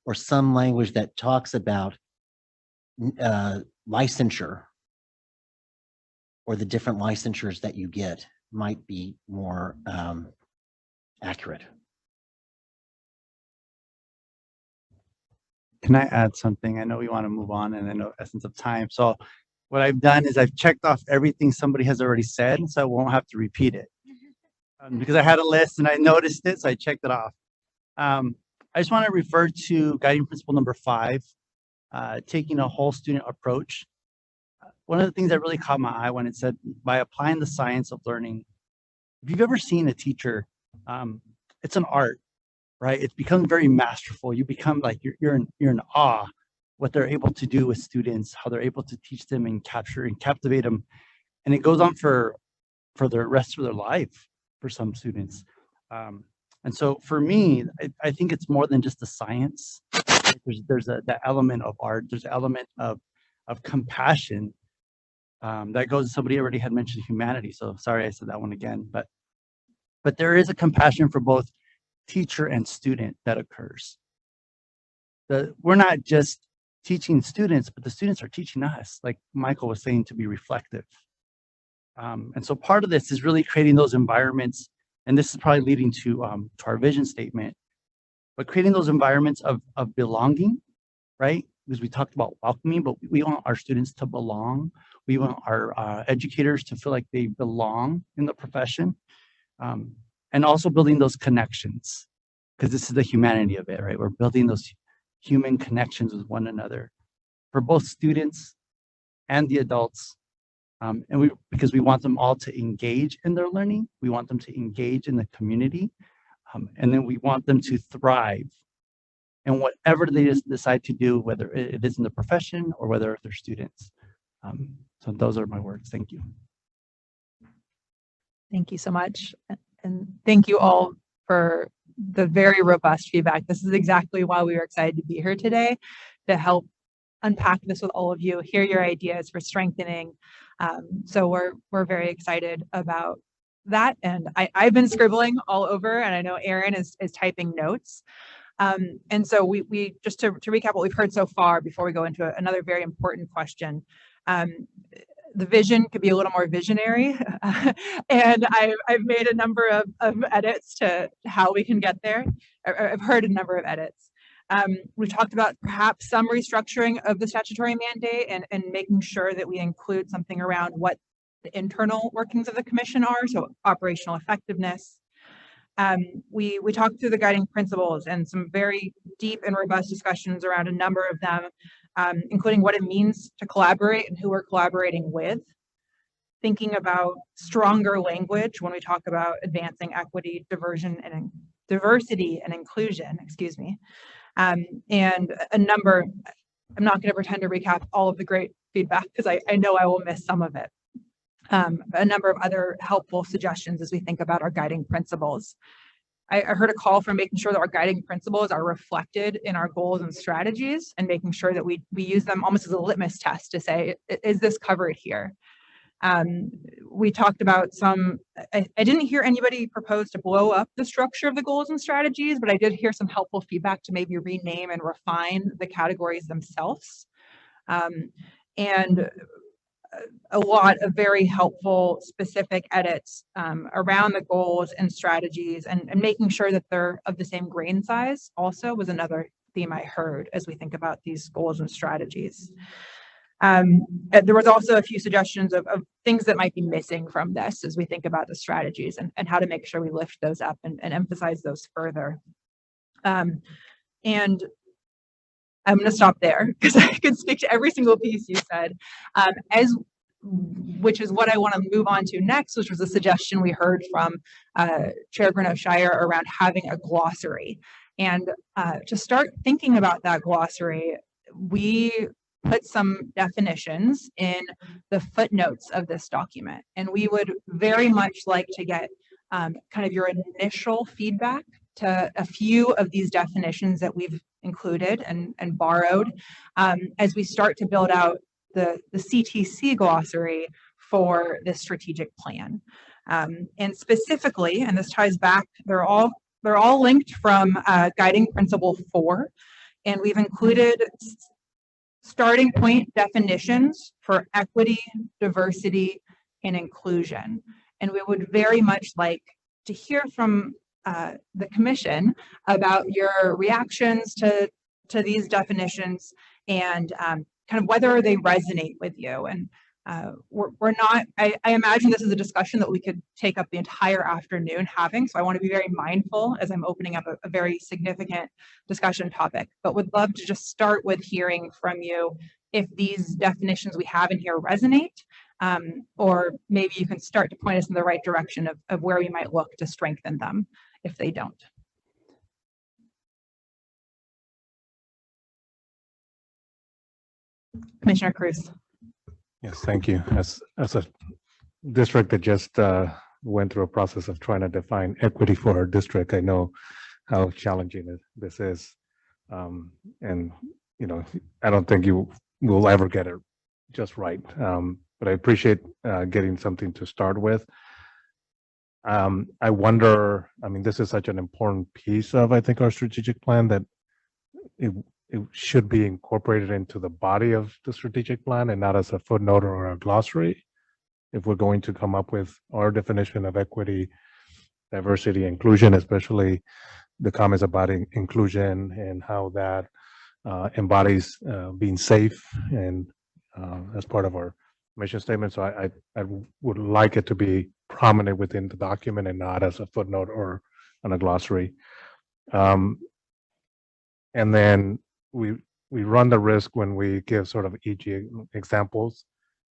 or some language that talks about licensure, or the different licensures that you get, might be more accurate. Can I add something? I know we want to move on, and I know essence of time. So what I've done is I've checked off everything somebody has already said, so I won't have to repeat it. Because I had a list and I noticed it, so I checked it off. I just want to refer to guiding principle number 5, taking a whole student approach. one of the things that really caught my eye when it said, by applying the science of learning. If you've ever seen a teacher, it's an art, right? It becomes very masterful. You become like, you're in awe what they're able to do with students, how they're able to teach them and capture and captivate them. And it goes on for the rest of their life for some students. And so for me, I think it's more than just the science. There's that element of art. There's an element of compassion that goes. Somebody already had mentioned humanity, so sorry I said that one again. But there is a compassion for both teacher and student that occurs. We're not just teaching students, but the students are teaching us, like Michael was saying, to be reflective. And so part of this is really creating those environments, and this is probably leading to our vision statement, but creating those environments of belonging, right? Because we talked about welcoming, but we want our students to belong. We want our educators to feel like they belong in the profession, and also building those connections, because this is the humanity of it, right? We're building those human connections with one another for both students and the adults. And because we want them all to engage in their learning, we want them to engage in the community, and then we want them to thrive in whatever they decide to do, whether it is in the profession or whether they're students. So those are my words. Thank you. Thank you so much. And thank you all for the very robust feedback. This is exactly why we were excited to be here today, to help unpack this with all of you, hear your ideas for strengthening. So we're very excited about that. And I've been scribbling all over, and I know Erin is typing notes. And so we just to recap what we've heard so far before we go into another very important question. The vision could be a little more visionary, and I've made a number of edits to how we can get there. I've heard a number of edits. We've talked about perhaps some restructuring of the statutory mandate and making sure that we include something around what the internal workings of the commission are, so operational effectiveness. We talked through the guiding principles and some very deep and robust discussions around a number of them, including what it means to collaborate and who we're collaborating with, thinking about stronger language when we talk about advancing equity, diversity and inclusion, excuse me, and a number. I'm not going to pretend to recap all of the great feedback because I know I will miss some of it. A number of other helpful suggestions as we think about our guiding principles. I heard a call for making sure that our guiding principles are reflected in our goals and strategies, and making sure that we use them almost as a litmus test to say, is this covered here? We talked about some, I didn't hear anybody propose to blow up the structure of the goals and strategies, but I did hear some helpful feedback to maybe rename and refine the categories themselves. And a lot of very helpful specific edits around the goals and strategies, and making sure that they're of the same grain size also was another theme I heard as we think about these goals and strategies. There was also a few suggestions of things that might be missing from this as we think about the strategies and how to make sure we lift those up and emphasize those further. And I'm going to stop there because I could speak to every single piece you said, which is what I want to move on to next, which was a suggestion we heard from Chair Grino-Shire around having a glossary. And to start thinking about that glossary, we put some definitions in the footnotes of this document. And we would very much like to get kind of your initial feedback to a few of these definitions that we've included and borrowed as we start to build out the CTC glossary for this strategic plan. And specifically, and this ties back, they're all linked from Guiding Principle 4, and we've included starting point definitions for equity, diversity, and inclusion. And we would very much like to hear from the commission about your reactions to these definitions and kind of whether they resonate with you. And we're not, I imagine this is a discussion that we could take up the entire afternoon having, so I want to be very mindful as I'm opening up a very significant discussion topic, but would love to just start with hearing from you if these definitions we have in here resonate, or maybe you can start to point us in the right direction of where we might look to strengthen them if they don't. Commissioner Cruz. Yes, thank you. As a district that just went through a process of trying to define equity for our district, I know how challenging this is. And, you know, I don't think you will ever get it just right. But I appreciate getting something to start with. I wonder, I mean, this is such an important piece of, I think, our strategic plan that it should be incorporated into the body of the strategic plan and not as a footnote or a glossary. If we're going to come up with our definition of equity, diversity, inclusion, especially the comments about inclusion and how that embodies being safe and as part of our mission statement. So I would like it to be prominent within the document and not as a footnote or on a glossary. And then we run the risk when we give sort of e.g. examples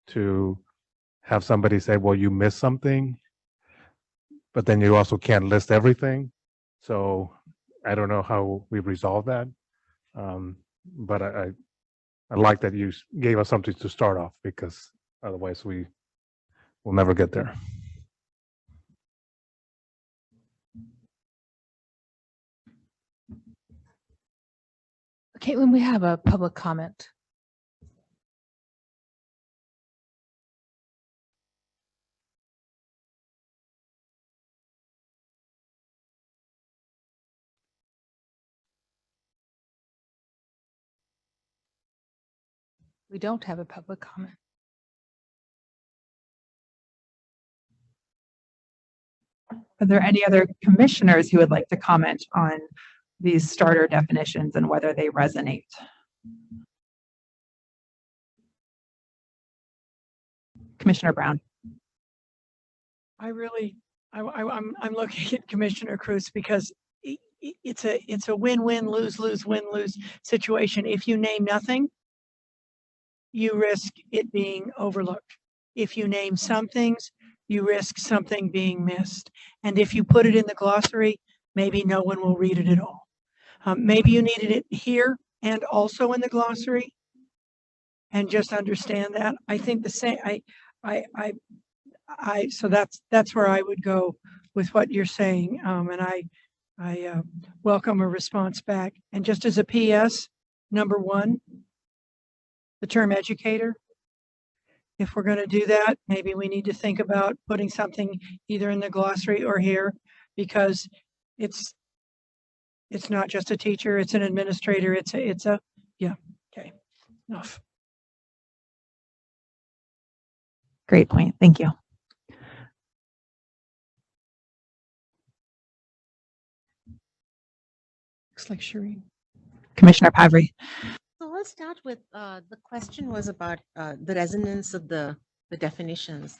to have somebody say, well, you missed something, but then you also can't list everything. So I don't know how we resolve that. But I like that you gave us something to start off, because otherwise we will never get there. Caitlin, we have a public comment. We don't have a public comment. Are there any other commissioners who would like to comment on these starter definitions and whether they resonate? Commissioner Brown. I'm looking at Commissioner Cruz because it's a win-win, lose-lose, win-lose situation. If you name nothing, you risk it being overlooked. If you name some things, you risk something being missed. And if you put it in the glossary, maybe no one will read it at all. Maybe you needed it here and also in the glossary, and just understand that. I think the same. So that's where I would go with what you're saying, and I welcome a response back. And just as a PS, number one, the term educator. If we're going to do that, maybe we need to think about putting something either in the glossary or here, because it's not just a teacher, it's an administrator, it's a yeah, okay, enough. Great point, thank you. Looks like Shireen. Commissioner Pavry. So I'll start with the question was about the resonance of the definitions.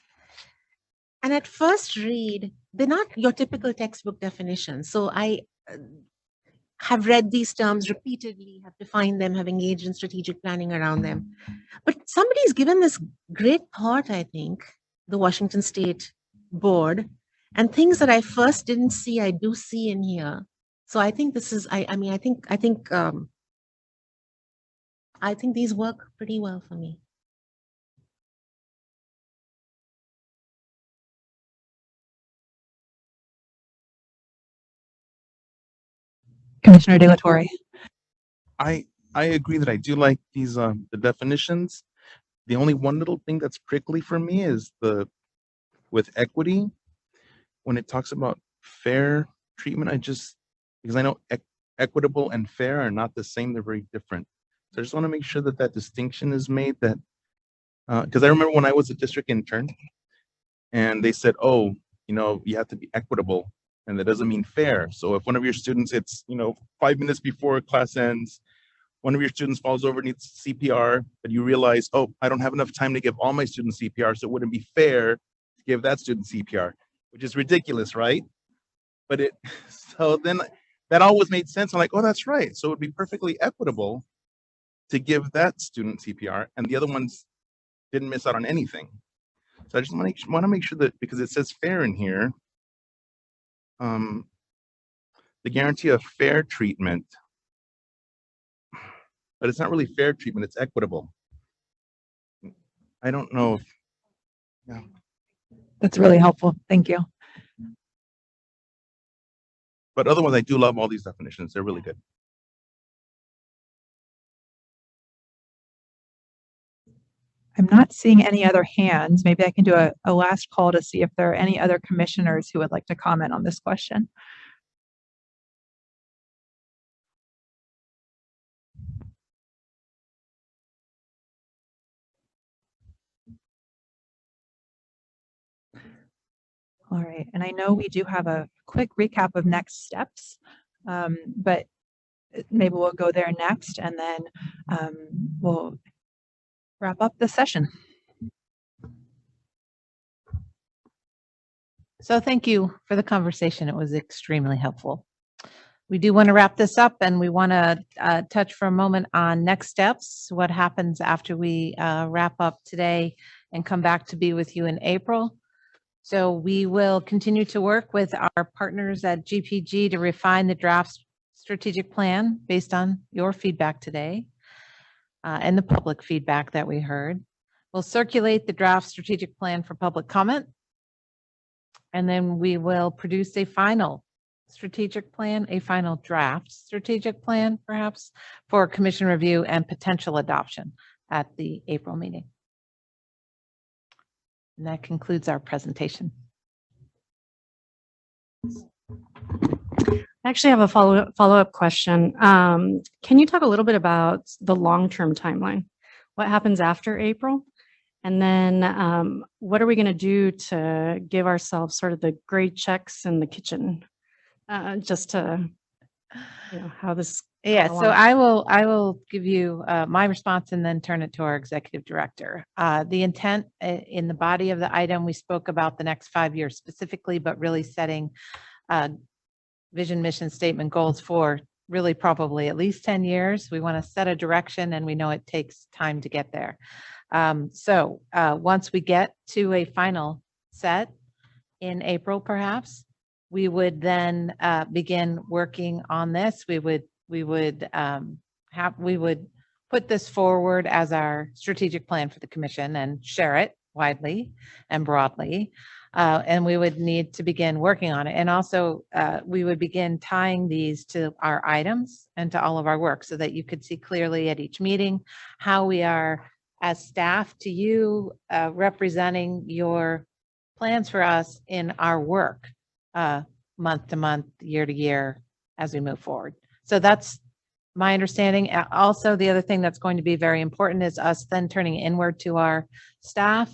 And at first read, they're not your typical textbook definitions. So I have read these terms repeatedly, have defined them, have engaged in strategic planning around them. But somebody's given this great thought, I think, the Washington State Board, and things that I first didn't see, I do see in here. So I think this is, I think these work pretty well for me. Commissioner De La Torre. I agree that I do like these the definitions. The only one little thing that's prickly for me is with equity, when it talks about fair treatment. Because I know equitable and fair are not the same, they're very different. So I just want to make sure that distinction is made, that because I remember when I was a district intern and they said, oh, you have to be equitable, and that doesn't mean fair. So if one of your students, it's 5 minutes before class ends, one of your students falls over, needs CPR, but you realize, oh, I don't have enough time to give all my students CPR, so it wouldn't be fair to give that student CPR, which is ridiculous, right? But so then that always made sense. I'm like, oh, that's right. So it would be perfectly equitable to give that student CPR, and the other ones didn't miss out on anything. So I just want to make sure that, because it says fair in here, the guarantee of fair treatment, but it's not really fair treatment, it's equitable. I don't know if, yeah. That's really helpful. Thank you. But otherwise, I do love all these definitions. They're really good. I'm not seeing any other hands. Maybe I can do a last call to see if there are any other commissioners who would like to comment on this question. All right, and I know we do have a quick recap of next steps, but maybe we'll go there next, and then we'll wrap up the session. So thank you for the conversation. It was extremely helpful. We do want to wrap this up, and we want to touch for a moment on next steps, what happens after we wrap up today and come back to be with you in April. So we will continue to work with our partners at GPG to refine the draft strategic plan based on your feedback today and the public feedback that we heard. We'll circulate the draft strategic plan for public comment, and then we will produce a final strategic plan, a final draft strategic plan, perhaps, for commission review and potential adoption at the April meeting. And that concludes our presentation. I actually have a follow-up question. Can you talk a little bit about the long-term timeline? What happens after April? And then what are we going to do to give ourselves sort of the grade checks in the kitchen, just to, how this. Yeah, so I will give you my response and then turn it to our executive director. The intent in the body of the item, we spoke about the next 5 years specifically, but really setting vision, mission, statement, goals for really probably at least 10 years. We want to set a direction, and we know it takes time to get there. So once we get to a final set in April, perhaps, we would then begin working on this. We would put this forward as our strategic plan for the commission and share it widely and broadly. And we would need to begin working on it. And also we would begin tying these to our items and to all of our work so that you could see clearly at each meeting how we are as staff to you representing your plans for us in our work month to month, year to year as we move forward. So that's my understanding. Also, the other thing that's going to be very important is us then turning inward to our staff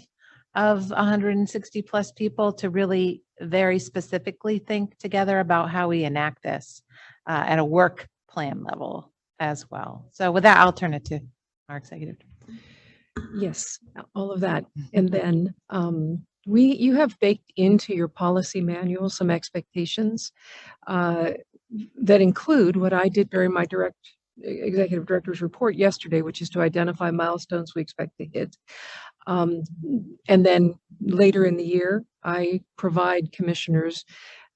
of 160 plus people to really very specifically think together about how we enact this at a work plan level as well. So with that, I'll turn it to our executive. Yes, all of that. And then you have baked into your policy manual some expectations that include what I did during my executive director's report yesterday, which is to identify milestones we expect to hit. And then later in the year, I provide commissioners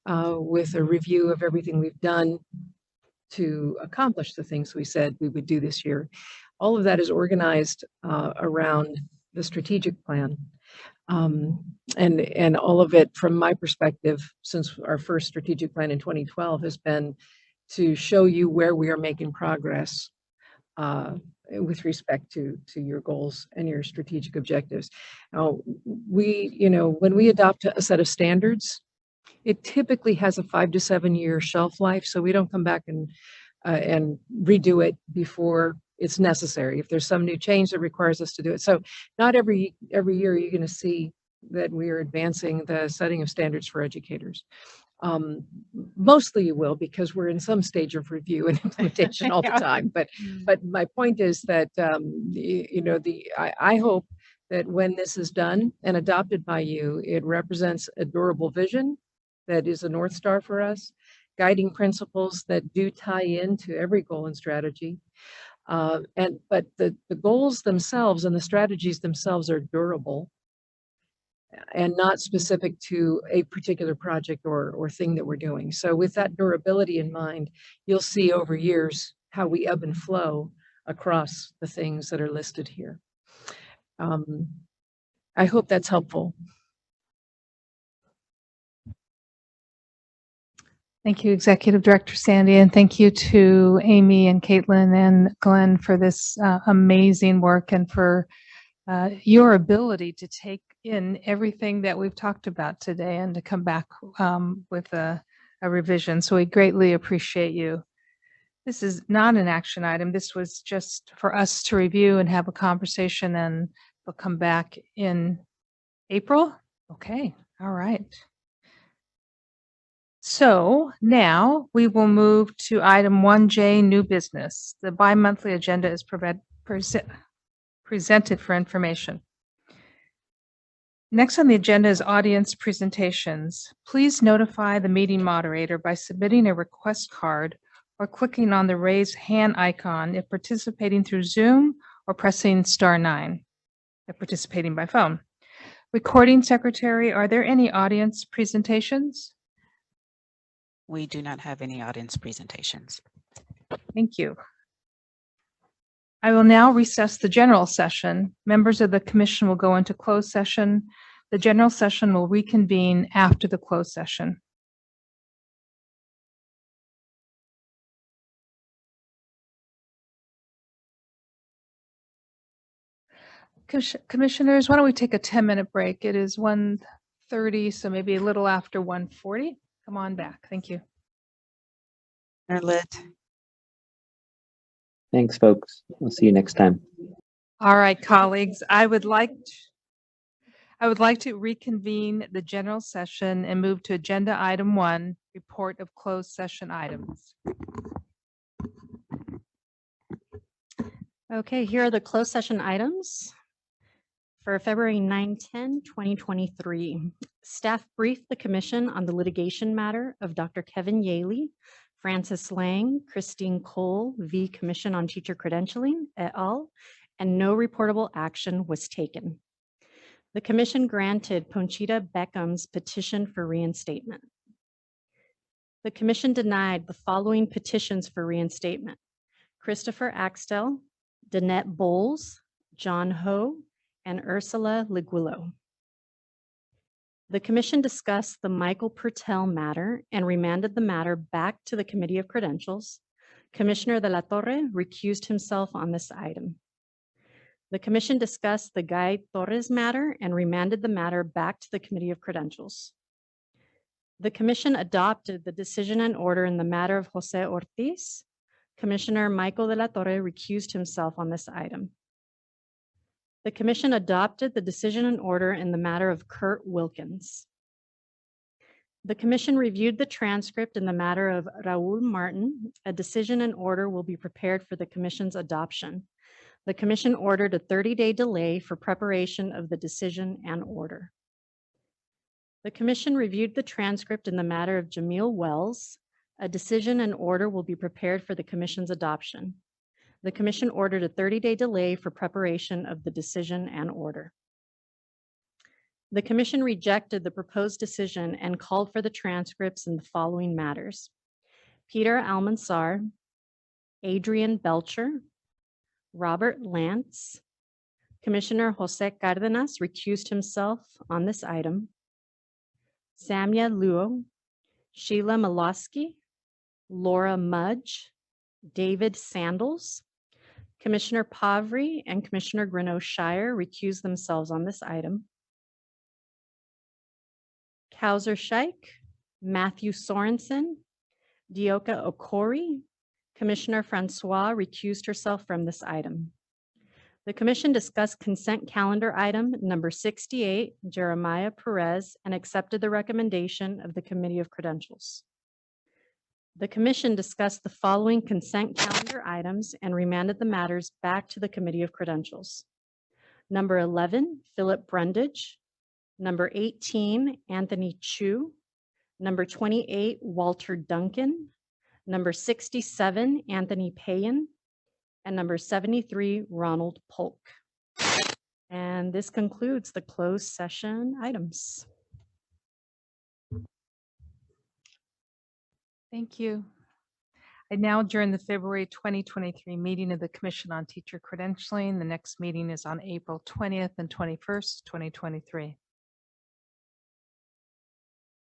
with a review of everything we've done to accomplish the things we said we would do this year. All of that is organized around the strategic plan. And all of it, from my perspective, since our first strategic plan in 2012, has been to show you where we are making progress with respect to your goals and your strategic objectives. Now, when we adopt a set of standards, it typically has a 5 to 7 year shelf life, so we don't come back and redo it before it's necessary. If there's some new change that requires us to do it. So not every year you're going to see that we are advancing the setting of standards for educators. Mostly you will, because we're in some stage of review and implementation all the time. But my point is that I hope that when this is done and adopted by you, it represents a durable vision that is a North Star for us, guiding principles that do tie into every goal and strategy. But the goals themselves and the strategies themselves are durable and not specific to a particular project or thing that we're doing. So with that durability in mind, you'll see over years how we ebb and flow across the things that are listed here. I hope that's helpful. Thank you, Executive Director Sandy, and thank you to Amy and Caitlin and Glenn for this amazing work and for your ability to take in everything that we've talked about today and to come back with a revision. So we greatly appreciate you. This is not an action item. This was just for us to review and have a conversation, and we'll come back in April. Okay, all right. So now we will move to item 1J, new business. The bi-monthly agenda is presented for information. Next on the agenda is audience presentations. Please notify the meeting moderator by submitting a request card or clicking on the raise hand icon if participating through Zoom or pressing *9 if participating by phone. Recording secretary, are there any audience presentations? We do not have any audience presentations. Thank you. I will now recess the general session. Members of the commission will go into closed session. The general session will reconvene after the closed session. Commissioners, why don't we take a 10-minute break? It is 1:30, so maybe a little after 1:40. Come on back. Thank you. Thanks, folks. We'll see you next time. All right, colleagues, I would like to reconvene the general session and move to agenda item 1, report of closed session items. Okay, here are the closed session items for February 9-10, 2023. Staff briefed the commission on the litigation matter of Dr. Kevin Yaley, Francis Lang, Christine Cole v. Commission on Teacher Credentialing et al., and no reportable action was taken. The commission granted Ponchita Beckham's petition for reinstatement. The commission denied the following petitions for reinstatement: Christopher Axtell, Danette Bowles, John Ho, and Ursula Liguillo. The commission discussed the Michael Purtell matter and remanded the matter back to the Committee of Credentials. Commissioner de la Torre recused himself on this item. The commission discussed the Guy Torres matter and remanded the matter back to the Committee of Credentials. The commission adopted the decision and order in the matter of Jose Ortiz. Commissioner Michael de la Torre recused himself on this item. The commission adopted the decision and order in the matter of Kurt Wilkins. The commission reviewed the transcript in the matter of Raul Martin. A decision and order will be prepared for the commission's adoption. The commission ordered a 30-day delay for preparation of the decision and order. The commission reviewed the transcript in the matter of Jamil Wells. A decision and order will be prepared for the commission's adoption. The commission ordered a 30-day delay for preparation of the decision and order. The commission rejected the proposed decision and called for the transcripts in the following matters: Peter Almansar, Adrian Belcher, Robert Lance. Commissioner Jose Cardenas recused himself on this item. Samia Luo, Sheila Malosky, Laura Mudge, David Sandals. Commissioner Pavri and Commissioner Greneau-Shire recused themselves on this item. Kauser Scheik, Matthew Sorensen, Dioka Okori. Commissioner Francois recused herself from this item. The commission discussed consent calendar item number 68, Jeremiah Perez, and accepted the recommendation of the Committee of Credentials. The commission discussed the following consent calendar items and remanded the matters back to the Committee of Credentials. Number 11, Philip Brundage. Number 18, Anthony Chu. Number 28, Walter Duncan. Number 67, Anthony Payan. and number 73, Ronald Polk. And this concludes the closed session items. Thank you. I now adjourn the February 2023 meeting of the Commission on Teacher Credentialing. The next meeting is on April 20th and 21st, 2023.